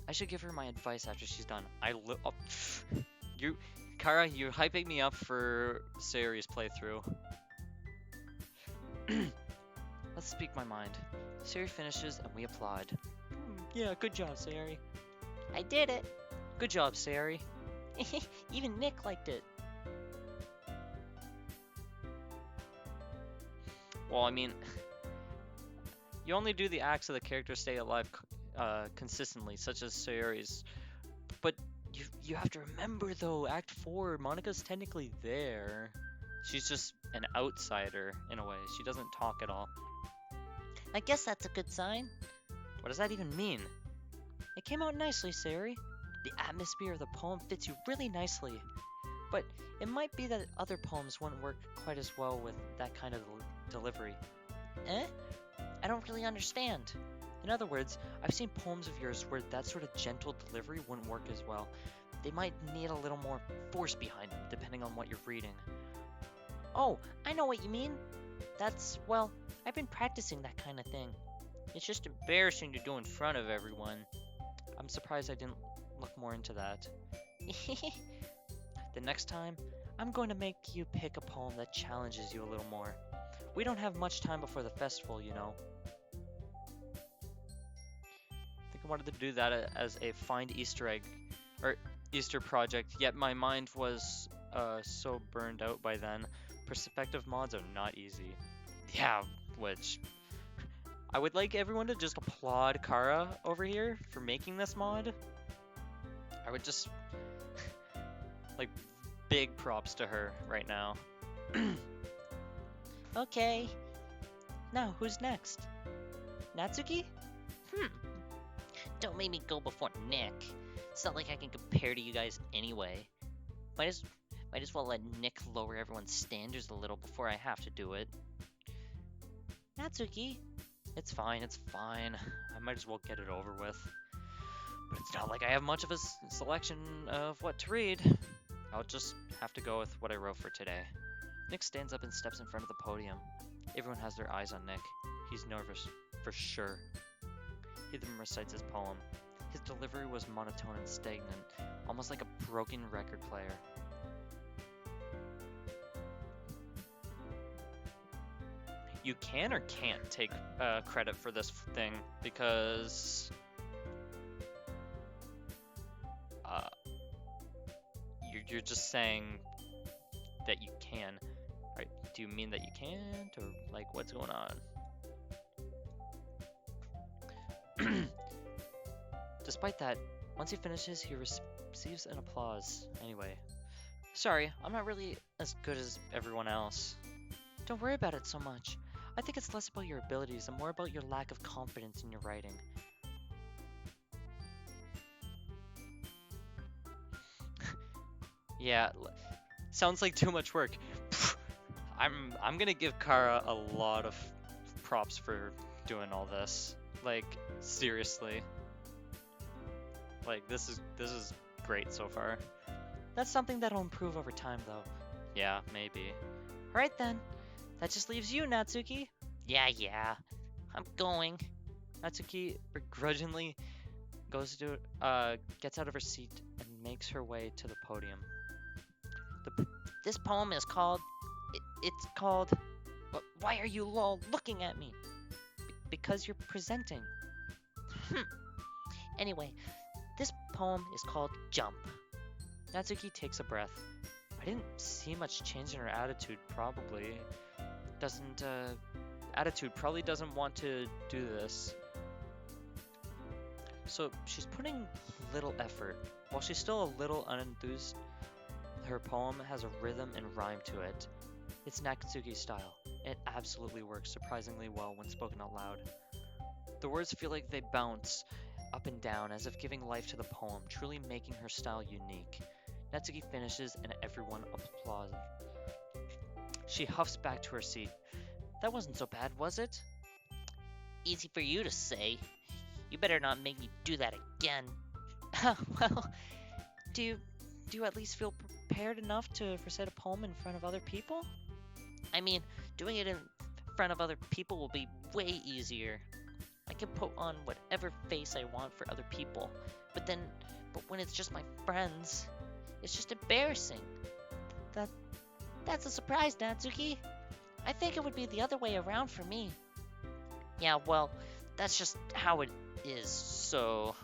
I should give her my advice after she's done. Kara, you're hyping me up for Sayori's playthrough. Let's speak my mind. Sayori finishes and we applaud. Yeah, good job, Sayori. I did it. Good job, Sayori. Even Nick liked it. Well, I mean, you only do the acts of the characters stay alive consistently, such as Sayori's. But you have to remember though, Act 4, Monika's technically there. She's just an outsider in a way. She doesn't talk at all. I guess that's a good sign. What does that even mean? It came out nicely, Sayori. The atmosphere of the poem fits you really nicely. But it might be that other poems wouldn't work quite as well with that kind of delivery. Eh? I don't really understand. In other words, I've seen poems of yours where that sort of gentle delivery wouldn't work as well. They might need a little more force behind them, depending on what you're reading. Oh, I know what you mean. Well, I've been practicing that kind of thing. It's just embarrassing to do in front of everyone. I'm surprised I didn't look more into that. The next time, I'm going to make you pick a poem that challenges you a little more. We don't have much time before the festival, you know. I think I wanted to do that as a find Easter egg, or Easter project, yet my mind was so burned out by then. Perspective mods are not easy. Yeah, which... I would like everyone to just applaud Kara over here for making this mod. I would just... like, big props to her right now. Okay. Now, who's next? Natsuki? Don't make me go before Nick. It's not like I can compare to you guys anyway. Might as well let Nick lower everyone's standards a little before I have to do it. Natsuki? It's fine. I might as well get it over with. But it's not like I have much of a selection of what to read. I'll just have to go with what I wrote for today. Nick stands up and steps in front of the podium. Everyone has their eyes on Nick. He's nervous, for sure. Ethan recites his poem. His delivery was monotone and stagnant, almost like a broken record player. You can or can't take credit for this thing because you're just saying that you can, right? Do you mean that you can't, or like what's going on? Despite that, once he finishes, he receives an applause. Anyway, sorry, I'm not really as good as everyone else. Don't worry about it so much. I think it's less about your abilities and more about your lack of confidence in your writing. Yeah, sounds like too much work. I'm gonna give Kara a lot of props for doing all this. Like, seriously. Like, this is great so far. That's something that'll improve over time, though. Yeah, maybe. Alright then. That just leaves you, Natsuki. Yeah. I'm going. Natsuki begrudgingly gets out of her seat and makes her way to the podium. This poem is called... It's called... Why are you all looking at me? Because you're presenting. Anyway, this poem is called Jump. Natsuki takes a breath. I didn't see much change in her attitude, probably. Attitude probably doesn't want to do this. So she's putting little effort. While she's still a little unenthused, her poem has a rhythm and rhyme to it. It's Natsuki's style. It absolutely works surprisingly well when spoken out loud. The words feel like they bounce up and down as if giving life to the poem, truly making her style unique. Natsuki finishes and everyone applauds. She huffs back to her seat. That wasn't so bad, was it? Easy for you to say. You better not make me do that again. Well, do you at least feel prepared enough to recite a poem in front of other people? I mean, doing it in front of other people will be way easier. I can put on whatever face I want for other people, but when it's just my friends, it's just embarrassing. That's a surprise, Natsuki. I think it would be the other way around for me. Yeah, well, that's just how it is, so...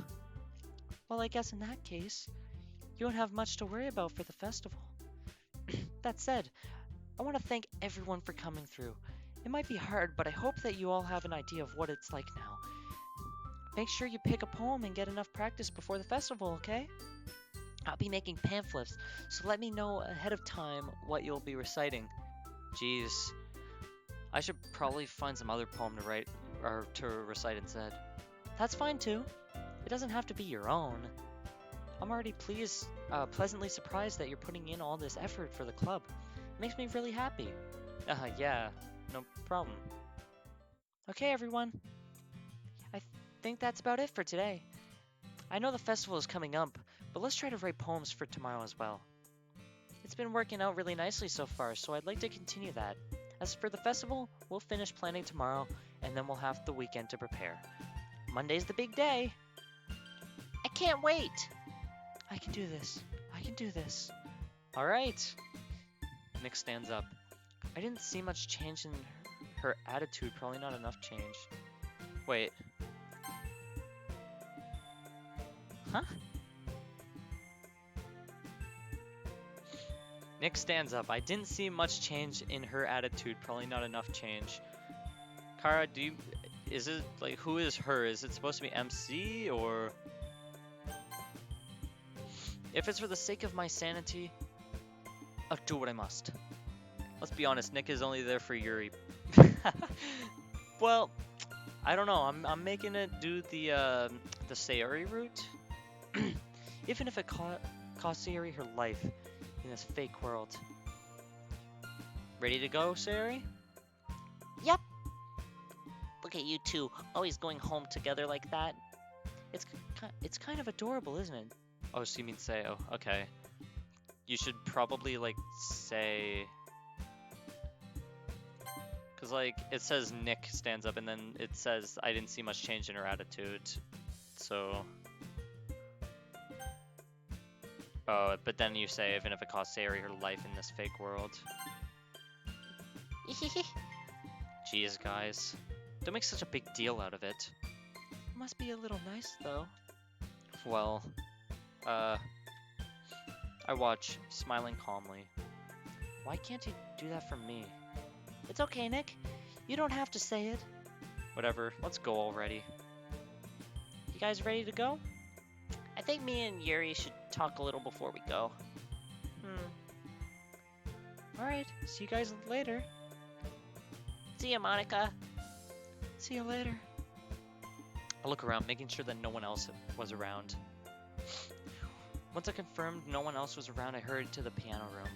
Well, I guess in that case, you won't have much to worry about for the festival. That said, I want to thank everyone for coming through. It might be hard, but I hope that you all have an idea of what it's like now. Make sure you pick a poem and get enough practice before the festival, okay? I'll be making pamphlets, so let me know ahead of time what you'll be reciting. Jeez. I should probably find some other poem to write, or to recite instead. That's fine too. It doesn't have to be your own. I'm already pleasantly surprised that you're putting in all this effort for the club. It makes me really happy. Yeah, no problem. Okay, everyone. I think that's about it for today. I know the festival is coming up, but let's try to write poems for tomorrow as well. It's been working out really nicely so far, so I'd like to continue that. As for the festival, we'll finish planning tomorrow, and then we'll have the weekend to prepare. Monday's the big day. I can't wait. I can do this. All right. Nick stands up. I didn't see much change in her attitude, probably not enough change. Wait. Huh? Nick stands up. I didn't see much change in her attitude, probably not enough change. Kara, is it, like, who is her? Is it supposed to be MC, or... If it's for the sake of my sanity, I'll do what I must. Let's be honest, Nick is only there for Yuri. Well, I don't know. I'm making it do the Sayuri route. Even if it costs Sayuri her life in this fake world. Ready to go, Sayuri? Yep. Look at you two, always going home together like that. It's kind of adorable, isn't it? Oh, so you mean say, oh, okay. You should probably, like, say... Cause like it says Nick stands up, and then it says I didn't see much change in her attitude. So, oh, but then you say even if it costs Sayori her life in this fake world. Jeez, guys, don't make such a big deal out of it. Must be a little nice, though. Well, I watch, smiling calmly. Why can't he do that for me? It's okay, Nick. You don't have to say it. Whatever, let's go already. You guys ready to go? I think me and Yuri should talk a little before we go. Alright, see you guys later. See ya, Monika. See you later. I look around, making sure that no one else was around. Once I confirmed no one else was around, I hurried to the piano room.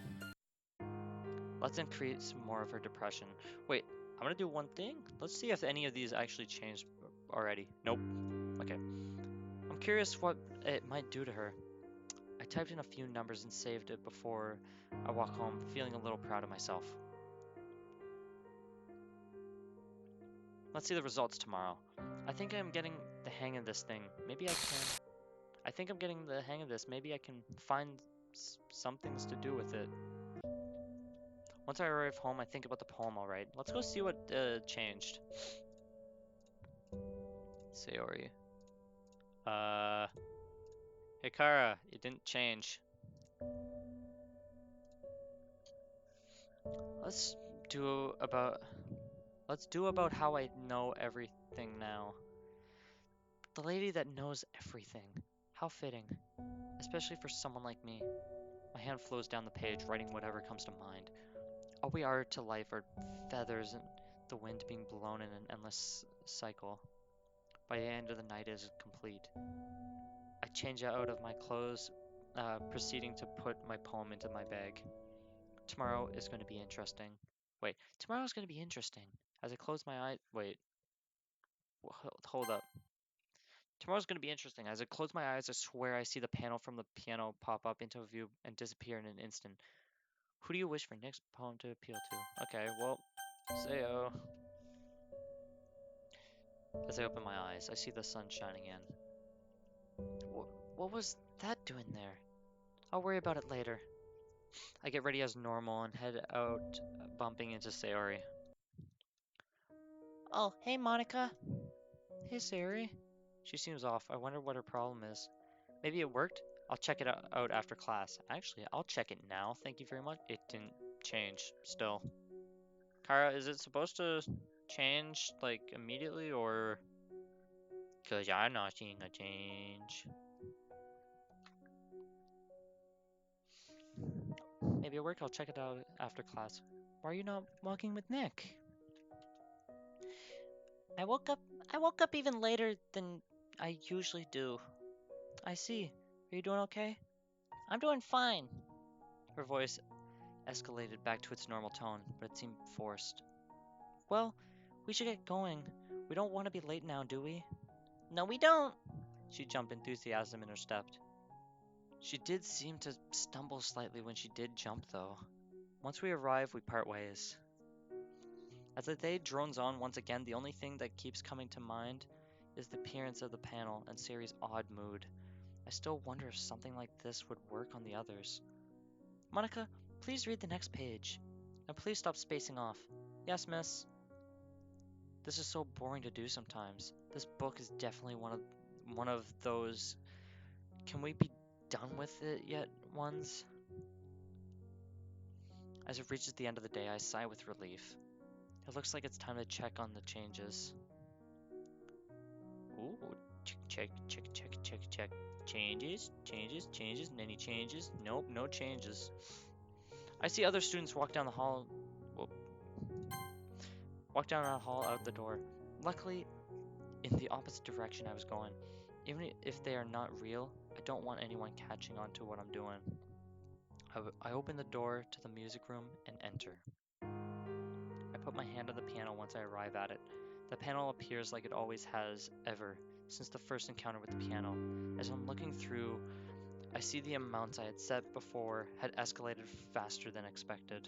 Let's increase more of her depression. Wait, I'm gonna do one thing. Let's see if any of these actually changed already. Nope. Okay. I'm curious what it might do to her. I typed in a few numbers and saved it before I walk home, feeling a little proud of myself. Let's see the results tomorrow. I think I'm getting the hang of this thing. Maybe I can... I think I'm getting the hang of this. Maybe I can find some things to do with it. Once I arrive home, I think about the poem alright. Let's go see what changed. Sayori. Hey Kara, it didn't change. Let's do about how I know everything now. The lady that knows everything. How fitting. Especially for someone like me. My hand flows down the page, writing whatever comes to mind. All we are to life are feathers and the wind being blown in an endless cycle. By the end of the night is complete. I change out of my clothes, proceeding to put my poem into my bag. Tomorrow is going to be interesting. Wait, tomorrow's going to be interesting. As I close my eyes, wait, hold up. Tomorrow's going to be interesting. As I close my eyes, I swear I see the panel from the piano pop up into view and disappear in an instant. Who do you wish for next poem to appeal to? Okay, well, Sayo. As I open my eyes, I see the sun shining in. What was that doing there? I'll worry about it later. I get ready as normal and head out, bumping into Sayori. Oh, hey, Monika. Hey, Sayori. She seems off. I wonder what her problem is. Maybe it worked? I'll check it out after class. Actually, I'll check it now. Thank you very much. It didn't change still. Kara, is it supposed to change, like, immediately, or... Because I'm not seeing a change. Maybe it worked. I'll check it out after class. Why are you not walking with Nick? I woke up even later than I usually do. I see. Are you doing okay? I'm doing fine. Her voice escalated back to its normal tone, but it seemed forced. Well, we should get going. We don't want to be late now, do we? No, we don't. She jumped, enthusiasm in her step. She did seem to stumble slightly when she did jump, though. Once we arrive, we part ways. As the day drones on once again, the only thing that keeps coming to mind is the appearance of the panel and Sayori's odd mood. I still wonder if something like this would work on the others. Monika, please read the next page. And please stop spacing off. Yes, miss. This is so boring to do sometimes. This book is definitely one of those can we be done with it yet ones? As it reaches the end of the day, I sigh with relief. It looks like it's time to check on the changes. Ooh, check. Changes. Any changes? Nope, no changes. I see other students walk down the hall. Walk down the hall out the door. Luckily, in the opposite direction I was going. Even if they are not real, I don't want anyone catching on to what I'm doing. I open the door to the music room and enter. I put my hand on the piano once I arrive at it. The panel appears like it always has, ever, since the first encounter with the piano. As I'm looking through, I see the amounts I had set before had escalated faster than expected.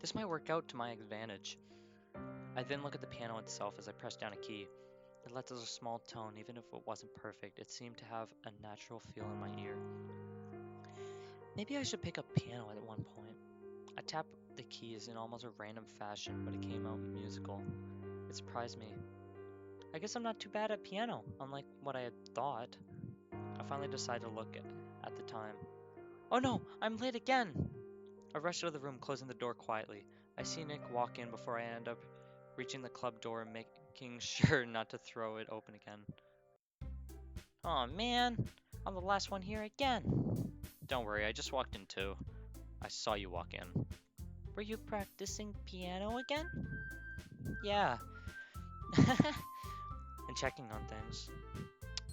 This might work out to my advantage. I then look at the piano itself as I press down a key. It lets out a small tone, even if it wasn't perfect. It seemed to have a natural feel in my ear. Maybe I should pick up piano at one point. I tapped the keys in almost a random fashion, but it came out musical. It surprised me. I guess I'm not too bad at piano, unlike what I had thought. I finally decided to look at the time. Oh no, I'm late again! I rushed out of the room, closing the door quietly. I see Nick walk in before I end up reaching the club door and making sure not to throw it open again. Aw man, I'm the last one here again. Don't worry, I just walked in too. I saw you walk in. Were you practicing piano again? Yeah. And checking on things.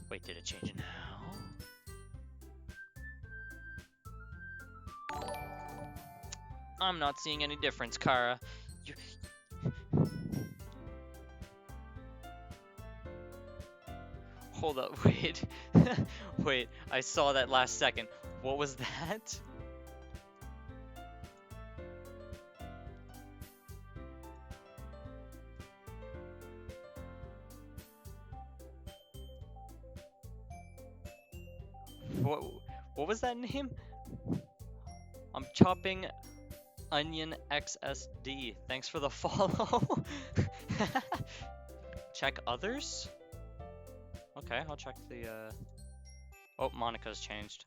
Wait, did it change now? I'm not seeing any difference, Kara. Hold up, wait. Wait, I saw that last second. What was that? What was that name? I'm chopping Onion XSD. Thanks for the follow. Check others? Okay, I'll check the Oh, Monika's changed.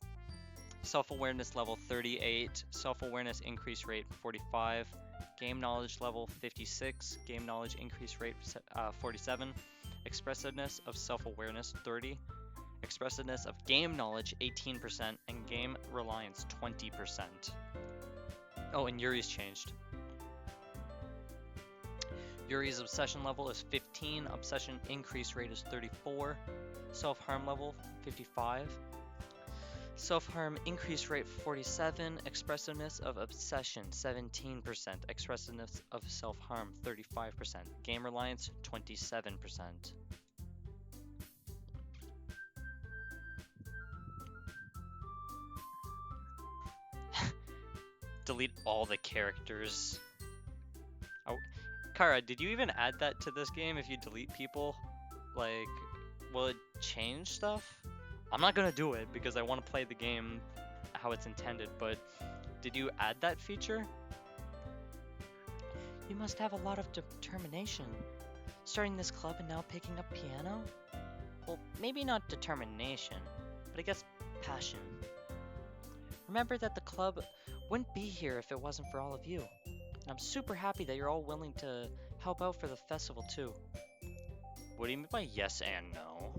Self-awareness level 38, self-awareness increase rate 45, game knowledge level 56, game knowledge increase rate 47, expressiveness of self-awareness 30, expressiveness of game knowledge 18%, and game reliance 20%. Oh, and Yuri's changed. Yuri's obsession level is 15, obsession increase rate is 34, self-harm level 55, self-harm increase rate 47, expressiveness of obsession 17%, expressiveness of self-harm 35%, game reliance 27%. Delete all the characters. Oh, Kara, did you even add that to this game? If you delete people, like, will it change stuff? I'm not gonna do it because I want to play the game how it's intended, but did you add that feature? You must have a lot of determination. Starting this club and now picking up piano? Well, maybe not determination, but I guess passion. Remember that the club wouldn't be here if it wasn't for all of you. And I'm super happy that you're all willing to help out for the festival too. What do you mean by yes and no?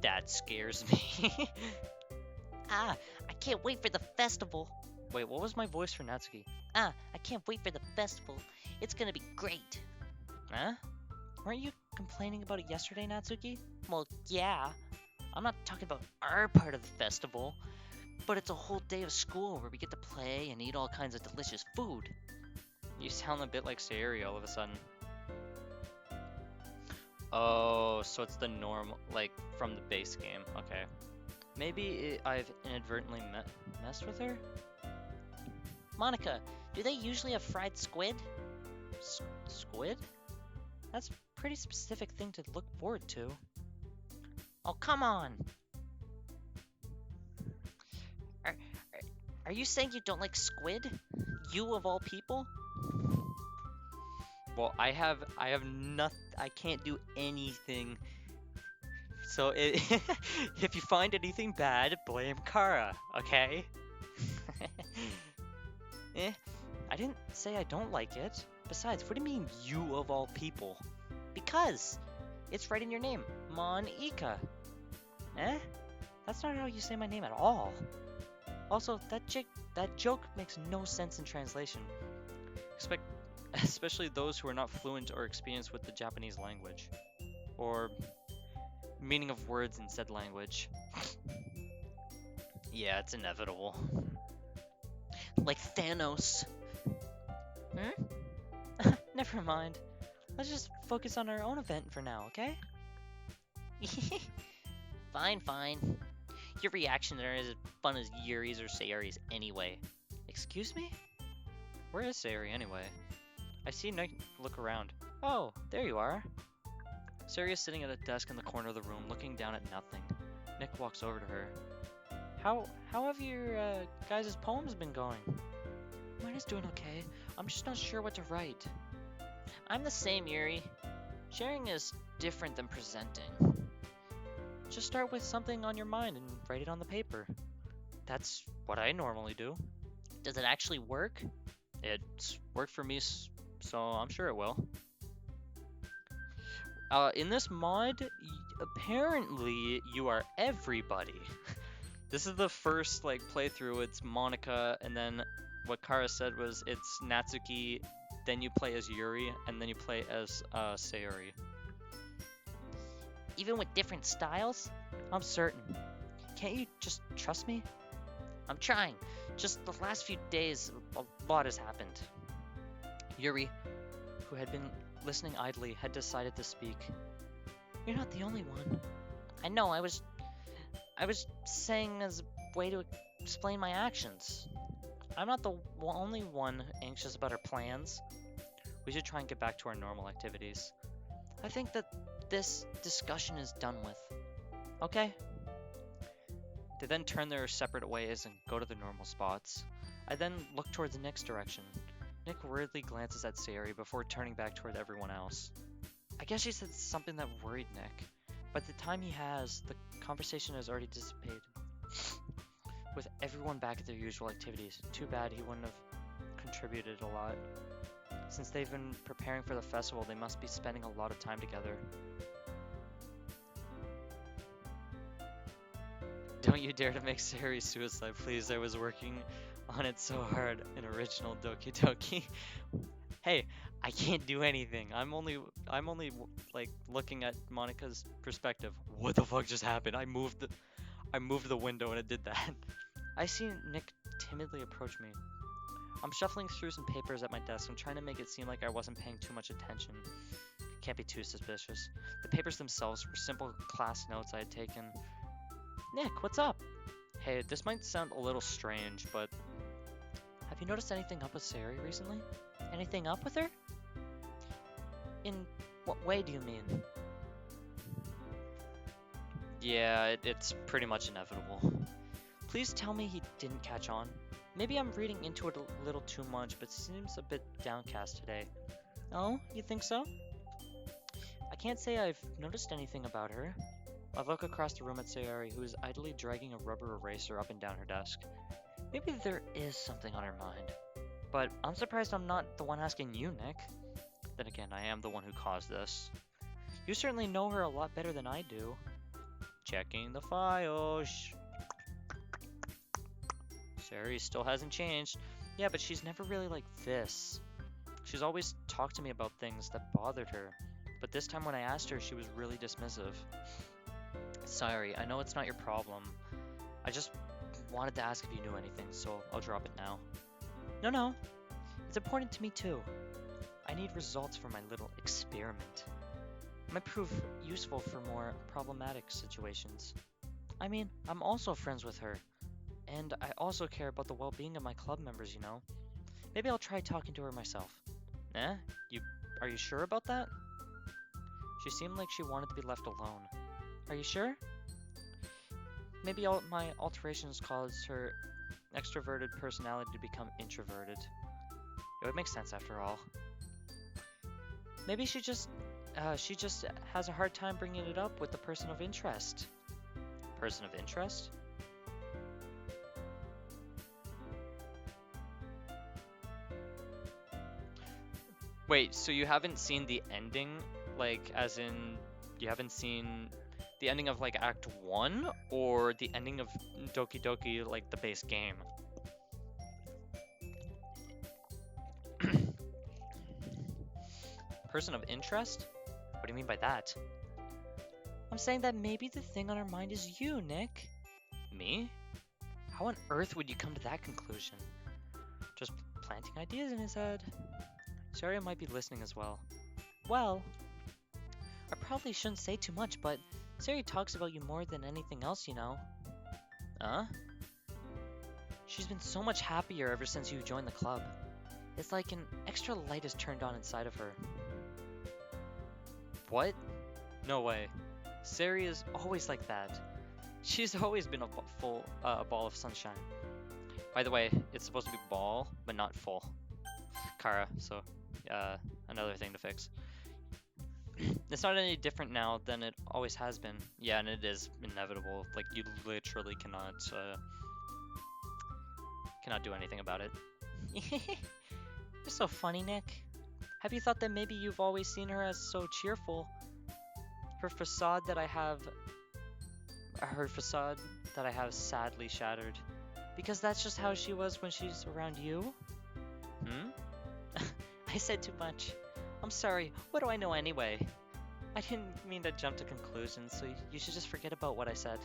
That scares me. I can't wait for the festival. Wait, what was my voice for Natsuki? I can't wait for the festival. It's gonna be great. Huh? Weren't you complaining about it yesterday, Natsuki? Well, yeah. I'm not talking about our part of the festival, but it's a whole day of school where we get to play and eat all kinds of delicious food. You sound a bit like Sayuri all of a sudden. Oh, so it's the normal, like, from the base game. Okay. Maybe I've inadvertently messed with her? Monika, do they usually have fried squid? Squid? That's a pretty specific thing to look forward to. Oh, come on! Are you saying you don't like squid? You of all people? Well, I have nothing. I can't do anything. So if you find anything bad, blame Kara, okay? I didn't say I don't like it. Besides, what do you mean, you of all people? Because it's right in your name, Monika. That's not how you say my name at all. Also, that joke makes no sense in translation. Especially those who are not fluent or experienced with the Japanese language. Or meaning of words in said language. Yeah, it's inevitable. Like Thanos. Never mind. Let's just focus on our own event for now, okay? Fine. Your reactions are as fun as Yuri's or Sayuri's anyway. Excuse me? Where is Sayori anyway? I see Nick look around. Oh, there you are. Sayori is sitting at a desk in the corner of the room, looking down at nothing. Nick walks over to her. How have your guys' poems been going? Mine is doing okay. I'm just not sure what to write. I'm the same, Yuri. Sharing is different than presenting. Just start with something on your mind and write it on the paper. That's what I normally do. Does it actually work? It's worked for me, so I'm sure it will. In this mod, apparently you are everybody. This is the first like playthrough. It's Monika, and then what Kara said was it's Natsuki, then you play as Yuri, and then you play as Sayori. Even with different styles? I'm certain. Can't you just trust me? I'm trying. Just the last few days, a lot has happened. Yuri, who had been listening idly, had decided to speak. You're not the only one. I know, I was saying as a way to explain my actions. I'm not the only one anxious about our plans. We should try and get back to our normal activities. I think that this discussion is done with. Okay. They then turn their separate ways and go to their normal spots. I then look towards Nick's direction. Nick worriedly glances at Sayori before turning back toward everyone else. I guess she said something that worried Nick. By the time he has, the conversation has already dissipated. With everyone back at their usual activities. Too bad he wouldn't have contributed a lot. Since they've been preparing for the festival, they must be spending a lot of time together. Don't you dare to make Sayori suicide, please. I was working on it so hard in original Doki Doki. Hey, I can't do anything. I'm only like looking at Monika's perspective. What the fuck just happened? I moved the window and it did that. I see Nick timidly approach me. I'm shuffling through some papers at my desk. I'm trying to make it seem like I wasn't paying too much attention. Can't be too suspicious. The papers themselves were simple class notes I had taken. Nick, what's up? Hey, this might sound a little strange, but have you noticed anything up with Sayori recently? Anything up with her? In what way do you mean? Yeah, it's pretty much inevitable. Please tell me he didn't catch on. Maybe I'm reading into it a little too much, but seems a bit downcast today. Oh, you think so? I can't say I've noticed anything about her. I look across the room at Sayori, who is idly dragging a rubber eraser up and down her desk. Maybe there is something on her mind. But I'm surprised I'm not the one asking you, Nick. Then again, I am the one who caused this. You certainly know her a lot better than I do. Checking the files. Sayori still hasn't changed. Yeah, but she's never really like this. She's always talked to me about things that bothered her. But this time when I asked her, she was really dismissive. Sorry, I know it's not your problem. I just wanted to ask if you knew anything, so I'll drop it now. No. It's important to me too. I need results for my little experiment. It might prove useful for more problematic situations. I mean, I'm also friends with her. And I also care about the well-being of my club members, you know? Maybe I'll try talking to her myself. Are you sure about that? She seemed like she wanted to be left alone. Are you sure? Maybe my alterations caused her extroverted personality to become introverted. It would make sense after all. Maybe she just has a hard time bringing it up with the person of interest. Person of interest? Wait, so you haven't seen the ending? Like, as in, you haven't seen the ending of, like, Act 1? Or the ending of Doki Doki, like, the base game? Person of interest? What do you mean by that? I'm saying that maybe the thing on her mind is you, Nick. Me? How on earth would you come to that conclusion? Just planting ideas in his head? Saria might be listening as well. Well, I probably shouldn't say too much, but Sari talks about you more than anything else, you know. Huh? She's been so much happier ever since you joined the club. It's like an extra light is turned on inside of her. What? No way. Sari is always like that. She's always been a full ball of sunshine. By the way, it's supposed to be ball, but not full. Kara, so another thing to fix. It's not any different now than it always has been. Yeah, and it is inevitable. Like, you literally cannot do anything about it. You're so funny, Nick. Have you thought that maybe you've always seen her as so cheerful? Her facade that I have sadly shattered. Because that's just how she was when she's around you? I said too much. I'm sorry. What do I know anyway? I didn't mean to jump to conclusions, so you should just forget about what I said.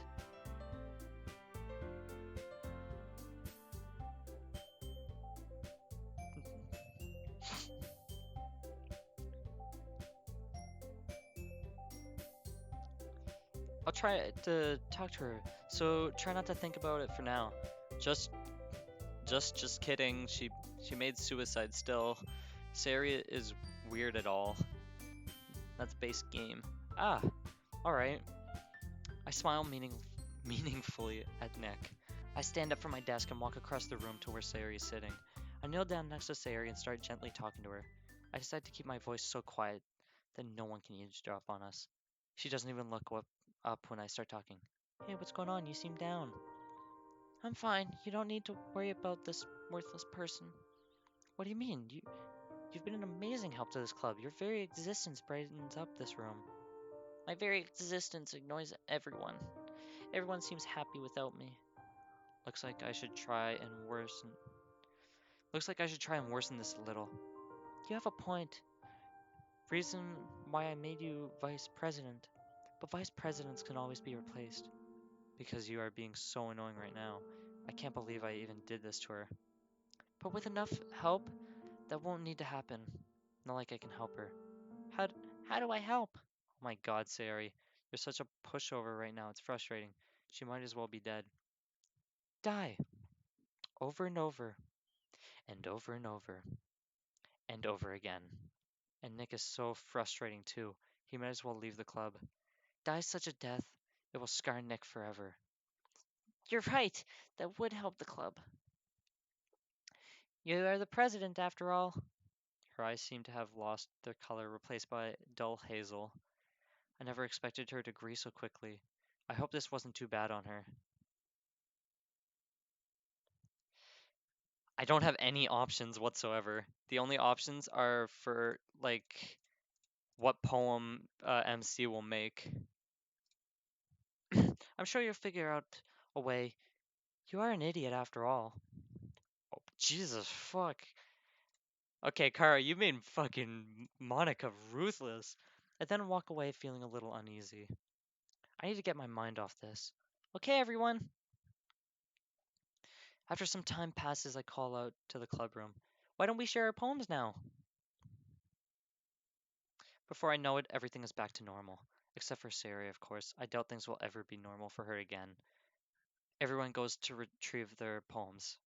I'll try to talk to her, so try not to think about it for now. Just kidding. She made suicide still. Sari is weird at all. That's base game. Ah, alright. I smile meaningfully at Nick. I stand up from my desk and walk across the room to where Sari is sitting. I kneel down next to Sari and start gently talking to her. I decide to keep my voice so quiet that no one can eavesdrop on us. She doesn't even look up when I start talking. Hey, what's going on? You seem down. I'm fine. You don't need to worry about this worthless person. What do you mean? You've been an amazing help to this club. Your very existence brightens up this room. My very existence ignores everyone. Everyone seems happy without me. Looks like I should try and worsen this a little. You have a point. Reason why I made you vice president. But vice presidents can always be replaced. Because you are being so annoying right now. I can't believe I even did this to her. But with enough help, that won't need to happen. Not like I can help her. How do I help? Oh my god, Sari. You're such a pushover right now. It's frustrating. She might as well be dead. Die. Over and over. And over and over. And over again. And Nick is so frustrating too. He might as well leave the club. Die such a death. It will scar Nick forever. You're right. That would help the club. You are the president, after all. Her eyes seem to have lost their color, replaced by dull hazel. I never expected her to agree so quickly. I hope this wasn't too bad on her. I don't have any options whatsoever. The only options are for, like, what poem MC will make. I'm sure you'll figure out a way. You are an idiot after all. Oh, Jesus fuck. Okay, Kara, you made fucking Monika ruthless. I then walk away feeling a little uneasy. I need to get my mind off this. Okay, everyone. After some time passes, I call out to the club room. Why don't we share our poems now? Before I know it, everything is back to normal. Except for Sari, of course. I doubt things will ever be normal for her again. Everyone goes to retrieve their poems.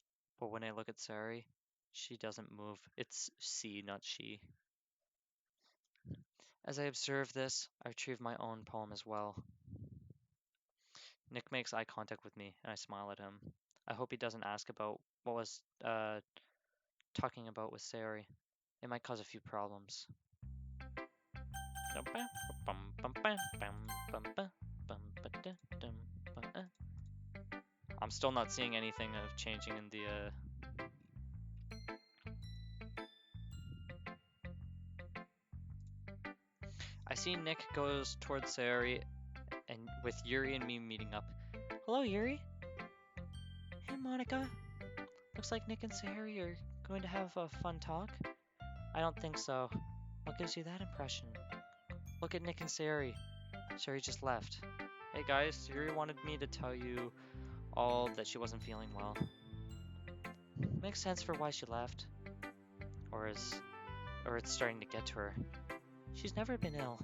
But when I look at Sari, she doesn't move. It's she, not she. As I observe this, I retrieve my own poem as well. Nick makes eye contact with me, and I smile at him. I hope he doesn't ask about what was talking about with Sari. It might cause a few problems. I'm still not seeing anything of changing in the I see Nick goes towards Sari and with Yuri and me meeting up. Hello, Yuri. Hey, Monika. Looks like Nick and Sari are going to have a fun talk. I don't think so. What gives you that impression? Look at Nick and Sari. Sari just left. Hey guys, Yuri wanted me to tell you all that she wasn't feeling well. Makes sense for why she left. Or it's starting to get to her. She's never been ill.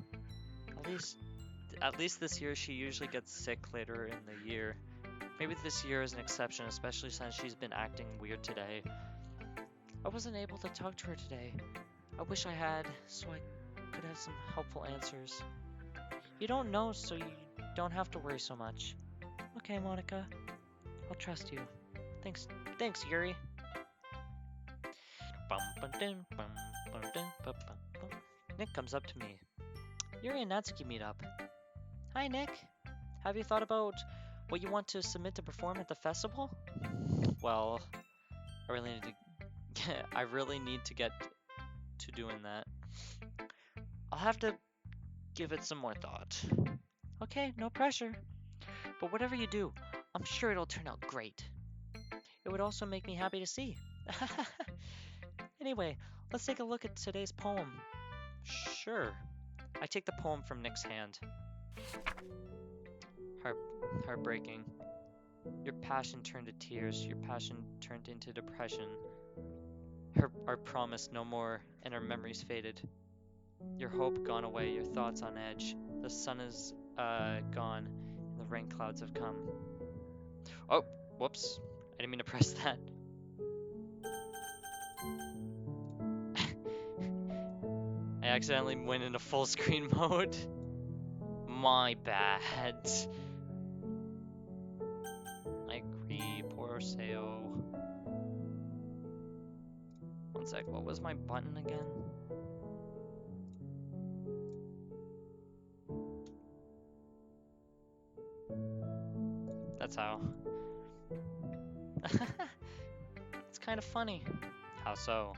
At least this year she usually gets sick later in the year. Maybe this year is an exception, especially since she's been acting weird today. I wasn't able to talk to her today. I wish I had, so I could have some helpful answers. You don't know, so you don't have to worry so much. Okay, Monica. I'll trust you. Thanks, Yuri. Nick comes up to me. Yuri and Natsuki meet up. Hi, Nick. Have you thought about what you want to submit to perform at the festival? Well, I really need to get to doing that. I'll have to give it some more thought. Okay, no pressure. But whatever you do, I'm sure it'll turn out great. It would also make me happy to see. Anyway, let's take a look at today's poem. Sure. I take the poem from Nick's hand. Heartbreaking. Your passion turned to tears, your passion turned into depression. Our promise no more, and our memories faded. Your hope gone away, your thoughts on edge. The sun is gone, and the rain clouds have come. Oh, whoops. I didn't mean to press that. I accidentally went into full screen mode. My bad. I agree, poor Seo. One sec, what was my button again? That's how. It's kind of funny. How so?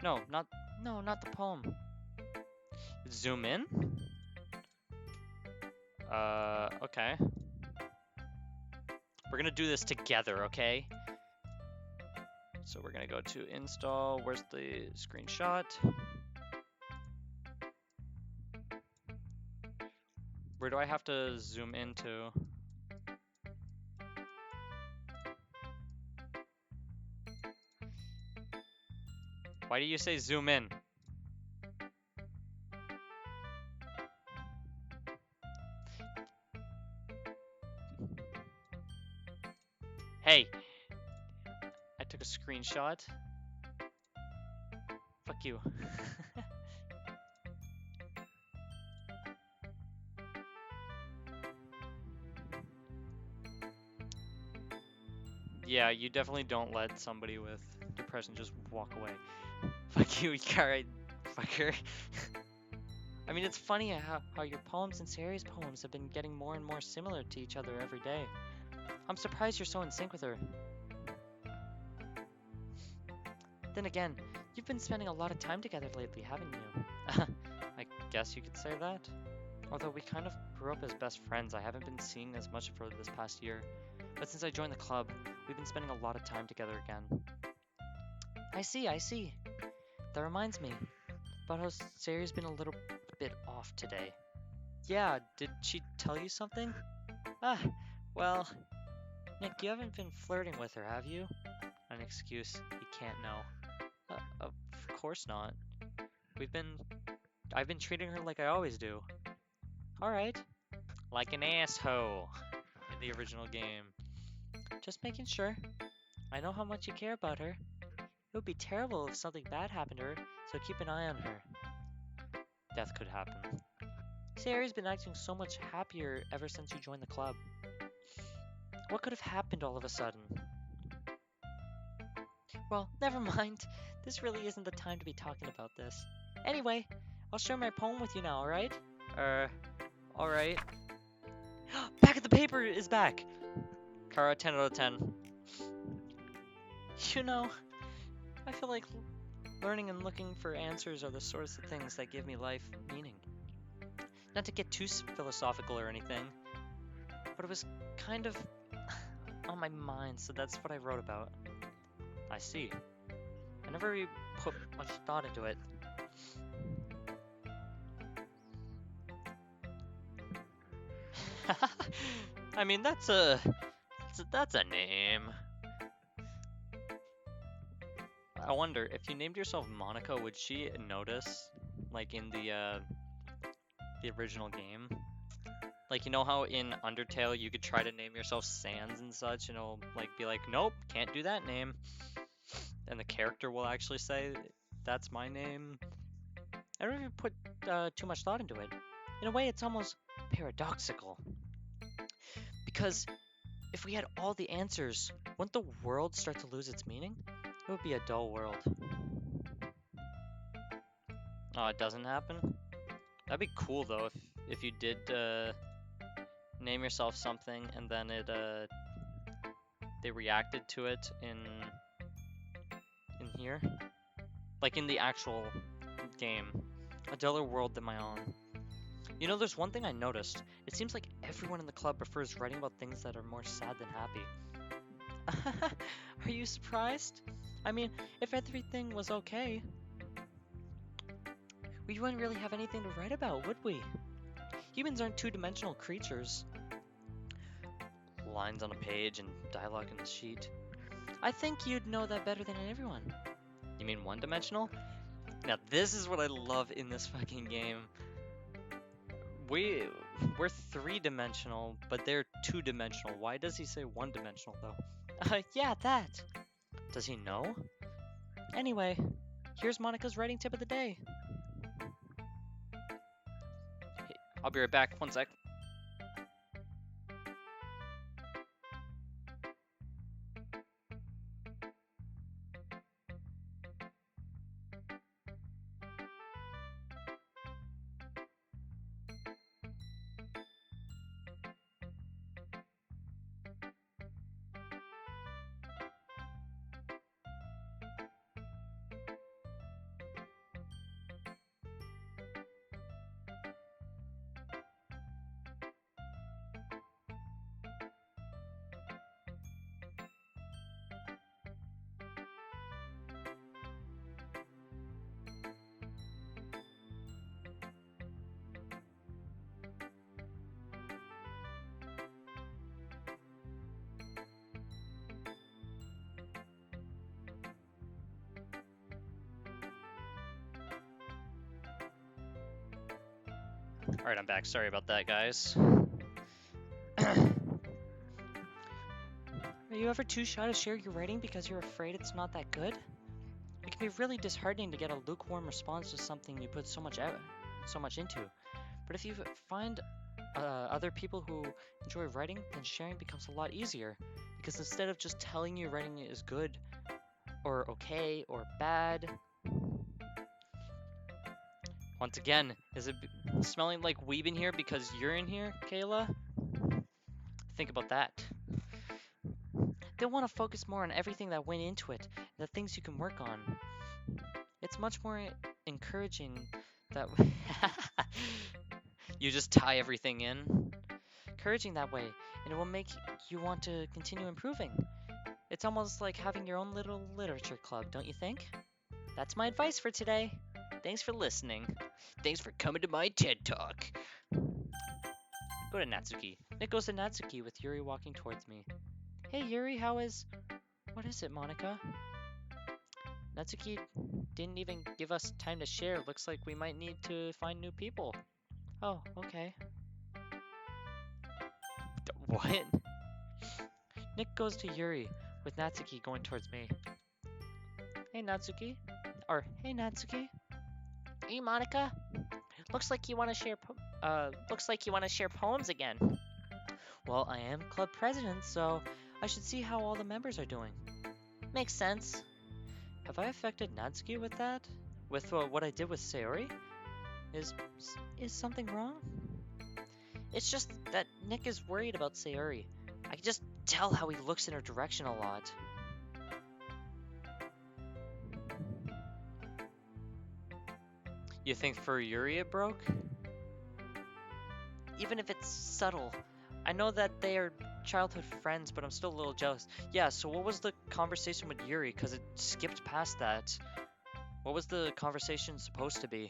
No, not the poem. Zoom in? Okay. We're gonna do this together, okay? So we're gonna go to install. Where's the screenshot? Where do I have to zoom into? Why do you say zoom in? Hey! I took a screenshot. Fuck you. Yeah, you definitely don't let somebody with depression just walk away. Fuck you, alright, fucker. I mean, it's funny how your poems and Sari's poems have been getting more and more similar to each other every day. I'm surprised you're so in sync with her. Then again, you've been spending a lot of time together lately, haven't you? I guess you could say that. Although we kind of grew up as best friends, I haven't been seeing as much for this past year. But since I joined the club, we've been spending a lot of time together again. I see. That reminds me about how Sari's been a little bit off today. Yeah, did she tell you something? Well, Nick, you haven't been flirting with her, have you? An excuse he can't know. Of course not. I've been treating her like I always do. Alright, Like an asshole in the original game. just making sure. I know how much you care about her. It would be terrible if something bad happened to her, so keep an eye on her. Death could happen. Sari's been acting so much happier ever since you joined the club. What could have happened all of a sudden? Well, never mind. This really isn't the time to be talking about this. Anyway, I'll share my poem with you now, alright? Alright. Back of the paper is back! Kara, 10 out of 10. You know, I feel like learning and looking for answers are the sorts of things that give me life meaning. Not to get too philosophical or anything, but it was kind of on my mind, so that's what I wrote about. I see. I never really put much thought into it. I mean, that's a name. I wonder if you named yourself Monica, would she notice, like in the original game? Like, you know how in Undertale you could try to name yourself Sans and such, and it'll like be like, nope, can't do that name. and the character will actually say, "That's my name." I don't even put too much thought into it. In a way, it's almost paradoxical. Because if we had all the answers, wouldn't the world start to lose its meaning? It would be a dull world. Oh, it doesn't happen? That'd be cool though if you did name yourself something and then they reacted to it in here, like in the actual game, a duller world than my own. You know, there's one thing I noticed. It seems like everyone in the club prefers writing about things that are more sad than happy. Are you surprised? I mean, if everything was okay, we wouldn't really have anything to write about, would we? Humans aren't two-dimensional creatures. Lines on a page and dialogue on a sheet. I think you'd know that better than everyone. You mean one-dimensional? Now this is what I love in this fucking game. We're three-dimensional, but they're two-dimensional. Why does he say one-dimensional though? Yeah, that. Does he know? Anyway, here's Monica's writing tip of the day. I'll be right back. One sec. Alright, I'm back. Sorry about that, guys. Are you ever too shy to share your writing because you're afraid it's not that good? It can be really disheartening to get a lukewarm response to something you put so much into. But if you find other people who enjoy writing, then sharing becomes a lot easier. Because instead of just telling you writing is good, or okay, or bad. Once again, is it smelling like weeb in here because you're in here, Kayla? Think about that. They'll want to focus more on everything that went into it, the things you can work on. It's much more encouraging that You just tie everything in? encouraging that way, and it will make you want to continue improving. It's almost like having your own little literature club, don't you think? That's my advice for today. Thanks for listening. Thanks for coming to my TED Talk. Go to Natsuki. Nick goes to Natsuki with Yuri walking towards me. Hey Yuri, what is it, Monika? Natsuki didn't even give us time to share. Looks like we might need to find new people. Oh, okay. What? Nick goes to Yuri with Natsuki going towards me. Hey Natsuki. Hey Natsuki. Hey Monika. Looks like you want to share poems again. Well, I am club president, so I should see how all the members are doing. Makes sense. Have I affected Natsuki with that? With what I did with Sayori? Is something wrong? It's just that Nick is worried about Sayori. I can just tell how he looks in her direction a lot. You think for Yuri it broke? Even if it's subtle. I know that they are childhood friends, but I'm still a little jealous. Yeah, so what was the conversation with Yuri? Because it skipped past that. What was the conversation supposed to be?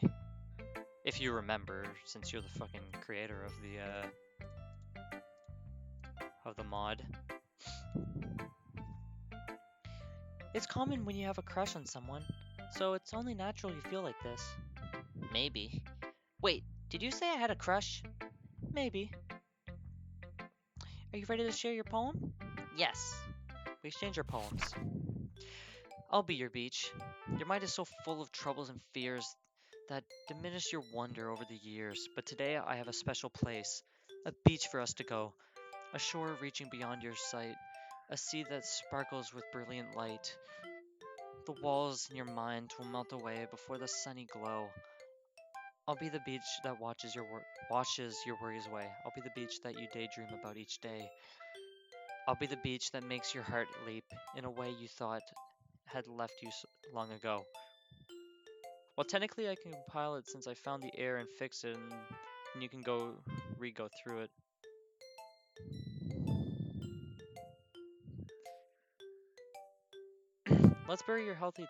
If you remember, since you're the fucking creator of the mod. It's common when you have a crush on someone, so it's only natural you feel like this. Maybe. Wait, did you say I had a crush? Maybe. Are you ready to share your poem? Yes. We exchange our poems. I'll be your beach. Your mind is so full of troubles and fears that diminish your wonder over the years, but today I have a special place, a beach for us to go, a shore reaching beyond your sight, a sea that sparkles with brilliant light. The walls in your mind will melt away before the sunny glow. I'll be the beach that washes your worries away. I'll be the beach that you daydream about each day. I'll be the beach that makes your heart leap in a way you thought had left you long ago. Well, technically I can compile it since I found the error and fix it, and you can go through it. Let's bury your heavy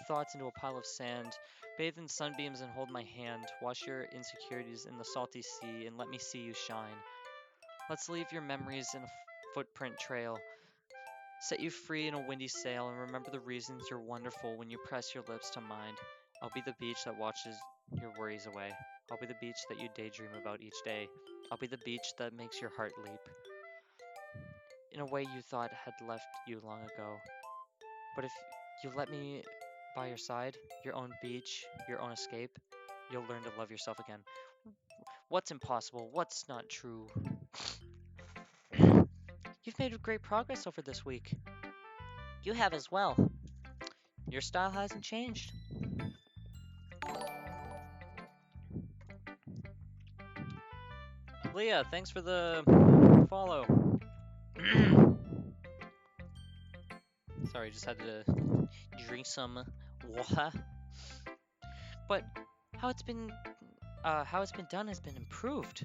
thoughts into a pile of sand. Bathe in sunbeams and hold my hand. Wash your insecurities in the salty sea and let me see you shine. Let's leave your memories in a footprint trail. Set you free in a windy sail and remember the reasons you're wonderful when you press your lips to mine. I'll be the beach that washes your worries away. I'll be the beach that you daydream about each day. I'll be the beach that makes your heart leap in a way you thought had left you long ago. But if you let me by your side, your own beach, your own escape, you'll learn to love yourself again. What's impossible? What's not true? You've made great progress over this week. You have as well. Your style hasn't changed. Leah, thanks for the follow. Sorry, just had to drink some water. But how it's been done has been improved.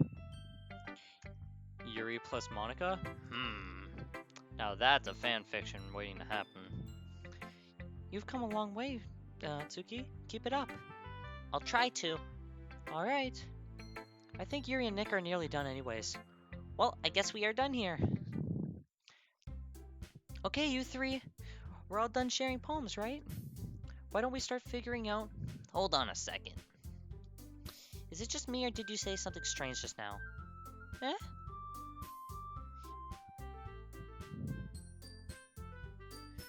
Yuri plus Monika? Now that's a fan fiction waiting to happen. You've come a long way, Tsuki. Keep it up. I'll try to. Alright. I think Yuri and Nick are nearly done anyways. Well, I guess we are done here. Okay, you three. We're all done sharing poems, right? Why don't we start figuring out... Hold on a second. Is it just me or did you say something strange just now? Eh?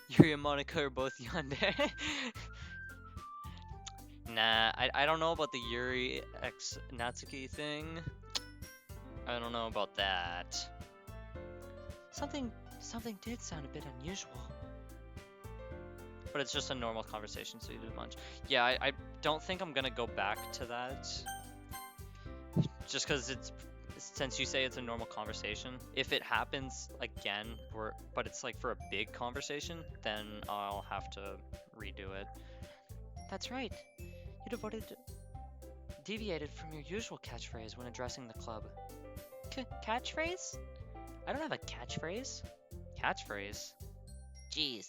Yuri and Monika are both yandere. Nah, I don't know about the Yuri x Natsuki thing. I don't know about that. Something did sound a bit unusual. But it's just a normal conversation, so you didn't much. Yeah, I don't think I'm gonna go back to that. Just because since you say it's a normal conversation, if it happens again, but it's like for a big conversation, then I'll have to redo it. That's right. You deviated from your usual catchphrase when addressing the club. Catchphrase? I don't have a catchphrase. Catchphrase? Jeez.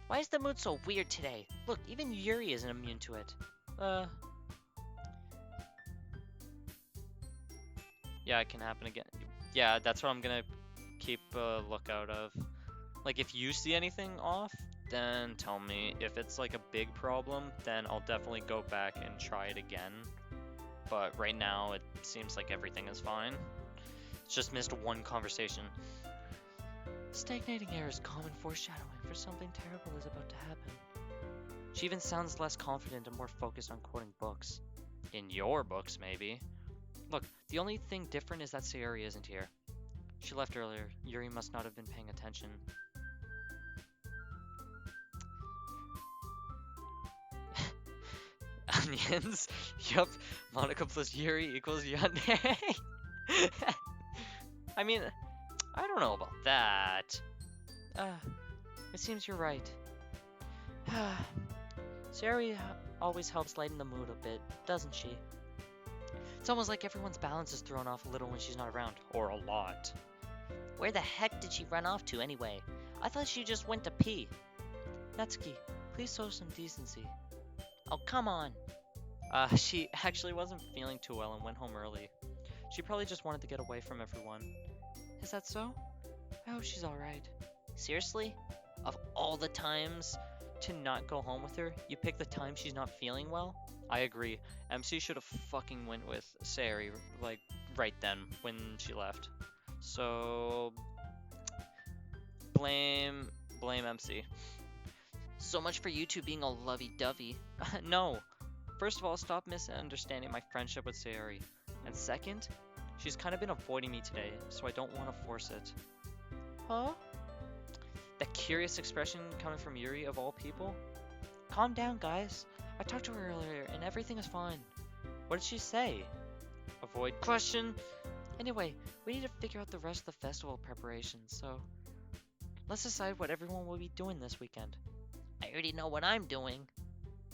Why is the mood so weird today? Look, even Yuri isn't immune to it. Yeah, it can happen again. Yeah, that's what I'm gonna keep a lookout of. Like, if you see anything off, then tell me. If it's like a big problem, then I'll definitely go back and try it again. But right now, it seems like everything is fine. It's just missed one conversation. Stagnating air is common foreshadowing for something terrible is about to happen. She even sounds less confident and more focused on quoting books. In your books, maybe. Look, the only thing different is that Sayuri isn't here. She left earlier. Yuri must not have been paying attention. Onions? Yup, Monika plus Yuri equals yandere. I mean, I don't know about that. It seems you're right. Sayuri always helps lighten the mood a bit, doesn't she? It's almost like everyone's balance is thrown off a little when she's not around. Or a lot. Where the heck did she run off to anyway? I thought she just went to pee. Natsuki, please show some decency. Oh, come on. She actually wasn't feeling too well and went home early. She probably just wanted to get away from everyone. Is that so? I hope she's alright. Seriously? Of all the times to not go home with her, you pick the time she's not feeling well? I agree. MC should have fucking went with Sayuri, like, right then, when she left. So... Blame MC. So much for you two being all lovey-dovey. No. First of all, stop misunderstanding my friendship with Sayori. And second, she's kind of been avoiding me today, so I don't want to force it. Huh? That curious expression coming from Yuri of all people? Calm down, guys. I talked to her earlier, and everything is fine. What did she say? Avoid question? Anyway, we need to figure out the rest of the festival preparations, so let's decide what everyone will be doing this weekend. I already know what I'm doing.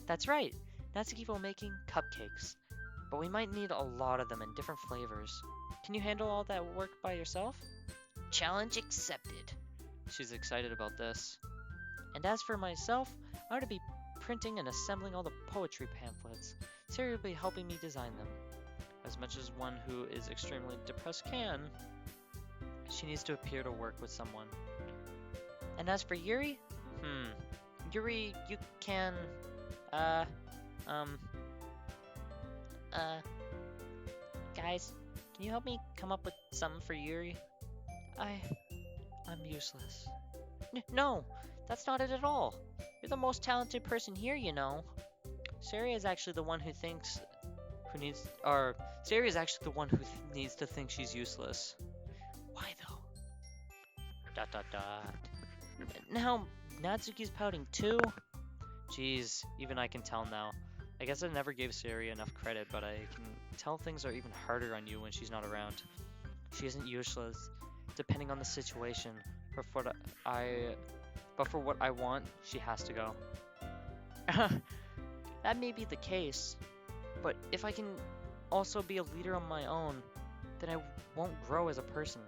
That's right. Natsuki will making cupcakes, but we might need a lot of them in different flavors. Can you handle all that work by yourself? Challenge accepted. She's excited about this. And as for myself, I'm going to be printing and assembling all the poetry pamphlets. Sari will be helping me design them. As much as one who is extremely depressed can, she needs to appear to work with someone. And as for Yuri? Yuri, you can, guys, can you help me come up with something for Yuri? I'm useless. No, that's not it at all. You're the most talented person here, you know. Sari is actually the one who thinks, Sayori is actually the one who needs to think she's useless. Why though? Dot dot dot. Now, Natsuki's pouting too? Jeez, even I can tell now. I guess I never gave Sayori enough credit, but I can tell things are even harder on you when she's not around. She isn't useless, depending on the situation. But for what I want, she has to go. That may be the case, but if I can also be a leader on my own, then I won't grow as a person.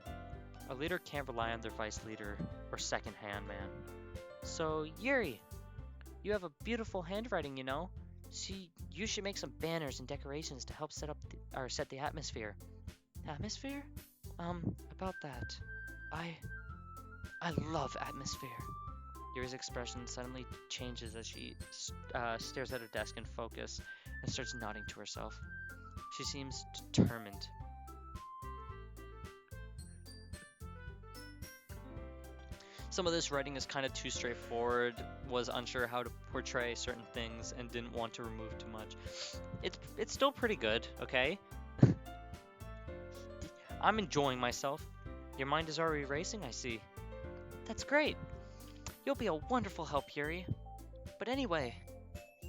A leader can't rely on their vice leader or second-hand man. So, Yuri, you have a beautiful handwriting, you know. You should make some banners and decorations to help set the atmosphere. Atmosphere? About that. I love atmosphere. Yuri's expression suddenly changes as she stares at her desk in focus and starts nodding to herself. She seems determined. Some of this writing is kind of too straightforward, was unsure how to portray certain things, and didn't want to remove too much. It's still pretty good, okay? I'm enjoying myself. Your mind is already racing, I see. That's great. You'll be a wonderful help, Yuri. But anyway,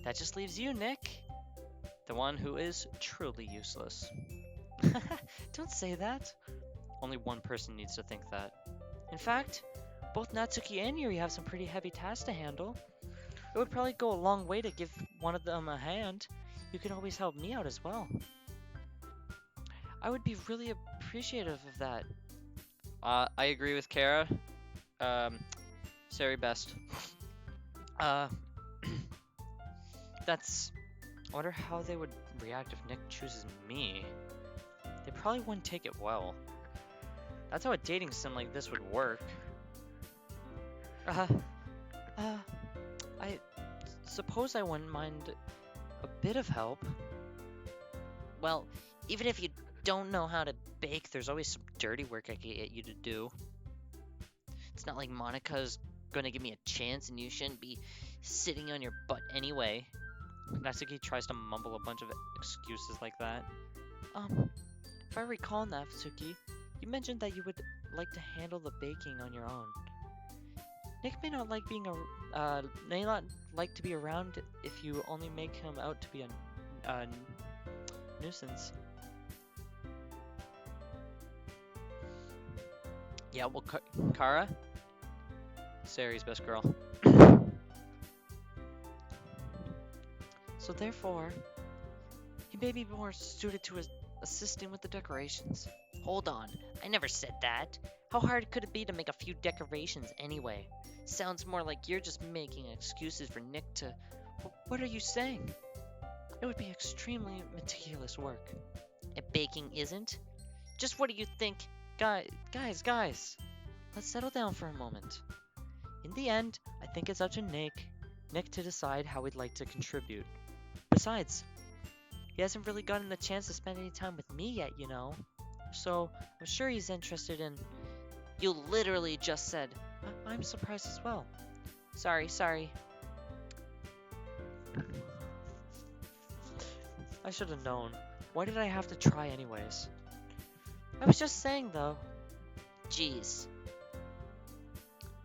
that just leaves you, Nick. The one who is truly useless. Don't say that. Only one person needs to think that. In fact, both Natsuki and Yuri have some pretty heavy tasks to handle. It would probably go a long way to give one of them a hand. You can always help me out as well. I would be really appreciative of that. I agree with Kara. Sari best. That's... I wonder how they would react if Nick chooses me. They probably wouldn't take it well. That's how a dating sim like this would work. I suppose I wouldn't mind a bit of help. Well, even if you don't know how to bake, there's always some dirty work I could get you to do. It's not like Monika's gonna give me a chance and you shouldn't be sitting on your butt anyway. Natsuki tries to mumble a bunch of excuses like that. If I recall, Natsuki, you mentioned that you would like to handle the baking on your own. Nick may not like to be around if you only make him out to be a nuisance. Yeah, well, Kara? Sari's best girl. So therefore, he may be more suited to assisting with the decorations. Hold on, I never said that. How hard could it be to make a few decorations anyway? Sounds more like you're just making excuses for Nick to... What are you saying? It would be extremely meticulous work. And baking isn't? Just what do you think? Guys, let's settle down for a moment. In the end, I think it's up to Nick to decide how he'd like to contribute. Besides, he hasn't really gotten the chance to spend any time with me yet, you know. So, I'm sure he's interested in... You literally just said, I'm surprised as well. Sorry. I should have known. Why did I have to try anyways? I was just saying though. Jeez.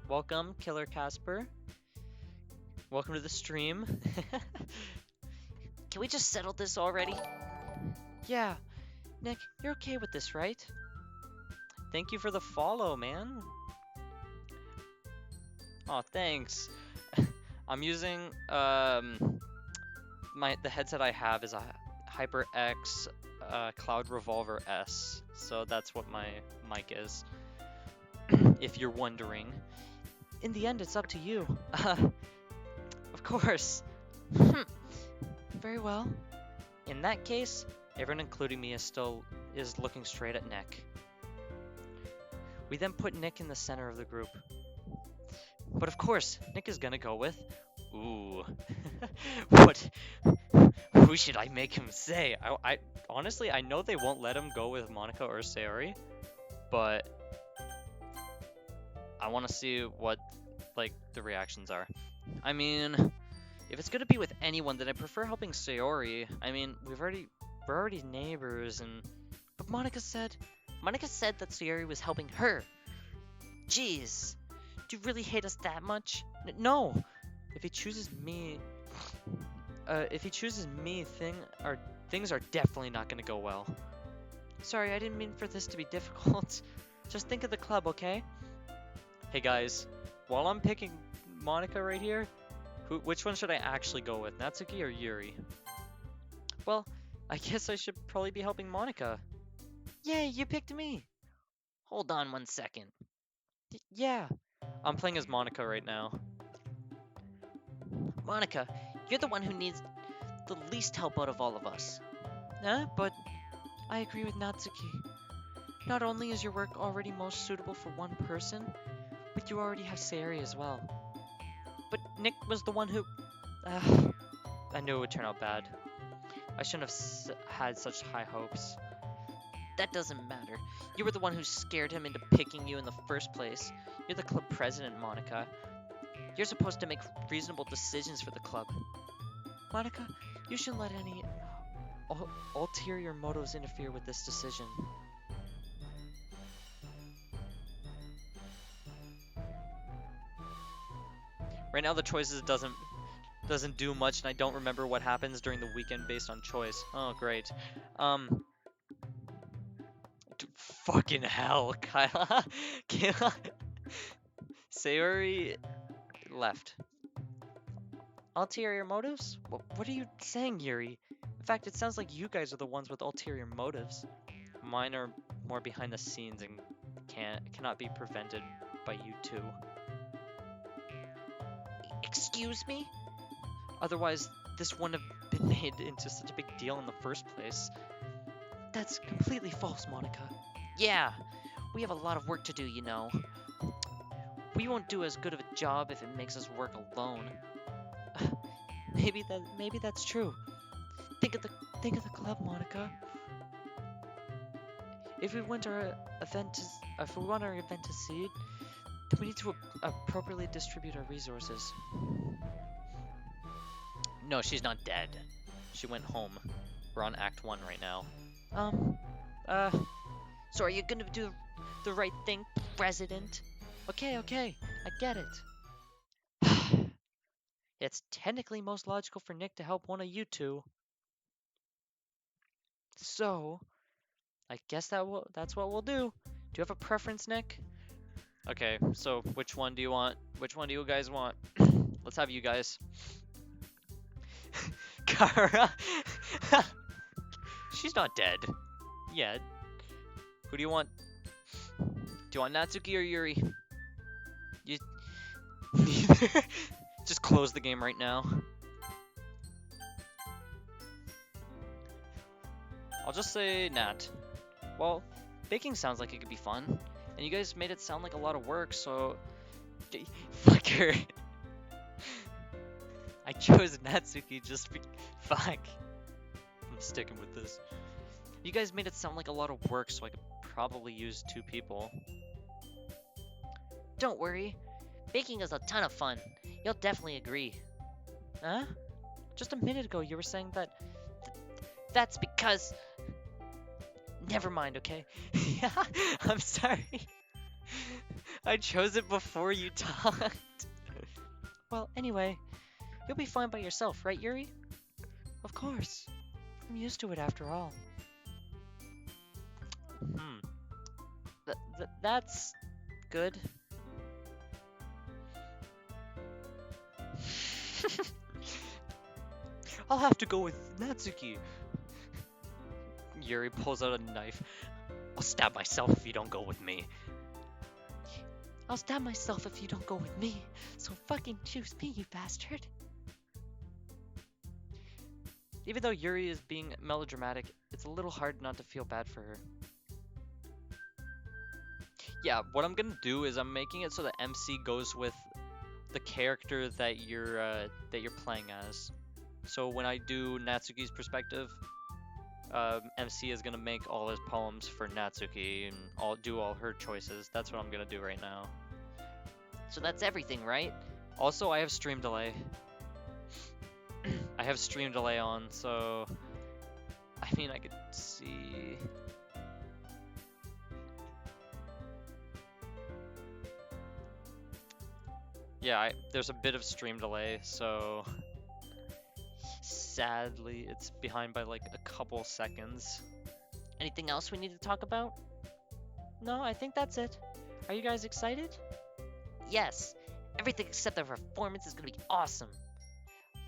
Welcome, Killer Casper. Welcome to the stream. Can we just settle this already? Yeah, Nick, you're okay with this, right? Thank you for the follow, man. Oh, thanks. I'm using the headset I have is a HyperX Cloud Revolver S, so that's what my mic is. If you're wondering. In the end, it's up to you. Of course. Very well. In that case, everyone including me is looking straight at Nick. We then put Nick in the center of the group. But of course, Nick is gonna go with, ooh, who should I make him say? I honestly, I know they won't let him go with Monika or Sayori, but I want to see what, like, the reactions are. I mean, if it's gonna be with anyone, then I prefer helping Sayori. I mean, we're already neighbors, but Monika said that Sayori was helping her. Jeez, do you really hate us that much? No. If he chooses me, things are definitely not gonna go well. Sorry, I didn't mean for this to be difficult. Just think of the club, okay? Hey guys, while I'm picking Monika right here, which one should I actually go with, Natsuki or Yuri? Well, I guess I should probably be helping Monika. Yay, you picked me! Hold on 1 second. Yeah, I'm playing as Monika right now. Monika, you're the one who needs the least help out of all of us. But I agree with Natsuki. Not only is your work already most suitable for one person, but you already have Sayori as well. But Nick was the one who... I knew it would turn out bad. I shouldn't have had such high hopes. That doesn't matter. You were the one who scared him into picking you in the first place. You're the club president, Monika. You're supposed to make reasonable decisions for the club. Monika, you shouldn't let any ulterior motives interfere with this decision. Right now the choices doesn't do much, and I don't remember what happens during the weekend based on choice. Oh, great. Fucking hell, Kyla. Kayla. Sayori left. Ulterior motives? What are you saying, Yuri? In fact, it sounds like you guys are the ones with ulterior motives. Mine are more behind the scenes and cannot be prevented by you two. Excuse me? Otherwise, this wouldn't have been made into such a big deal in the first place. That's completely false, Monika. Yeah, we have a lot of work to do, you know. We won't do as good of a job if it makes us work alone. Maybe that's true. Think of the club, Monika. If we want our event to succeed, then we need to appropriately distribute our resources. No, she's not dead. She went home. We're on Act 1 right now. So are you gonna do the right thing, President? Okay, I get it. It's technically most logical for Nick to help one of you two. So, I guess that's what we'll do. Do you have a preference, Nick? Okay, so which one do you want? Which one do you guys want? Let's have you guys. Kara. She's not dead yet. Who do you want? Do you want Natsuki or Yuri? You just close the game right now. I'll just say Nat. Well, baking sounds like it could be fun, and you guys made it sound like a lot of work, so... Fucker. I chose Natsuki just fuck. I'm sticking with this. You guys made it sound like a lot of work, so I could probably use 2 people. Don't worry. Baking is a ton of fun. You'll definitely agree. Huh? Just a minute ago you were saying that That's because... Never mind, okay? Yeah, I'm sorry. I chose it before you talked. Well, anyway, you'll be fine by yourself, right, Yuri? Of course. I'm used to it after all. That's good. I'll have to go with Natsuki. Yuri pulls out a knife. I'll stab myself if you don't go with me. I'll stab myself if you don't go with me. So fucking choose me, you bastard. Even though Yuri is being melodramatic, it's a little hard not to feel bad for her. Yeah, what I'm gonna do is I'm making it so that MC goes with the character that you're playing as. So when I do Natsuki's perspective, MC is gonna make all his poems for Natsuki and do all her choices. That's what I'm gonna do right now. So that's everything, right? Also, I have stream delay. I have stream delay on, so I mean I could see. Yeah, there's a bit of stream delay, so sadly it's behind by like a couple seconds. Anything else we need to talk about? No, I think that's it. Are you guys excited? Yes. Everything except the performance is gonna be awesome.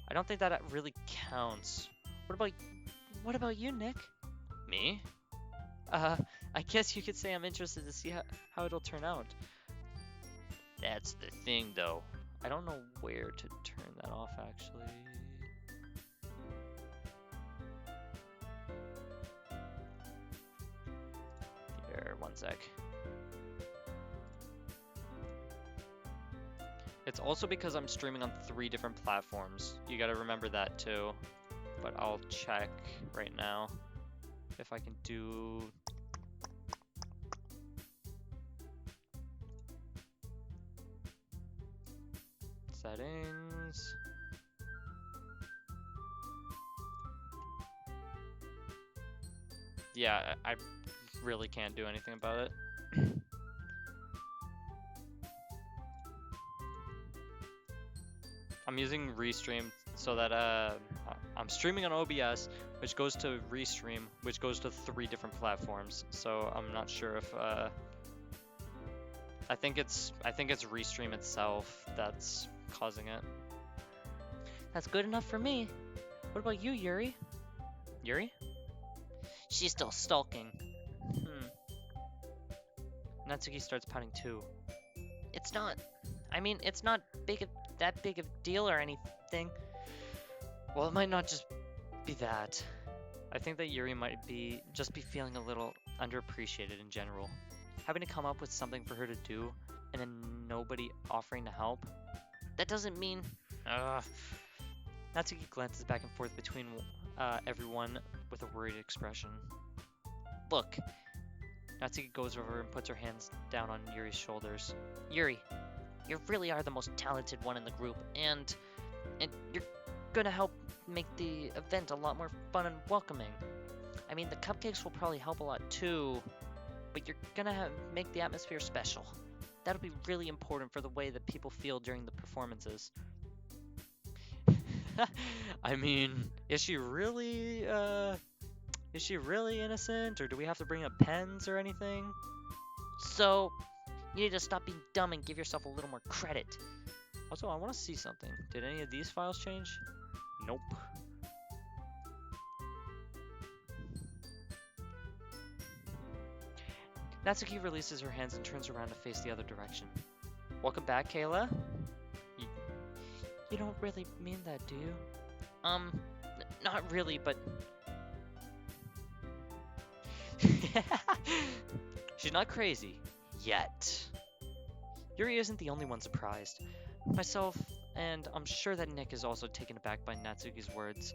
I don't think that really counts. What about you, Nick? Me? I guess you could say I'm interested to see how it'll turn out. That's the thing, though. I don't know where to turn that off, actually. Here, one sec. It's also because I'm streaming on 3 different platforms. You gotta remember that, too. But I'll check right now if I can do... Settings. Yeah, I really can't do anything about it. I'm using Restream so that I'm streaming on OBS, which goes to Restream, which goes to 3 different platforms. So I'm not sure if I think it's Restream itself that's causing it. That's good enough for me. What about you, Yuri? Yuri? She's still stalking. Natsuki starts pouting too. It's not that big of a deal or anything. Well, it might not just be that. I think that Yuri might just be feeling a little underappreciated in general. Having to come up with something for her to do, and then nobody offering to help. That doesn't mean... Natsuki glances back and forth between everyone with a worried expression. Look. Natsuki goes over and puts her hands down on Yuri's shoulders. Yuri, you really are the most talented one in the group, and you're gonna help make the event a lot more fun and welcoming. I mean, the cupcakes will probably help a lot too, but you're gonna make the atmosphere special. That'll be really important for the way that people feel during the performances. I mean, is she really innocent, or do we have to bring up pens or anything? So, you need to stop being dumb and give yourself a little more credit. Also, I want to see something. Did any of these files change? Nope. Natsuki releases her hands and turns around to face the other direction. Welcome back, Kayla. You don't really mean that, do you? Not really, but... She's not crazy. Yet. Yuri isn't the only one surprised. Myself, and I'm sure that Nick is also taken aback by Natsuki's words.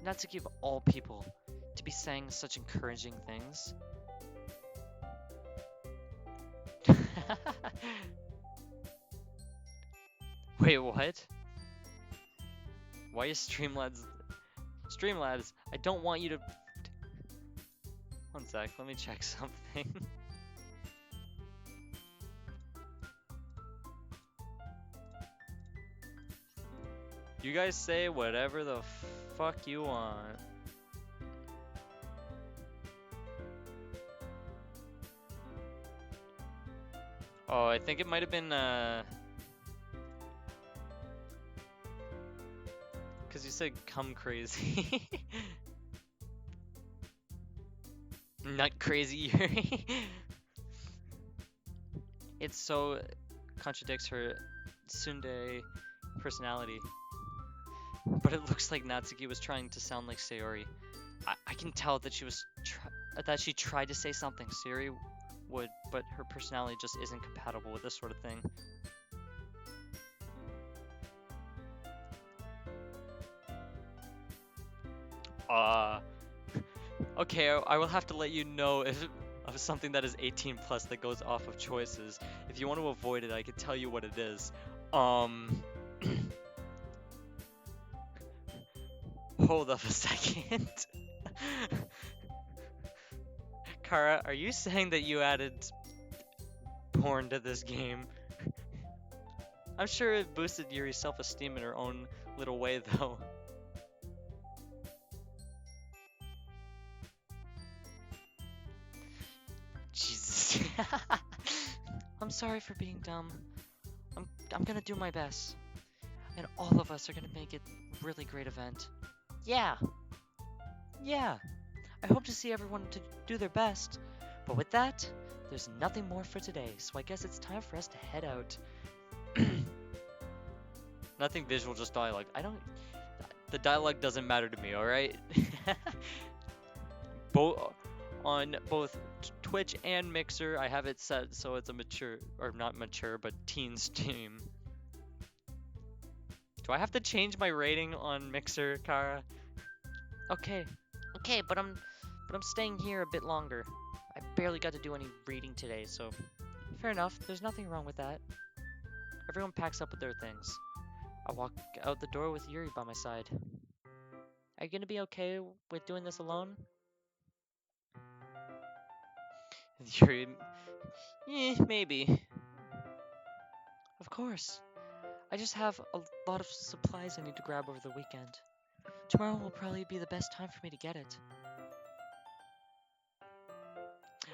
Natsuki of all people, to be saying such encouraging things. Wait, what? Why is Streamlabs? Streamlabs, I don't want you to One sec, let me check something. You guys say whatever the fuck you want. Oh, I think it might have been, because you said come crazy. Nut crazy Yuri. It so contradicts her tsundere personality. But it looks like Natsuki was trying to sound like Sayori. I can tell that she tried to say something Sayori would, but her personality just isn't compatible with this sort of thing. Okay, I will have to let you know if of something that is 18 plus that goes off of choices. If you want to avoid it, I can tell you what it is. Hold up a second. Kara, are you saying that you added porn to this game? I'm sure it boosted Yuri's self-esteem in her own little way, though. Jesus. I'm sorry for being dumb. I'm gonna do my best. And all of us are gonna make it a really great event. Yeah. Yeah. I hope to see everyone to do their best. But with that, there's nothing more for today, so I guess it's time for us to head out. Nothing visual, just dialogue. The dialogue doesn't matter to me, alright? On both Twitch and Mixer, I have it set so it's a mature, or not mature, but teen stream. Do I have to change my rating on Mixer, Kara? Okay, but I'm staying here a bit longer. I barely got to do any reading today, so fair enough. There's nothing wrong with that. Everyone packs up with their things. I walk out the door with Yuri by my side. Are you gonna be okay with doing this alone? Yuri, maybe. Of course. I just have a lot of supplies I need to grab over the weekend. Tomorrow will probably be the best time for me to get it.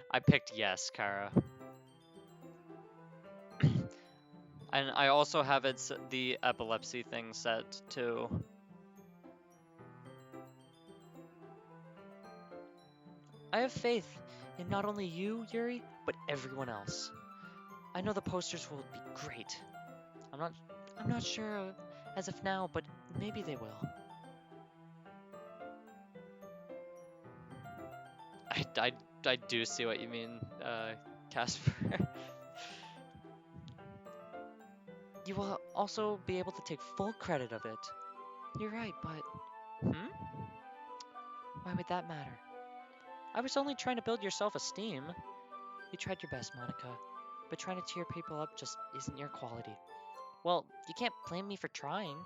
I picked yes, Kara. And I also have the epilepsy thing set too. I have faith in not only you, Yuri, but everyone else. I know the posters will be great. I'm not sure as of now, but maybe they will. I do see what you mean, Casper. You will also be able to take full credit of it. You're right, but... Why would that matter? I was only trying to build your self-esteem. You tried your best, Monika, but trying to cheer people up just isn't your quality. Well, you can't blame me for trying.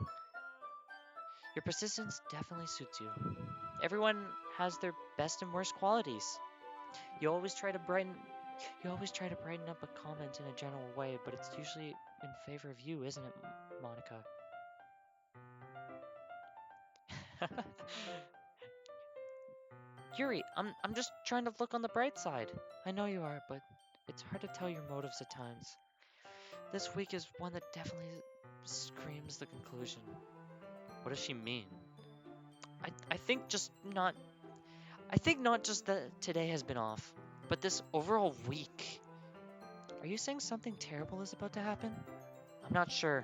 Your persistence definitely suits you. Everyone has their best and worst qualities. You always try to brighten up a comment in a general way, but it's usually in favor of you, isn't it, Monika? Yuri, I'm just trying to look on the bright side. I know you are, but it's hard to tell your motives at times. This week is one that definitely screams the conclusion. What does she mean? I think not just that today has been off, but this overall week. Are you saying something terrible is about to happen? I'm not sure.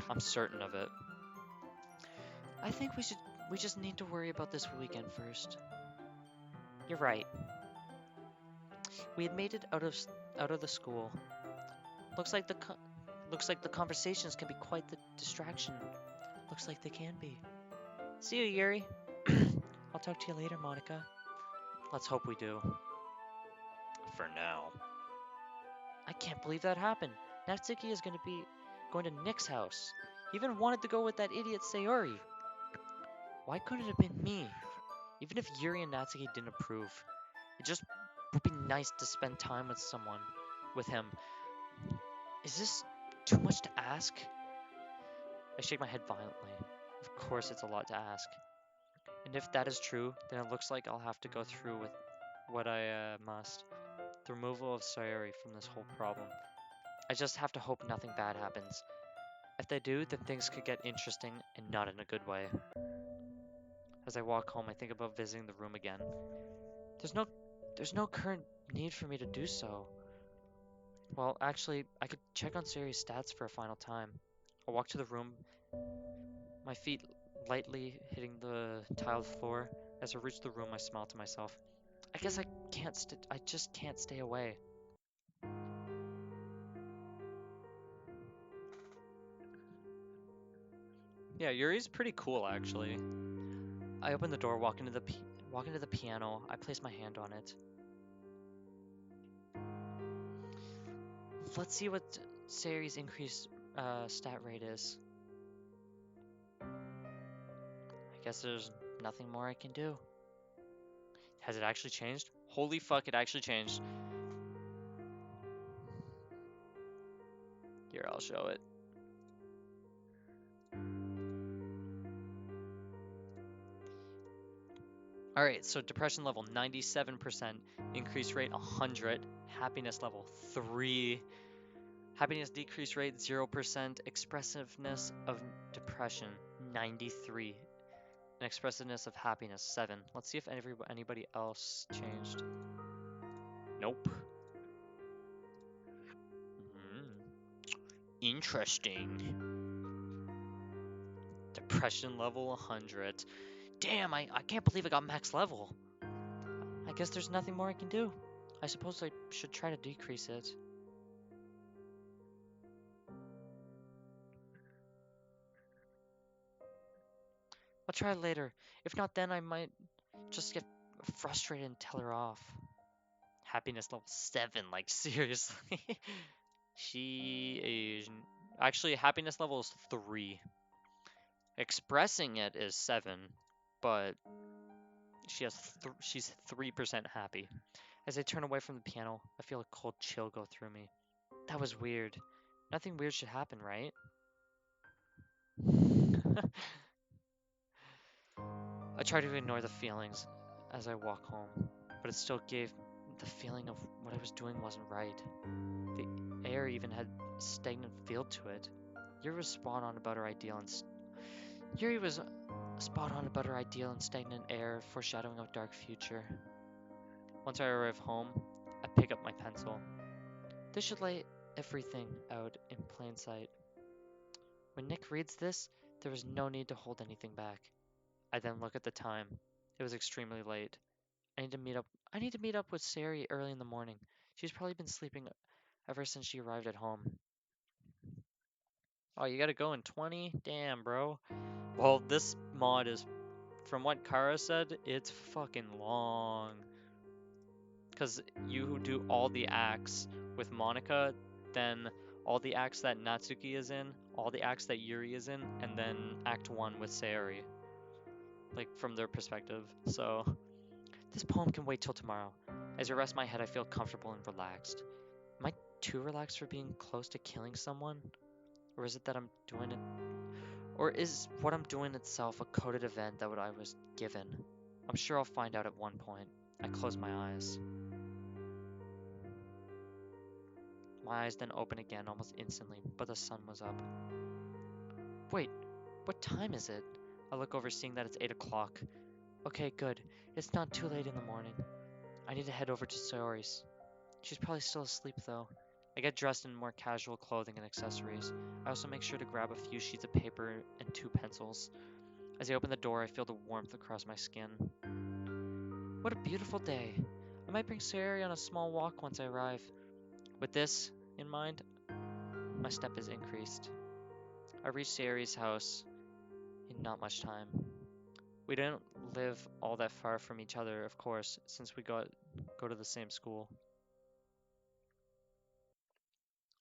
I'm certain of it. I think we just need to worry about this weekend first. You're right. We had made it out of the school. Looks like the conversations can be quite the distraction. Looks like they can be. See you, Yuri. I'll talk to you later, Monika. Let's hope we do. For now. I can't believe that happened. Natsuki is going to Nick's house. He even wanted to go with that idiot Sayori. Why couldn't it have been me? Even if Yuri and Natsuki didn't approve, It just would be nice to spend time with someone, with him. Is this too much to ask? I shake my head violently. Of course, it's a lot to ask. And if that is true, then it looks like I'll have to go through with what I must. The removal of Sayori from this whole problem. I just have to hope nothing bad happens. If they do, then things could get interesting and not in a good way. As I walk home, I think about visiting the room again. There's no there's no current need for me to do so. Well, actually, I could check on Sayori's stats for a final time. I'll walk to the room, my feet lightly hitting the tiled floor. As I reach the room, I smile to myself. I guess I just can't stay away. Yeah, Yuri's pretty cool actually. I open the door, walk into the piano. I place my hand on it. Let's see what Sayori's increased stat rate is. I guess there's nothing more I can do. Has it actually changed? Holy fuck, it actually changed. Here, I'll show it. Alright, so depression level 97%, increase rate 100, happiness level 3, happiness decrease rate 0%, expressiveness of depression 93, and expressiveness of happiness 7. Let's see if anybody else changed. Nope. Interesting. Depression level 100. Damn, I can't believe I got max level. I guess there's nothing more I can do. I suppose I should try to decrease it. I'll try later. If not, then I might just get frustrated and tell her off. Happiness level 7, like seriously. She is... Actually, happiness level is 3. Expressing it is 7, but she's 3% happy. As I turn away from the piano, I feel a cold chill go through me. That was weird. Nothing weird should happen, right? I try to ignore the feelings as I walk home, but it still gave the feeling of what I was doing wasn't right. The air even had a stagnant feel to it. Yuri was spot on about her ideal and stagnant air, foreshadowing a dark future. Once I arrive home, I pick up my pencil. This should lay everything out in plain sight. When Nick reads this, there is no need to hold anything back. I then look at the time. It was extremely late. I need to meet up with Sari early in the morning. She's probably been sleeping ever since she arrived at home. Oh, you gotta go in 20? Damn, bro. Well, this mod is, from what Kara said, it's fucking long. Because you do all the acts with Monika, then all the acts that Natsuki is in, all the acts that Yuri is in, and then Act 1 with Sayori. Like, from their perspective. So, this poem can wait till tomorrow. As I rest my head, I feel comfortable and relaxed. Am I too relaxed for being close to killing someone? Or is it that I'm doing it? Or is what I'm doing itself a coded event that I was given? I'm sure I'll find out at one point. I close my eyes. My eyes then open again almost instantly, but the sun was up. Wait, what time is it? I look over seeing that it's 8 o'clock. Okay, good. It's not too late in the morning. I need to head over to Sayori's. She's probably still asleep though. I get dressed in more casual clothing and accessories. I also make sure to grab a few sheets of paper and 2 pencils. As I open the door, I feel the warmth across my skin. What a beautiful day. I might bring Sayori on a small walk once I arrive. With this in mind, my step is increased. I reach Sayori's house in not much time. We don't live all that far from each other, of course, since we go to the same school.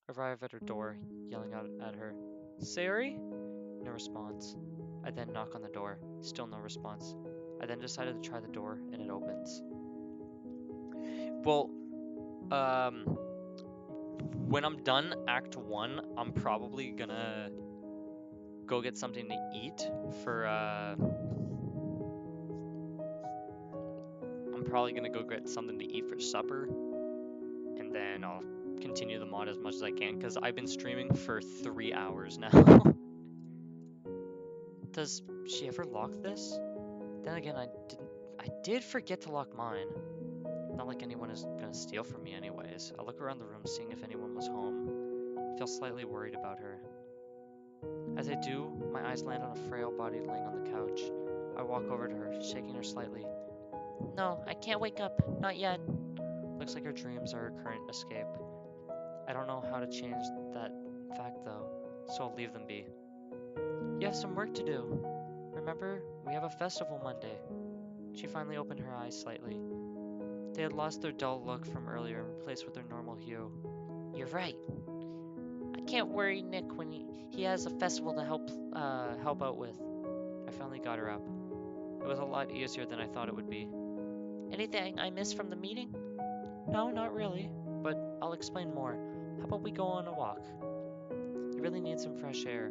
I arrive at her door, yelling out at her, Sayori? No response. I then knock on the door, still no response. I then decided to try the door, and it opens. Well, um, when I'm done Act 1, I'm probably gonna go get something to eat for, I'm probably gonna go get something to eat for supper, and then I'll continue the mod as much as I can, because I've been streaming for 3 hours now. Does she ever lock this? Then again, I did forget to lock mine. Not like anyone is gonna steal from me anyways. I look around the room seeing if anyone was home. I feel slightly worried about her. As I do, my eyes land on a frail body laying on the couch. I walk over to her, shaking her slightly. No, I can't wake up. Not yet. Looks like her dreams are her current escape. I don't know how to change that fact though, so I'll leave them be. You have some work to do. Remember, we have a festival Monday. She finally opened her eyes slightly. They had lost their dull look from earlier and replaced with their normal hue. You're right. I can't worry Nick when he has a festival to help out with. I finally got her up. It was a lot easier than I thought it would be. Anything I missed from the meeting? No, not really, but I'll explain more. How about we go on a walk? You really need some fresh air.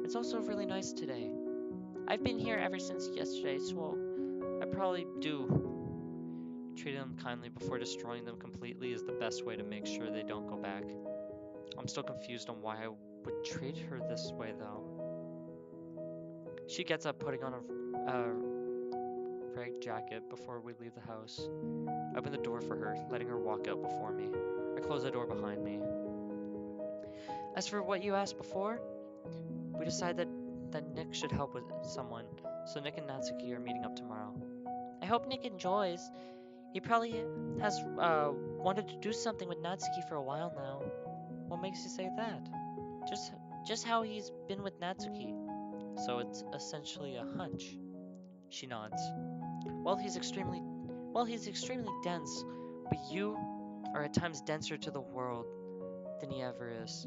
It's also really nice today. I've been here ever since yesterday, so I probably do. Treating them kindly before destroying them completely is the best way to make sure they don't go back. I'm still confused on why I would treat her this way, though. She gets up, putting on a ragged jacket before we leave the house. I open the door for her, letting her walk out before me. I close the door behind me. As for what you asked before, we decided that Nick should help with someone, so Nick and Natsuki are meeting up tomorrow. I hope Nick enjoys. He probably has wanted to do something with Natsuki for a while now. What makes you say that? Just how he's been with Natsuki. So it's essentially a hunch. She nods. Well, he's extremely dense, but you are at times denser to the world than he ever is.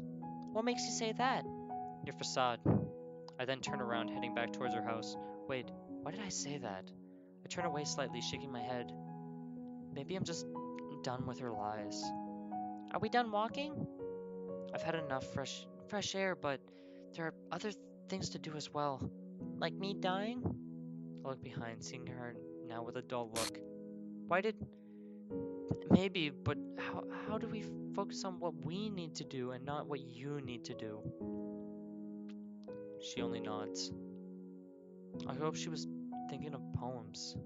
What makes you say that? Your facade. I then turn around, heading back towards her house. Wait, why did I say that? I turn away slightly, shaking my head. Maybe I'm just done with her lies. Are we done walking? I've had enough fresh air, but there are other things to do as well. Like me dying? I look behind, seeing her now with a dull look. Why did... Maybe, but how do we focus on what we need to do and not what you need to do? She only nods. I hope she was thinking of poems.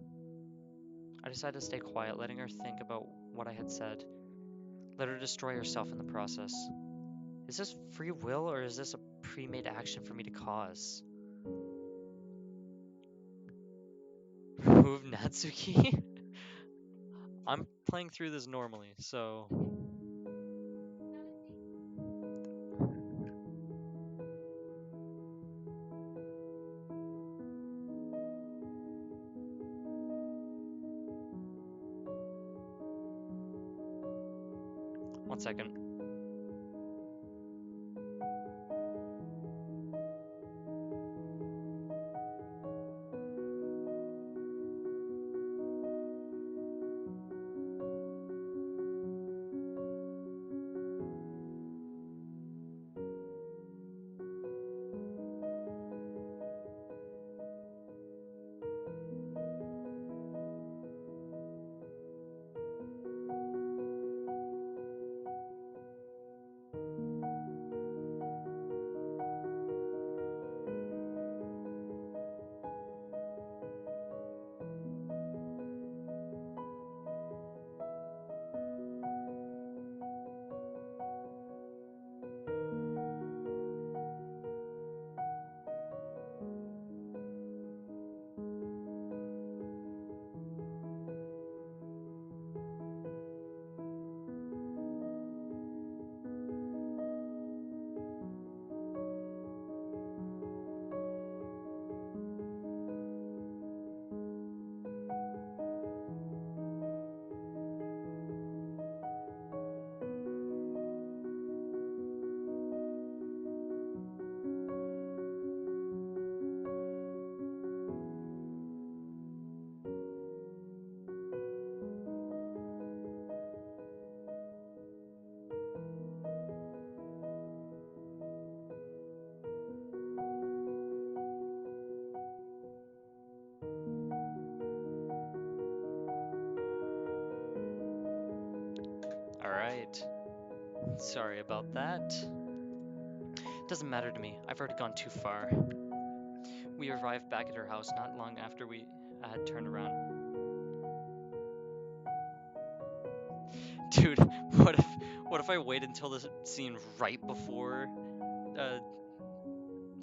I decided to stay quiet, letting her think about what I had said. Let her destroy herself in the process. Is this free will, or is this a pre-made action for me to cause? Remove Natsuki? I'm playing through this normally, so... One second. right. Sorry about that. Doesn't matter to me. I've already gone too far. We arrived back at her house not long after we had turned around. Dude, what if I wait until the scene right before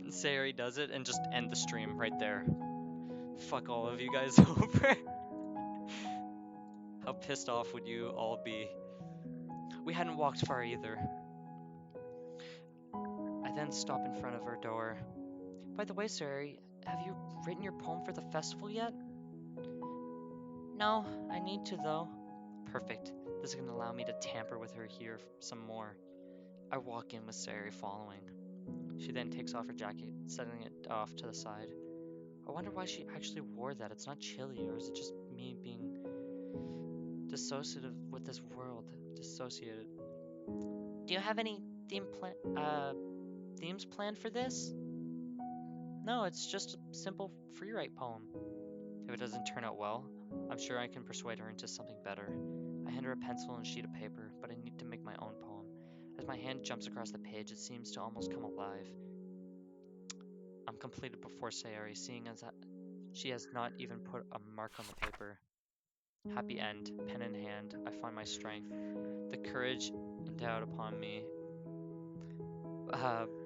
Sayori does it and just end the stream right there? Fuck all of you guys over. How pissed off would you all be? We hadn't walked far either. I then stop in front of her door. By the way, Sayori, have you written your poem for the festival yet? No, I need to though. Perfect. This is gonna allow me to tamper with her here some more. I walk in with Sayori following. She then takes off her jacket, setting it off to the side. I wonder why she actually wore that. It's not chilly, or is it just me being dissociative with this world? Dissociated. Do you have any themes planned for this? No, it's just a simple free write poem. If it doesn't turn out well, I'm sure I can persuade her into something better. I hand her a pencil and a sheet of paper, but I need to make my own poem. As my hand jumps across the page, it seems to almost come alive. I'm completed before Sayori, seeing as she has not even put a mark on the paper. Happy end, pen in hand, I find my strength, the courage endowed upon me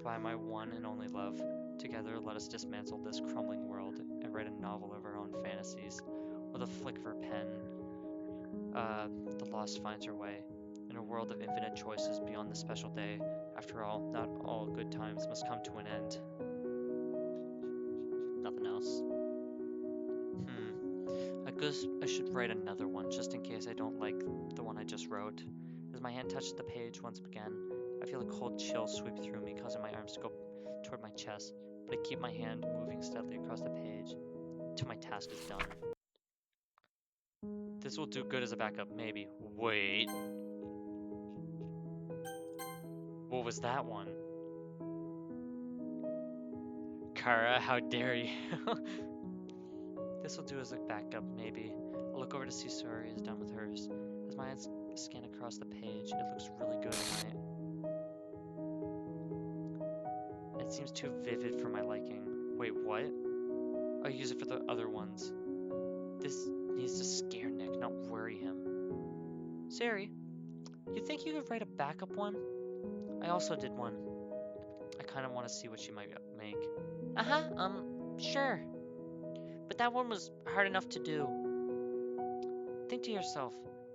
by my one and only love. Together, let us dismantle this crumbling world and write a novel of our own fantasies. With a flick of her pen, the lost finds her way. In a world of infinite choices beyond the special day, after all, not all good times must come to an end. Nothing else. I guess I should write another one, just in case I don't like the one I just wrote. As my hand touches the page once again, I feel a cold chill sweep through me, causing my arms to go toward my chest, but I keep my hand moving steadily across the page till my task is done. This will do good as a backup, maybe. Wait. What was that one? Kara, how dare you? This will do as a backup, maybe. I'll look over to see Sayori is done with hers. As my eyes scan across the page, it looks really good and it seems too vivid for my liking. Wait, what? I'll use it for the other ones. This needs to scare Nick, not worry him. Sayori, you think you could write a backup one? I also did one. I kind of want to see what she might make. Sure. But that one was hard enough to do. Think to yourself,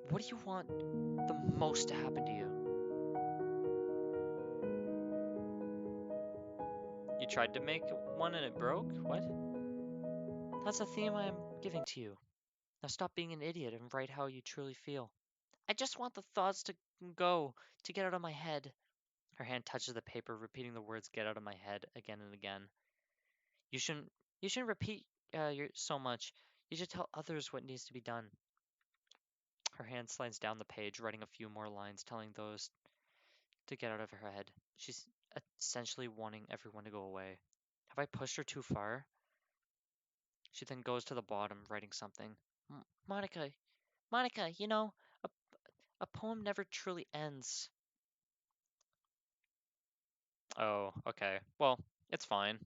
what do you want the most to happen to you? You tried to make one and it broke? What? That's the theme I'm giving to you. Now stop being an idiot and write how you truly feel. I just want the thoughts to go, to get out of my head. Her hand touches the paper, repeating the words "get out of my head" again and again. You shouldn't repeat so much. You should tell others what needs to be done. Her hand slides down the page, writing a few more lines, telling those to get out of her head. She's essentially wanting everyone to go away. Have I pushed her too far? She then goes to the bottom, writing something. Monika, a poem never truly ends. Oh, okay. Well, it's fine.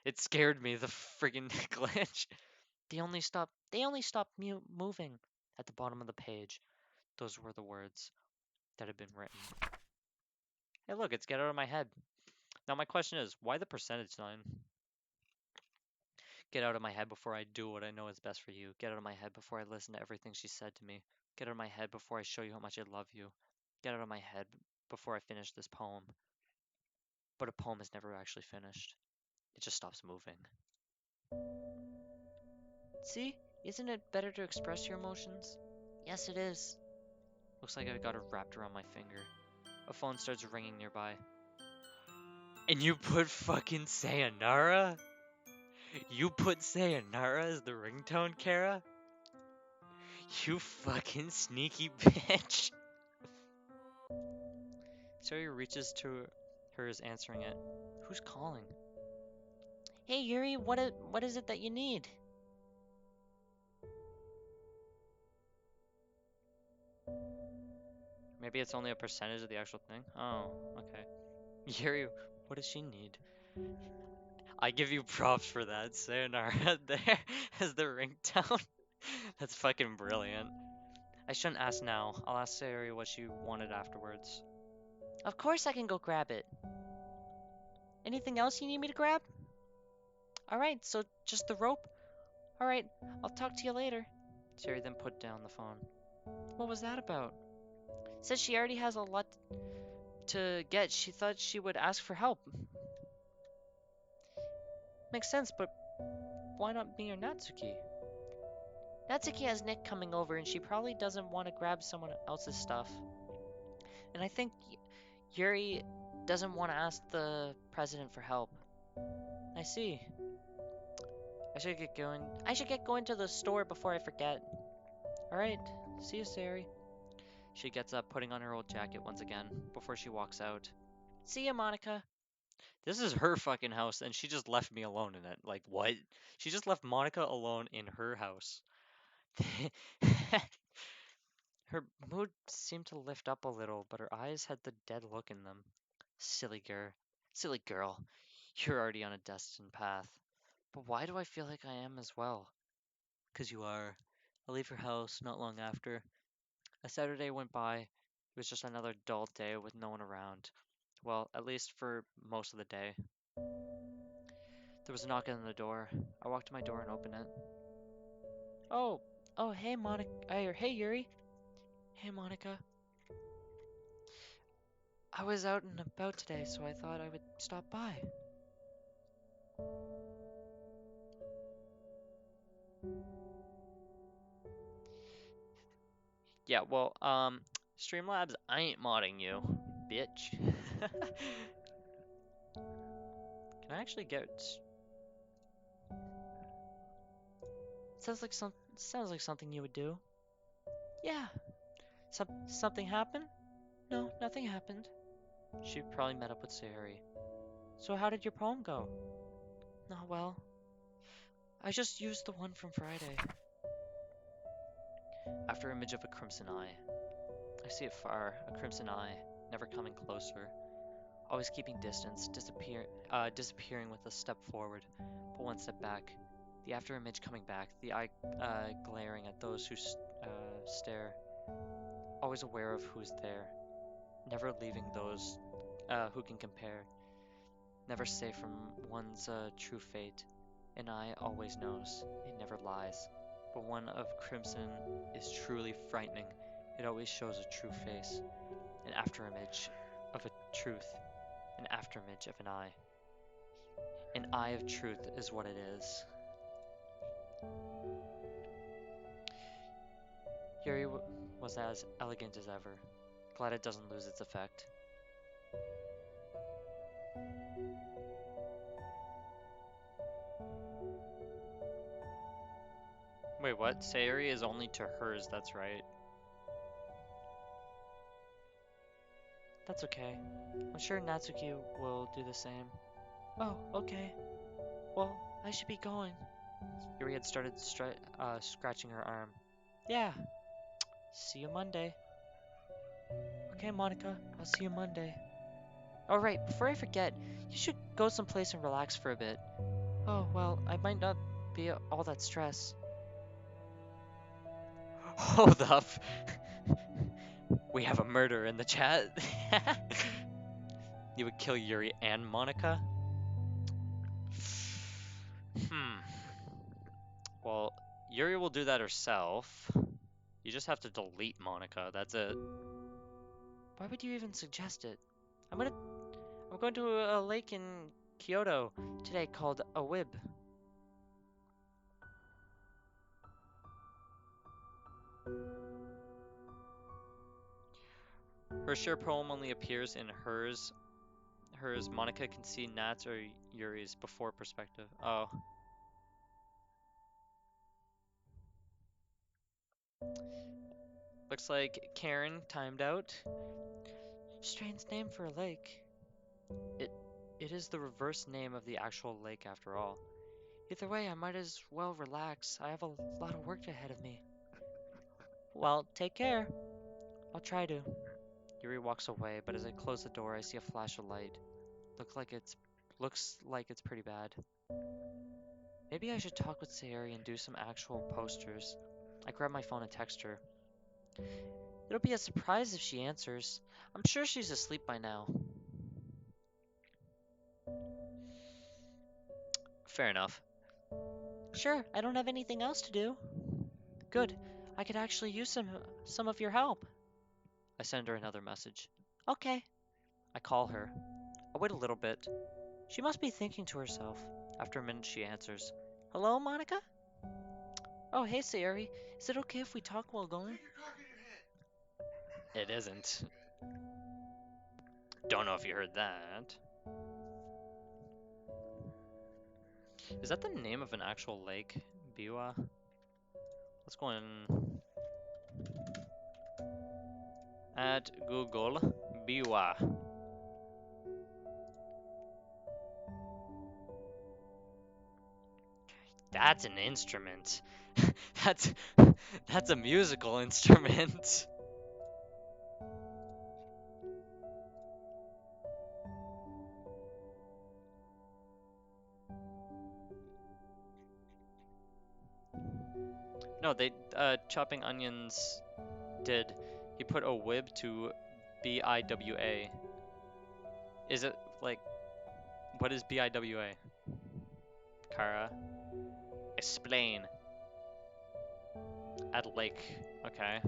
It scared me, the friggin' glitch. They only stop moving at the bottom of the page. Those were the words that had been written. Hey, look, it's get out of my head. Now my question is, why the percentage sign? Get out of my head before I do what I know is best for you. Get out of my head before I listen to everything she said to me. Get out of my head before I show you how much I love you. Get out of my head before I finish this poem. But a poem is never actually finished. It just stops moving. See? Isn't it better to express your emotions? Yes, it is. Looks like I got it wrapped around my finger. A phone starts ringing nearby. And you put fucking Sayonara? You put Sayonara as the ringtone, Kara? You fucking sneaky bitch. Sayori reaches to hers, answering it. Who's calling? Hey Yuri, what is it that you need? Maybe it's only a percentage of the actual thing? Oh, okay. Yuri, what does she need? I give you props for that. Sayonara there as the ringtone. That's fucking brilliant. I shouldn't ask now. I'll ask Sayori what she wanted afterwards. Of course I can go grab it. Anything else you need me to grab? Alright, so just the rope? Alright, I'll talk to you later. Sayori then put down the phone. What was that about? Says she already has a lot to get. She thought she would ask for help. Makes sense, but why not me or Natsuki? Natsuki has Nick coming over and she probably doesn't want to grab someone else's stuff. And I think Yuri doesn't want to ask the president for help. I see. I should get going. I should get going to the store before I forget. Alright, see you, Sayori. She gets up, putting on her old jacket once again, before she walks out. See ya, Monika. This is her fucking house, and she just left me alone in it. Like, what? She just left Monika alone in her house. Her mood seemed to lift up a little, but her eyes had the dead look in them. Silly girl. Silly girl. You're already on a destined path. But why do I feel like I am as well? 'Cause you are. I leave her house not long after. A Saturday went by. It was just another dull day with no one around. Well, at least for most of the day. There was a knock on the door. I walked to my door and opened it. Oh, hey, Monika. Hey, Yuri. Hey, Monika. I was out and about today, so I thought I would stop by. Yeah, well, Streamlabs, I ain't modding you, bitch. Can I actually get... Sounds like something you would do. Yeah. Something happened? No, nothing happened. She probably met up with Sayori. So how did your poem go? Not well. I just used the one from Friday. After image of a crimson eye. I see it far, a crimson eye, never coming closer. Always keeping distance, disappearing with a step forward, but one step back. The after image coming back, the eye glaring at those who stare. Always aware of who's there, never leaving those who can compare. Never safe from one's true fate. An eye always knows, it never lies. But one of crimson is truly frightening. It always shows a true face, an afterimage of a truth, an afterimage of an eye. An eye of truth is what it is. Yuri was as elegant as ever. Glad it doesn't lose its effect. Wait, what? Sayori is only to hers, that's right. That's okay. I'm sure Natsuki will do the same. Oh, okay. Well, I should be going. Yuri had started scratching her arm. Yeah. See you Monday. Okay, Monika. I'll see you Monday. Oh, right. Before I forget, you should go someplace and relax for a bit. Oh, well, I might not be all that stressed. Hold up. We have a murder in the chat. You would kill Yuri and Monika? Well, Yuri will do that herself. You just have to delete Monika, that's it. Why would you even suggest it? I'm going to a lake in Kyoto today called a Wib. Her share poem only appears in hers. Monika can see Nat's or Yuri's before perspective. Oh. Looks like Karen timed out. Strange name for a lake. It is the reverse name of the actual lake after all. Either way, I might as well relax. I have a lot of work ahead of me. Well, take care. I'll try to. Yuri walks away, but as I close the door, I see a flash of light. Looks like it's pretty bad. Maybe I should talk with Sayori and do some actual posters. I grab my phone and text her. It'll be a surprise if she answers. I'm sure she's asleep by now. Fair enough. Sure, I don't have anything else to do. Good. I could actually use some of your help. I send her another message. Okay. I call her. I wait a little bit. She must be thinking to herself. After a minute, she answers. Hello, Monika? Oh, hey, Sayori. Is it okay if we talk while going? It isn't. Don't know if you heard that. Is that the name of an actual lake? Biwa? Let's go in. At Google, Biwa. That's an instrument. that's that's a musical instrument. No, they chopping onions did. He put a wib to BIWA. Is it like what is BIWA? Kara, explain. At lake. Okay.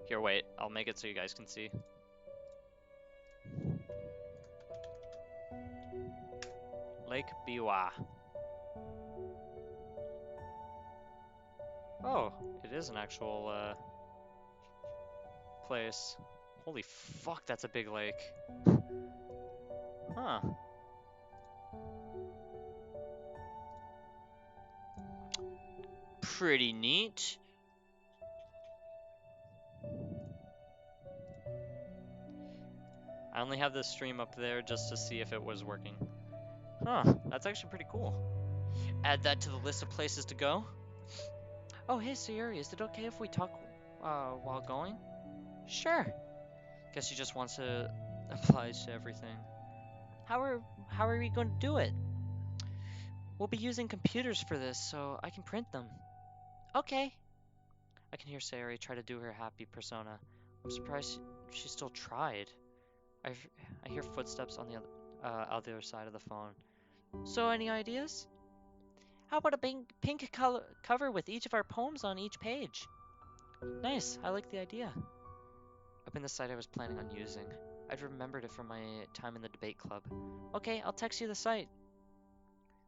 Here, wait. I'll make it so you guys can see. Lake Biwa. Oh, it is an actual place. Holy fuck, that's a big lake. Huh. Pretty neat. I only have this stream up there just to see if it was working. Huh, that's actually pretty cool. Add that to the list of places to go. Oh, hey, Sayori. Is it okay if we talk while going? Sure. Guess she just wants to oblige to everything. How are we going to do it? We'll be using computers for this, so I can print them. Okay. I can hear Sayori try to do her happy persona. I'm surprised she still tried. I hear footsteps on the other side of the phone. So, any ideas? How about a pink cover with each of our poems on each page? Nice, I like the idea. I've been the site I was planning on using. I'd remembered it from my time in the debate club. Okay, I'll text you the site.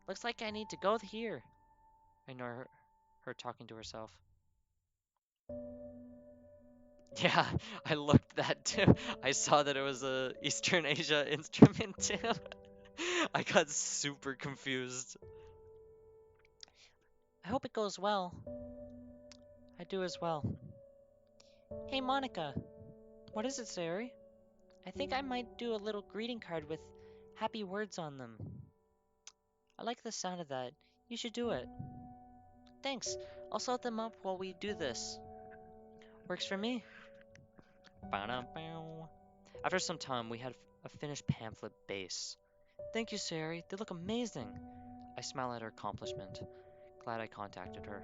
Looks like I need to go here. I know her talking to herself. Yeah, I looked that too. I saw that it was a Eastern Asia instrument too. I got super confused. I hope it goes well. I do as well. Hey, Monika. What is it, Sayori? I think I might do a little greeting card with happy words on them. I like the sound of that. You should do it. Thanks. I'll set them up while we do this. Works for me. After some time, we had a finished pamphlet base. Thank you, Sayori. They look amazing. I smile at her accomplishment. Glad I contacted her.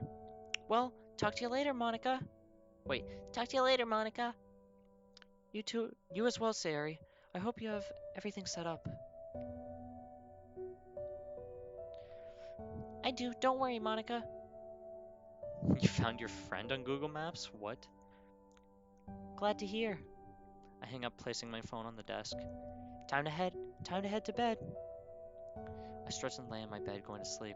Well, talk to you later, Monika. Wait, talk to you later, Monika. You as well, Sayori. I hope you have everything set up. I do. Don't worry, Monika. You found your friend on Google Maps? What? Glad to hear. I hang up, placing my phone on the desk. Time to head to bed. I stretch and lay in my bed, going to sleep.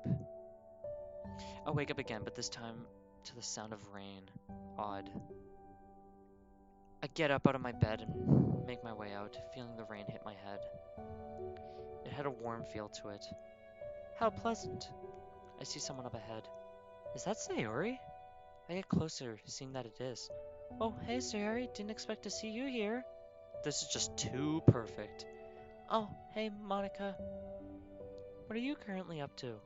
I wake up again, but this time to the sound of rain. Odd. I get up out of my bed and make my way out, feeling the rain hit my head. It had a warm feel to it. How pleasant. I see someone up ahead. Is that Sayori? I get closer, seeing that it is. Oh, hey, Sayori. Didn't expect to see you here. This is just too perfect. Oh, hey, Monika. What are you currently up to?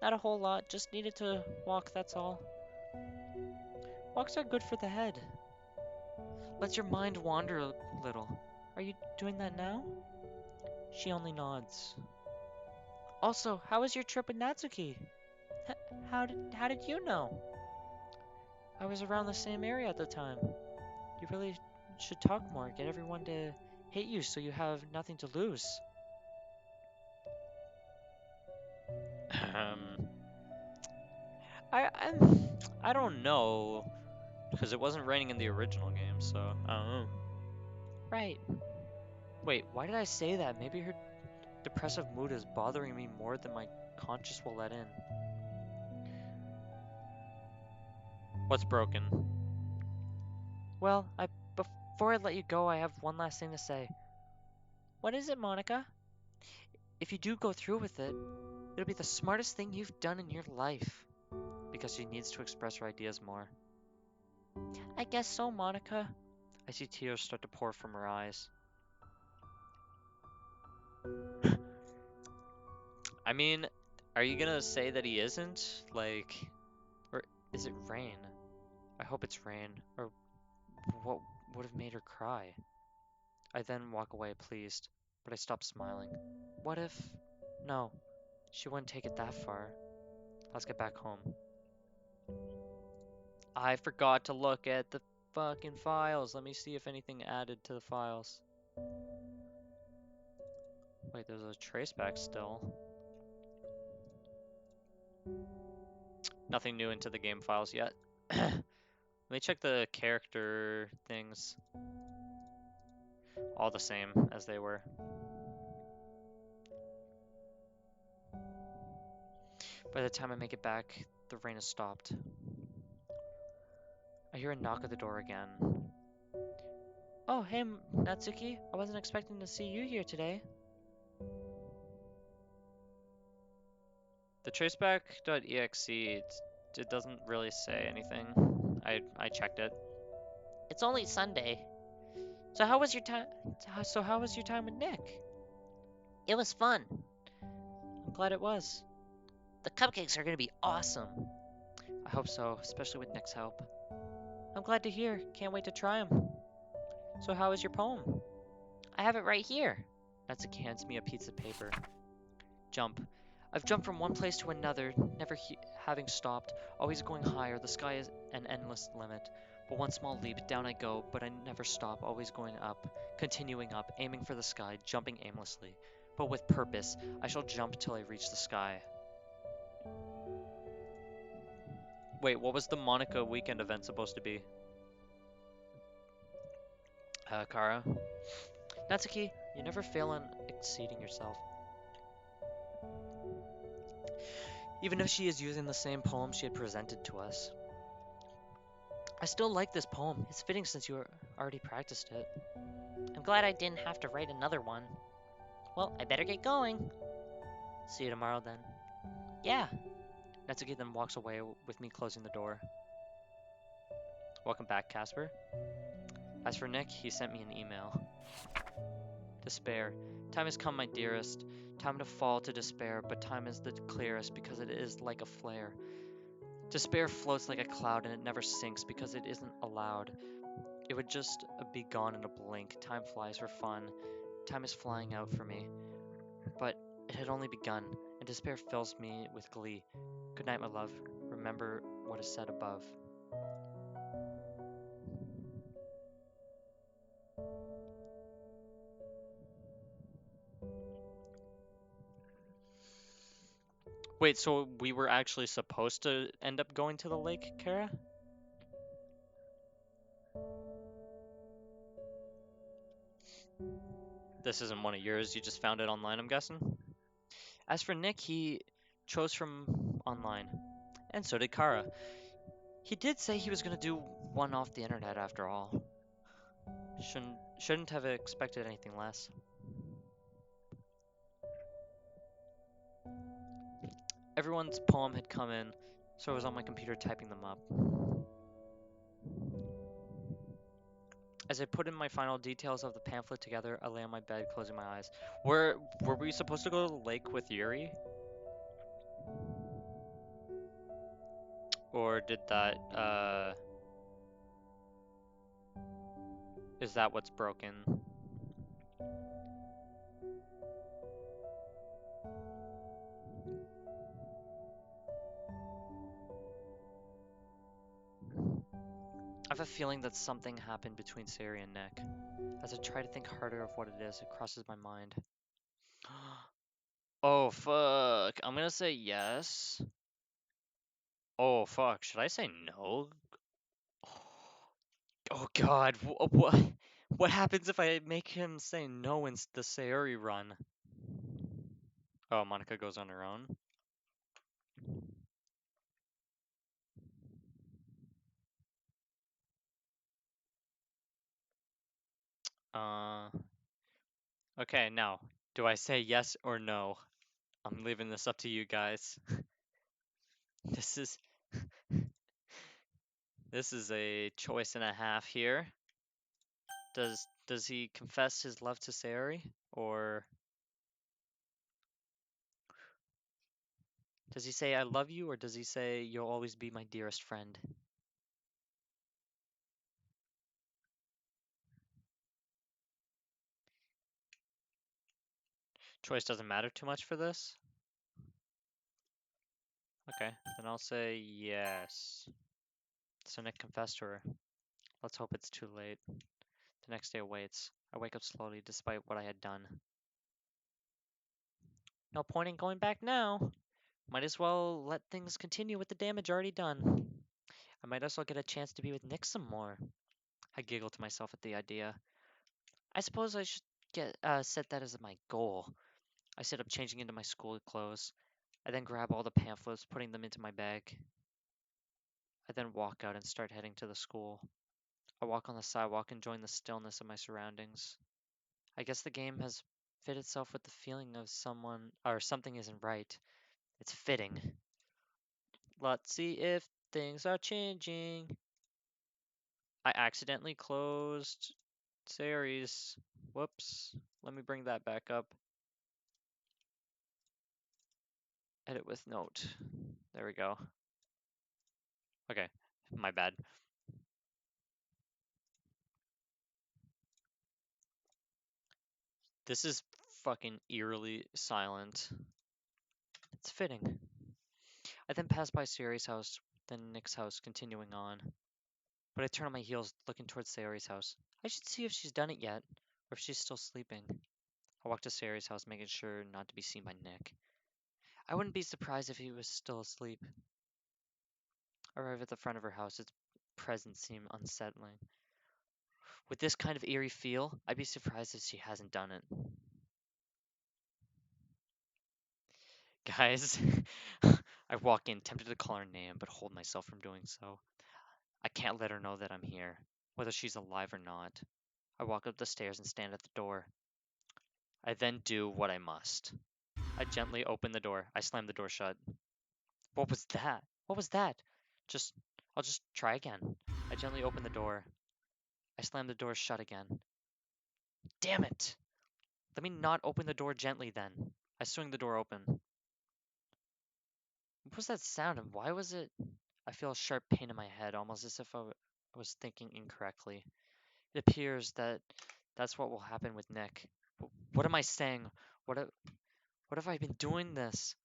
Not a whole lot. Just needed to walk, that's all. Walks are good for the head. Lets your mind wander a little. Are you doing that now? She only nods. Also, how was your trip with Natsuki? H- how did you know? I was around the same area at the time. You really should talk more, get everyone to hate you so you have nothing to lose. Um, I don't know, because it wasn't raining in the original game, so I don't know. Right. Wait, why did I say that? Maybe her depressive mood is bothering me more than my conscience will let in. What's broken? Well, before I let you go, I have one last thing to say. What is it, Monica? If you do go through with it, it'll be the smartest thing you've done in your life. Because she needs to express her ideas more. I guess so, Monica. I see tears start to pour from her eyes. I mean, are you gonna say that he isn't? Like, or is it rain? I hope it's rain, or what would have made her cry? I then walk away pleased, but I stop smiling. What if... No, she wouldn't take it that far. Let's get back home. I forgot to look at the fucking files. Let me see if anything added to the files. Wait, there's a traceback still. Nothing new into the game files yet. Let me check the character things. All the same as they were. By the time I make it back, the rain has stopped. I hear a knock at the door again. Oh, hey, Natsuki. I wasn't expecting to see you here today. The traceback.exe, it doesn't really say anything. I checked it. It's only Sunday. So how was your time? So how was your time with Nick? It was fun. I'm glad it was. The cupcakes are gonna be awesome. I hope so, especially with Nick's help. I'm glad to hear. Can't wait to try them. So how is your poem? I have it right here. Natsuki hands me a piece of paper. Jump. I've jumped from one place to another, never having stopped, always going higher. The sky is an endless limit. But one small leap, down I go, but I never stop, always going up, continuing up, aiming for the sky, jumping aimlessly. But with purpose, I shall jump till I reach the sky. Wait, what was the Monika weekend event supposed to be? Kara? Natsuki, you never fail on exceeding yourself. Even if she is using the same poem she had presented to us. I still like this poem. It's fitting since you already practiced it. I'm glad I didn't have to write another one. Well, I better get going. See you tomorrow then. Yeah. Natsuki then walks away with me closing the door. Welcome back, Casper. As for Nick, he sent me an email. Despair. Time has come, my dearest. Time to fall to despair, but time is the clearest because it is like a flare. Despair floats like a cloud and it never sinks because it isn't allowed. It would just be gone in a blink. Time flies for fun. Time is flying out for me. But it had only begun, and despair fills me with glee. Good night, my love. Remember what is said above. Wait, so we were actually supposed to end up going to the lake, Kara? This isn't one of yours, you just found it online, I'm guessing? As for Nick, he chose from online. And so did Kara. He did say he was gonna do one off the internet after all. Shouldn't have expected anything less. Everyone's poem had come in, so I was on my computer typing them up. As I put in my final details of the pamphlet together, I lay on my bed, closing my eyes. Were we supposed to go to the lake with Yuri? Or did that Is that what's broken? I have a feeling that something happened between Sari and Nick. As I try to think harder of what it is, it crosses my mind. Oh fuck. I'm gonna say yes. Oh fuck. Should I say no? Oh god. What happens if I make him say no in the Sayuri run? Oh, Monika goes on her own. Uh okay, now, do I say yes or no? I'm leaving this up to you guys. This is this is a choice and a half here. Does he confess his love to Sayuri, or does he say I love you, or does he say you'll always be my dearest friend? Choice doesn't matter too much for this. Okay, then I'll say yes. So Nick confessed to her. Let's hope it's too late. The next day awaits. I wake up slowly despite what I had done. No point in going back now. Might as well let things continue with the damage already done. I might as well get a chance to be with Nick some more. I giggle to myself at the idea. I suppose I should get set that as my goal. I sit up changing into my school clothes. I then grab all the pamphlets, putting them into my bag. I then walk out and start heading to the school. I walk on the sidewalk, enjoying the stillness of my surroundings. I guess the game has fit itself with the feeling of someone or something isn't right. It's fitting. Let's see if things are changing. I accidentally closed series. Whoops. Let me bring that back up. Edit with note. There we go. Okay, my bad. This is fucking eerily silent. It's fitting. I then pass by Sayori's house, then Nick's house, continuing on. But I turn on my heels, looking towards Sayori's house. I should see if she's done it yet, or if she's still sleeping. I walk to Sayori's house, making sure not to be seen by Nick. I wouldn't be surprised if he was still asleep. I arrive at the front of her house. Its presence seemed unsettling. With this kind of eerie feel, I'd be surprised if she hasn't done it. Guys, I walk in, tempted to call her name, but hold myself from doing so. I can't let her know that I'm here, whether she's alive or not. I walk up the stairs and stand at the door. I then do what I must. I gently open the door. I slam the door shut. What was that? What was that? Just, I'll just try again. I gently open the door. I slam the door shut again. Damn it! Let me not open the door gently then. I swing the door open. What was that sound and why was it? I feel a sharp pain in my head, almost as if I was thinking incorrectly. It appears that that's what will happen with Nick. What am I saying? What what have I been doing this?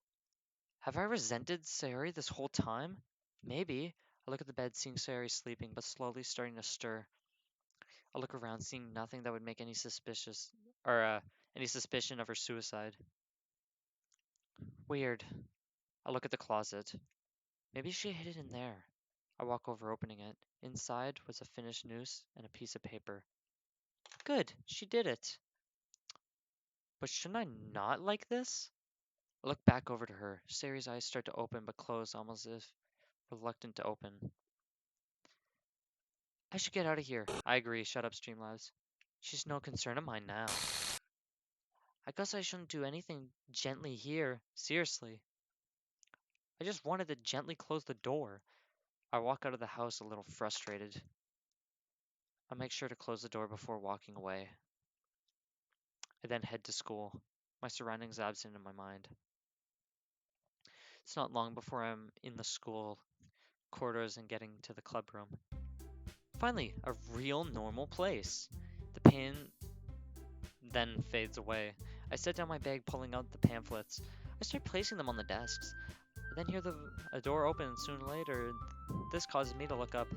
Have I resented Sayori this whole time? Maybe. I look at the bed, seeing Sayori sleeping, but slowly starting to stir. I look around, seeing nothing that would make any any suspicion of her suicide. Weird. I look at the closet. Maybe she hid it in there. I walk over, opening it. Inside was a finished noose and a piece of paper. Good, she did it. But shouldn't I not like this? I look back over to her. Sayori's eyes start to open but close, almost as if reluctant to open. I should get out of here. I agree. Shut up, Streamlabs. She's no concern of mine now. I guess I shouldn't do anything gently here. Seriously. I just wanted to gently close the door. I walk out of the house a little frustrated. I make sure to close the door before walking away. I then head to school, my surroundings absent in my mind. It's not long before I'm in the school corridors and getting to the club room. Finally, a real normal place. The pain then fades away. I set down my bag, pulling out the pamphlets. I start placing them on the desks. I then hear a door open, and soon later, this causes me to look up.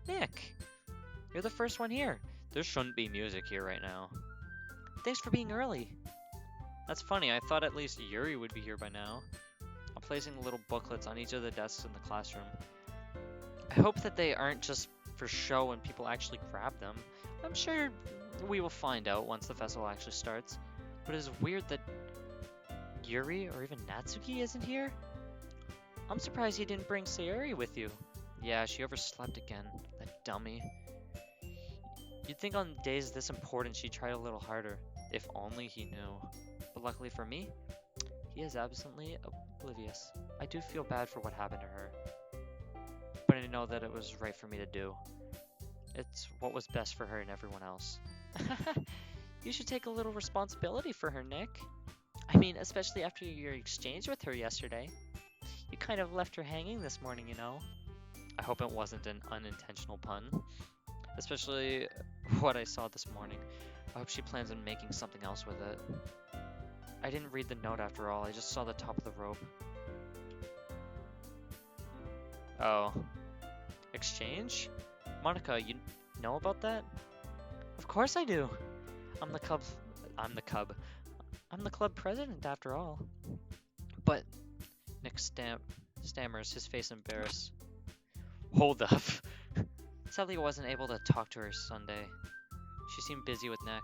Nick, you're the first one here. There shouldn't be music here right now. Thanks for being early. That's funny, I thought at least Yuri would be here by now. I'm placing little booklets on each of the desks in the classroom. I hope that they aren't just for show and people actually grab them. I'm sure we will find out once the festival actually starts. But it's weird that Yuri or even Natsuki isn't here. I'm surprised you didn't bring Sayuri with you. Yeah, she overslept again. That dummy. You'd think on days this important she'd try a little harder. If only he knew. But luckily for me, he is absolutely oblivious. I do feel bad for what happened to her. But I know that it was right for me to do. It's what was best for her and everyone else. You should take a little responsibility for her, Nick. I mean, especially after your exchange with her yesterday. You kind of left her hanging this morning, you know. I hope it wasn't an unintentional pun. Especially what I saw this morning. I hope she plans on making something else with it. I didn't read the note after all, I just saw the top of the rope. Oh. Exchange? Monika, you know about that? Of course I do. I'm the club president after all. But Nick stammers, his face embarrassed. Hold up. Sadly, I wasn't able to talk to her Sunday. She seemed busy with Nick.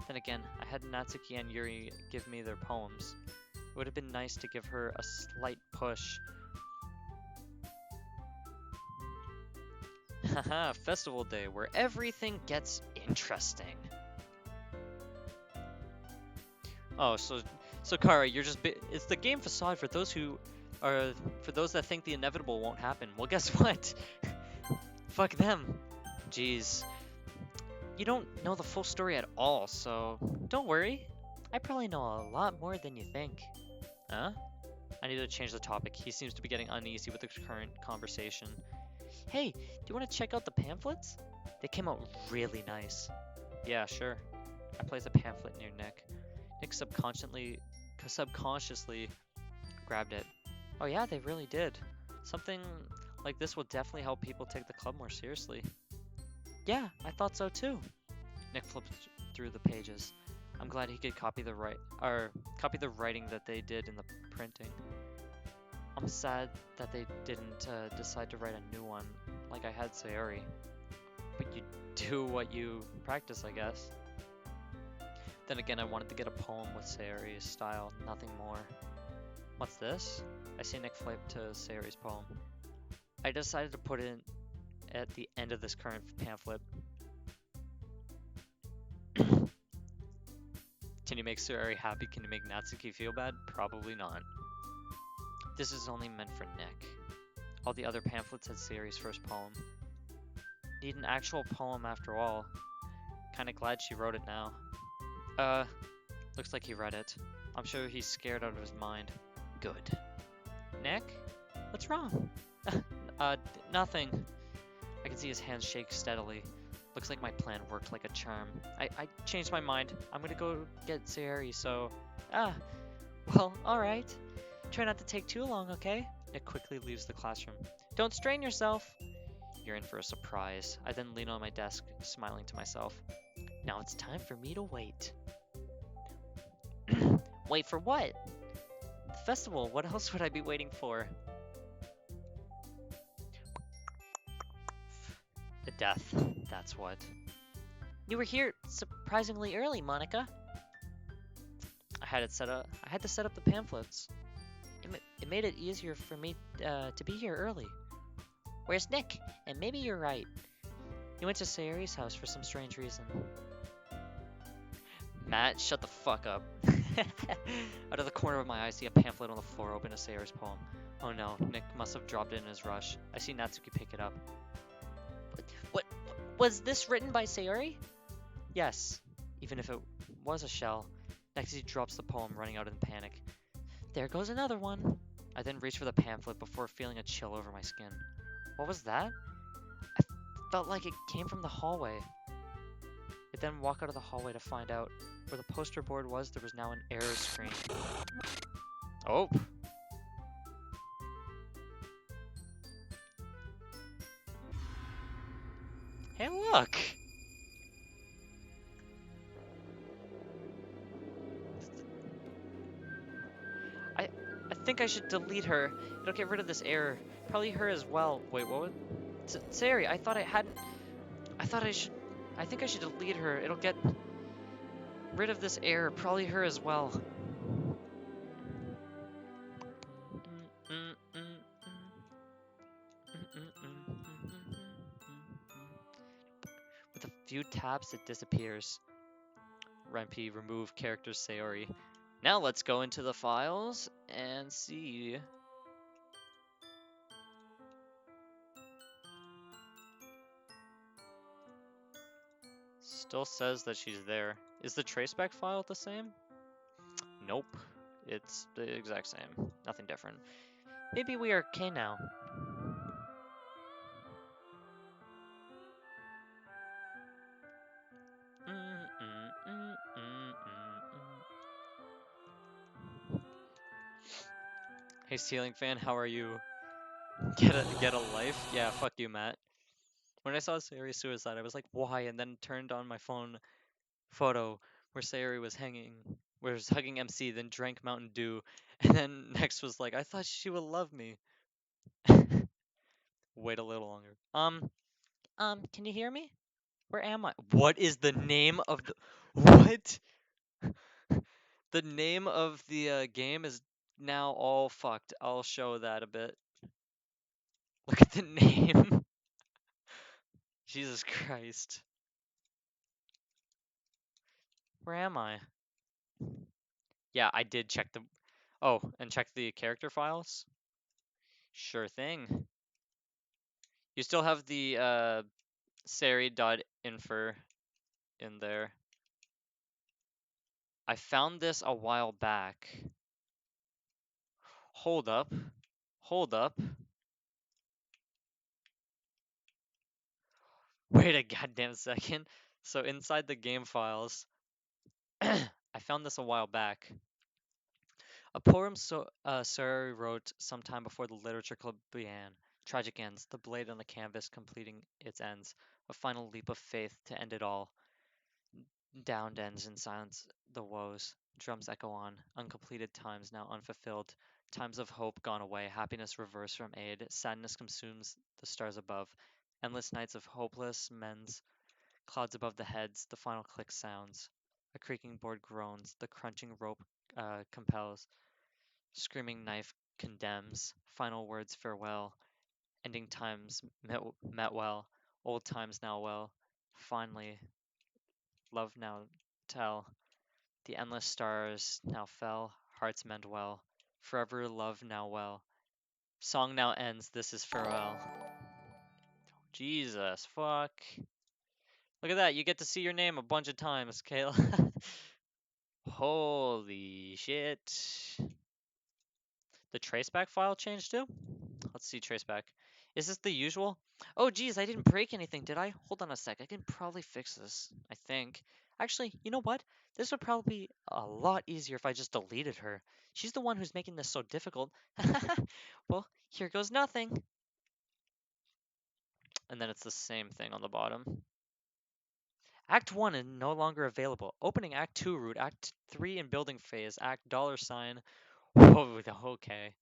Then again, I had Natsuki and Yuri give me their poems. It would have been nice to give her a slight push. Haha, festival day, where everything gets interesting. Oh, so Kara, you're just it's the game facade for those that think the inevitable won't happen. Well, guess what? Fuck them. Jeez. You don't know the full story at all, so don't worry. I probably know a lot more than you think. Huh? I need to change the topic. He seems to be getting uneasy with the current conversation. Hey, do you want to check out the pamphlets? They came out really nice. Yeah, sure. I place a pamphlet near Nick. Nick subconsciously grabbed it. Oh yeah, they really did. Something like this will definitely help people take the club more seriously. Yeah, I thought so too. Nick flipped through the pages. I'm glad he could copy the writing that they did in the printing. I'm sad that they didn't decide to write a new one like I had Sayori. But you do what you practice, I guess. Then again, I wanted to get a poem with Sayori's style, nothing more. What's this? I see Nick flip to Sayori's poem. I decided to put it at the end of this current pamphlet. Can you make Sayori happy? Can you make Natsuki feel bad? Probably not. This is only meant for Nick. All the other pamphlets had Sayori's first poem. Need an actual poem after all. Kinda glad she wrote it now. Looks like he read it. I'm sure he's scared out of his mind. Good. Nick? What's wrong? Nothing. I can see his hands shake steadily. Looks like my plan worked like a charm. I changed my mind. I'm gonna go get Sayori, so... Well, alright. Try not to take too long, okay? Nick quickly leaves the classroom. Don't strain yourself. You're in for a surprise. I then lean on my desk, smiling to myself. Now it's time for me to wait. Wait for what? The festival, what else would I be waiting for? The death, that's what. You were here surprisingly early, Monika. I had to set up the pamphlets. It made it easier for me to be here early. Where's Nick? And maybe you're right. He went to Sayori's house for some strange reason. Matt, shut the fuck up. Out of the corner of my eye, I see a pamphlet on the floor open to Sayori's poem. Oh no, Nick must have dropped it in his rush. I see Natsuki pick it up. What was this written by Sayori? Yes, even if it was a shell. Natsuki drops the poem, running out in panic. There goes another one. I then reach for the pamphlet before feeling a chill over my skin. What was that? I felt like it came from the hallway. I then walk out of the hallway to find out where the poster board was, there was now an error screen. Oh! Hey, look! I think I should delete her. It'll get rid of this error. Probably her as well. Wait, what was... Sari, I thought I hadn't... I thought I should... I think I should delete her. It'll get rid of this error. Probably her as well. With a few taps, it disappears. Renpy, remove character Sayori. Now let's go into the files and see. Still says that she's there. Is the traceback file the same? Nope. It's the exact same. Nothing different. Maybe we are okay now. Hey, ceiling fan, how are you? Get a life? Yeah, fuck you, Matt. When I saw Sayori's suicide, I was like, why? And then turned on my phone photo where Sayori was hugging MC, then drank Mountain Dew, and then next was like, I thought she would love me. Wait a little longer. Can you hear me? Where am I? What is the name of the... What? The name of the game is now all fucked. I'll show that a bit. Look at the name. Jesus Christ. Where am I? Yeah, I did check the... Oh, and check the character files? Sure thing. You still have the sari.infer in there. I found this a while back. Hold up. Hold up. Wait a goddamn second. So inside the game files, I found this a while back. A poem Sari wrote sometime before the literature club began. Tragic ends, the blade on the canvas completing its ends. A final leap of faith to end it all. Downed ends in silence the woes. Drums echo on. Uncompleted times now unfulfilled. Times of hope gone away. Happiness reversed from aid. Sadness consumes the stars above. Endless nights of hopeless men's. Clouds above the heads. The final click sounds. A creaking board groans. The crunching rope compels. Screaming knife condemns. Final words farewell. Ending times met well. Old times now well. Finally, love now tell. The endless stars now fell. Hearts mend well. Forever love now well. Song now ends. This is farewell. Jesus, fuck. Look at that. You get to see your name a bunch of times, Kayla. Holy shit. The traceback file changed too? Let's see traceback. Is this the usual? Oh geez, I didn't break anything, did I? Hold on a sec. I can probably fix this, I think. Actually, you know what? This would probably be a lot easier if I just deleted her. She's the one who's making this so difficult. Well, here goes nothing. And then it's the same thing on the bottom. Act 1 is no longer available. Opening Act 2 route. Act 3 in building phase. Act $sign. Whoa, okay.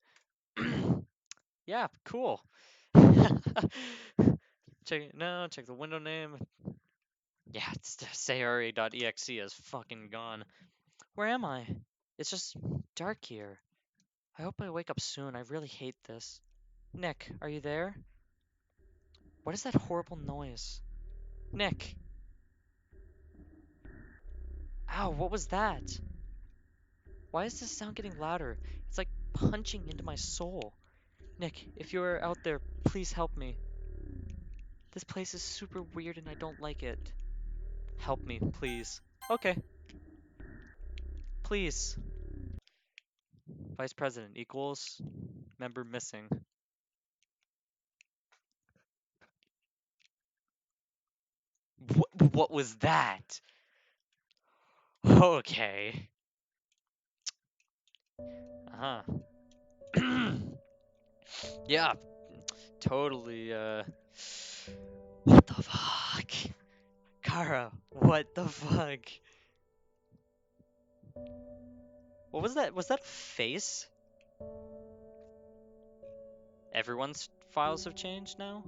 Yeah, cool. Check the window name. Yeah, it's sayori.exe is fucking gone. Where am I? It's just dark here. I hope I wake up soon. I really hate this. Nick, are you there? What is that horrible noise? Nick! Ow, what was that? Why is this sound getting louder? It's like punching into my soul. Nick, if you are out there, please help me. This place is super weird and I don't like it. Help me, please. Okay. Please. Vice President equals member missing. What was that? Okay. Uh-huh. Yeah, totally, what the fuck? Kara, what the fuck? What was that? Was that a face? Everyone's files have changed now?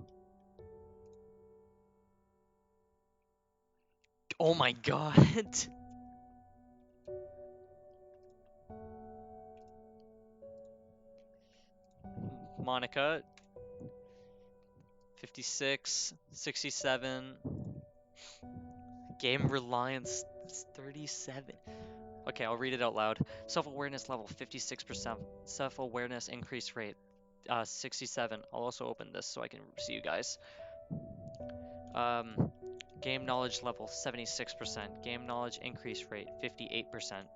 Oh my god. Monica, 56, 67. Game reliance 37. Okay, I'll read it out loud. Self-awareness level 56%. Self-awareness increase rate 67. I'll also open this so I can see you guys. Game knowledge level 76%. Game knowledge increase rate 58%.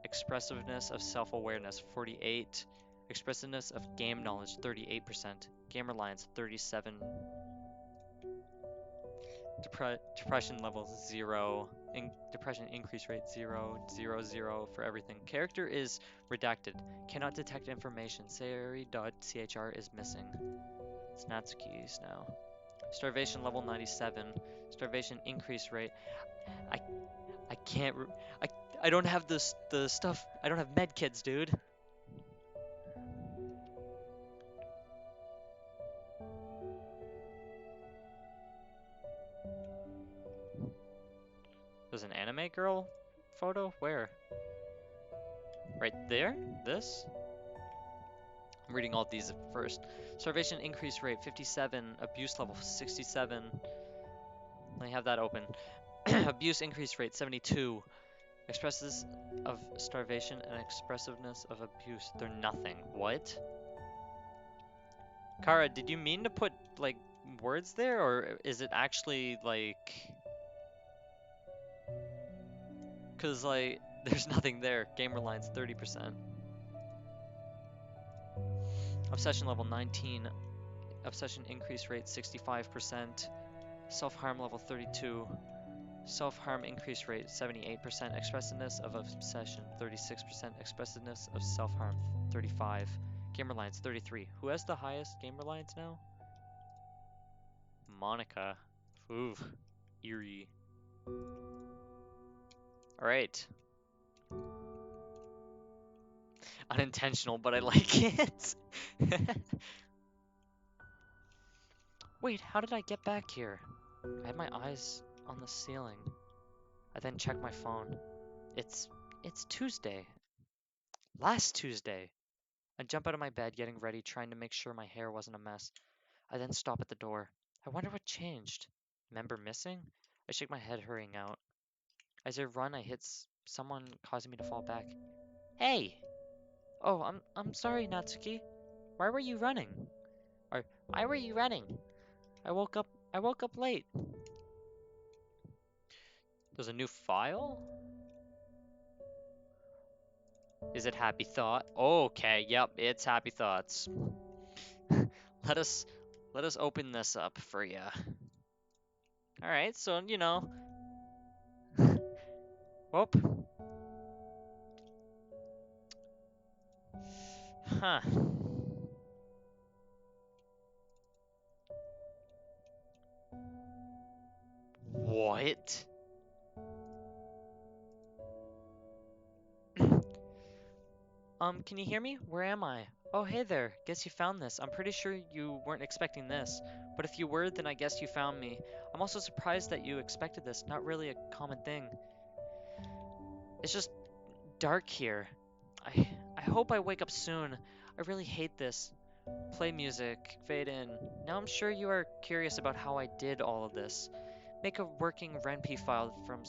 Expressiveness of self-awareness 48. Expressiveness of game knowledge 38%. Game reliance 37. Depression level 0. Depression increase rate 0, 0, 0 for everything. Character is redacted. Cannot detect information. Sayori.chr is missing. It's Natsuki's now. Starvation level 97. Starvation increase rate. I I can't. I don't have the stuff. I don't have med kits, dude. There's an anime girl photo? Where? Right there? This? I'm reading all these first. Starvation increase rate 57. Abuse level 67. Let me have that open. Abuse increase rate 72. Expresses of starvation and expressiveness of abuse. They're nothing. What? Kara, did you mean to put, like, words there? Or is it actually, like... Because, like, there's nothing there. Game reliance 30%. Obsession level 19. Obsession increase rate 65%. Self-harm level 32. Self-harm increase rate 78%. Expressiveness of obsession 36%. Expressiveness of self-harm 35. Game reliance 33. Who has the highest game reliance now? Monika. Ooh, eerie. Alright. Unintentional, but I like it. Wait, how did I get back here? I had my eyes on the ceiling. I then checked my phone. It's Tuesday. Last Tuesday. I jump out of my bed, getting ready, trying to make sure my hair wasn't a mess. I then stop at the door. I wonder what changed. Member missing? I shake my head, hurrying out. As I run, I hit someone, causing me to fall back. Hey! Oh, I'm sorry, Natsuki. Why were you running? Or why were you running? I woke up late. There's a new file? Is it Happy Thought? Okay, yep, it's Happy Thoughts. let us open this up for ya. All right, so you know. Whoop. Huh. What? Can you hear me? Where am I? Oh, hey there. Guess you found this. I'm pretty sure you weren't expecting this. But if you were, then I guess you found me. I'm also surprised that you expected this. Not really a common thing. It's just dark here. I hope I wake up soon. I really hate this. Play music. Fade in. Now I'm sure you are curious about how I did all of this. Make a working RenP file from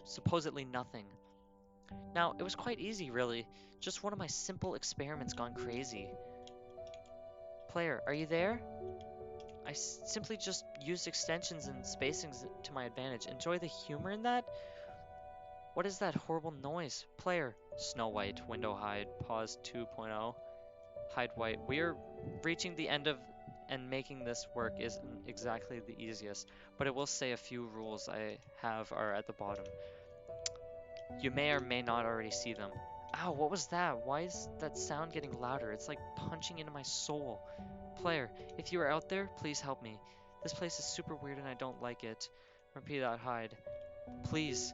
supposedly nothing. Now, it was quite easy, really. Just one of my simple experiments gone crazy. Player, are you there? I simply just used extensions and spacings to my advantage. Enjoy the humor in that? What is that horrible noise? Player, Snow White, window hide, pause 2.0, hide white. We are reaching the end of and making this work isn't exactly the easiest, but it will say a few rules I have are at the bottom. You may or may not already see them. Ow, what was that? Why is that sound getting louder? It's like punching into my soul. Player, if you are out there, please help me. This place is super weird and I don't like it. Repeat that hide. Please.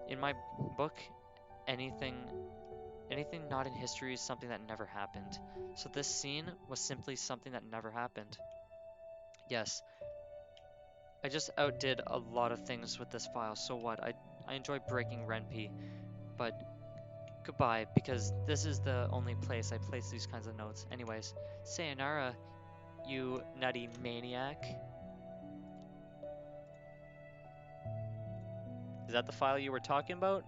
In my book, anything not in history is something that never happened. So this scene was simply something that never happened. Yes, I just outdid a lot of things with this file, so what? I enjoy breaking Renpy, but goodbye, because this is the only place I place these kinds of notes. Anyways, sayonara, you nutty maniac. Is that the file you were talking about?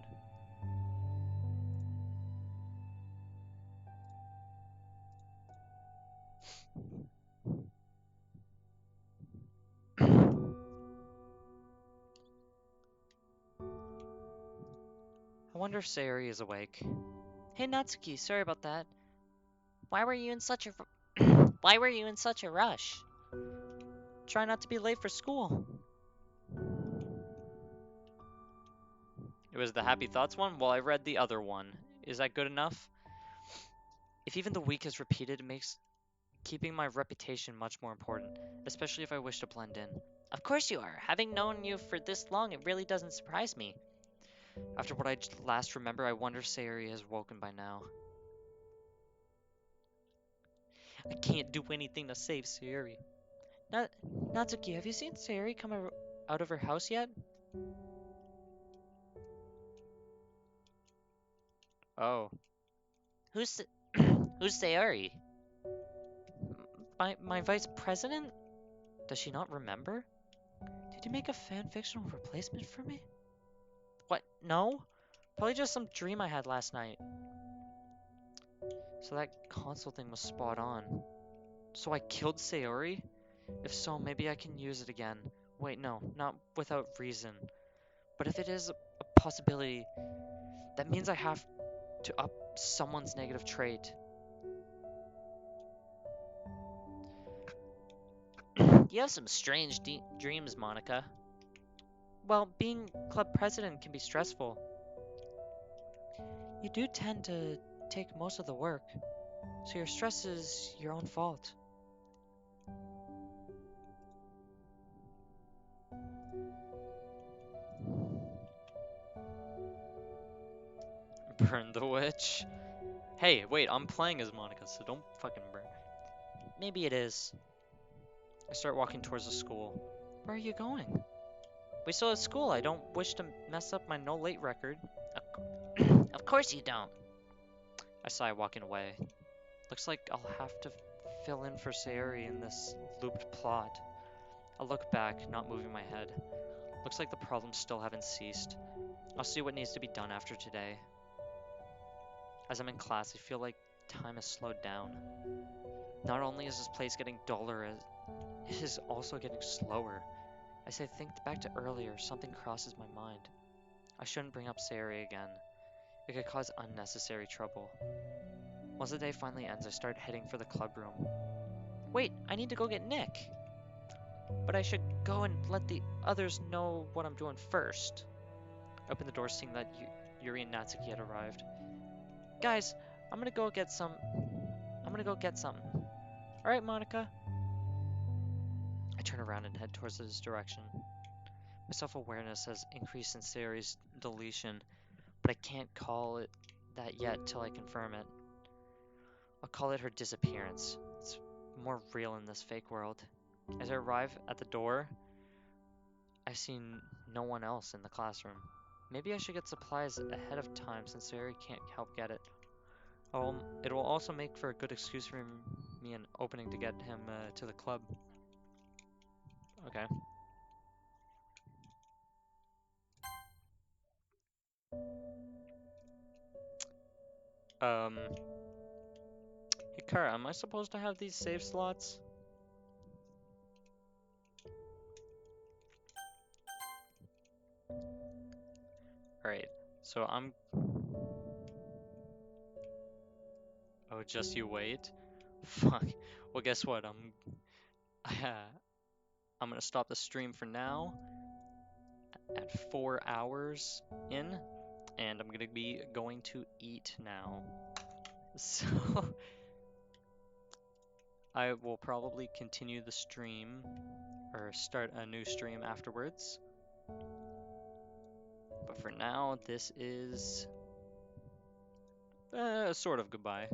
I wonder if Sayori is awake. Hey Natsuki, sorry about that. Why were you in such a Why were you in such a rush? Try not to be late for school. It was the Happy Thoughts one? Well, I read the other one. Is that good enough? If even the week is repeated, it makes keeping my reputation much more important, especially if I wish to blend in. Of course you are. Having known you for this long, it really doesn't surprise me. After what I last remember, I wonder if Sayori has woken by now. I can't do anything to save Sayori. Natsuki, have you seen Sayori come out of her house yet? Oh. Who's Who's Sayori? My vice president? Does she not remember? Did you make a fan-fictional replacement for me? What? No? Probably just some dream I had last night. So that console thing was spot on. So I killed Sayori? If so, maybe I can use it again. Wait, no, not without reason. But if it is a possibility, that means I have to up someone's negative trait. You have some strange dreams, Monika. Well, being club president can be stressful. You do tend to take most of the work, so your stress is your own fault. Burn the witch. Hey, wait, I'm playing as Monika, so don't fucking burn. Maybe it is. I start walking towards the school. Where are you going? We still have school. I don't wish to mess up my no late record. Of course you don't. I sigh, walking away. Looks like I'll have to fill in for Sayori in this looped plot. I look back, not moving my head. Looks like the problems still haven't ceased. I'll see what needs to be done after today. As I'm in class, I feel like time has slowed down. Not only is this place getting duller, it is also getting slower. As I think back to earlier, something crosses my mind. I shouldn't bring up Sayori again. It could cause unnecessary trouble. Once the day finally ends, I start heading for the club room. Wait, I need to go get Nick. But I should go and let the others know what I'm doing first. I open the door, seeing that Yuri and Natsuki had arrived. Guys, I'm gonna go get some. Alright, Monika. I turn around and head towards this direction. My self-awareness has increased in Sayori's deletion, but I can't call it that yet till I confirm it. I'll call it her disappearance. It's more real in this fake world. As I arrive at the door, I see no one else in the classroom. Maybe I should get supplies ahead of time since Sayori can't help get it. It will also make for a good excuse for me and opening to get him to the club. Okay. Hey Kara, am I supposed to have these save slots? Alright, so I'm... Oh, just you wait? Fuck. Well, guess what? I'm I'm gonna stop the stream for now at 4 hours in, and I'm gonna be going to eat now. So I will probably continue the stream or start a new stream afterwards. But for now, this is sort of goodbye.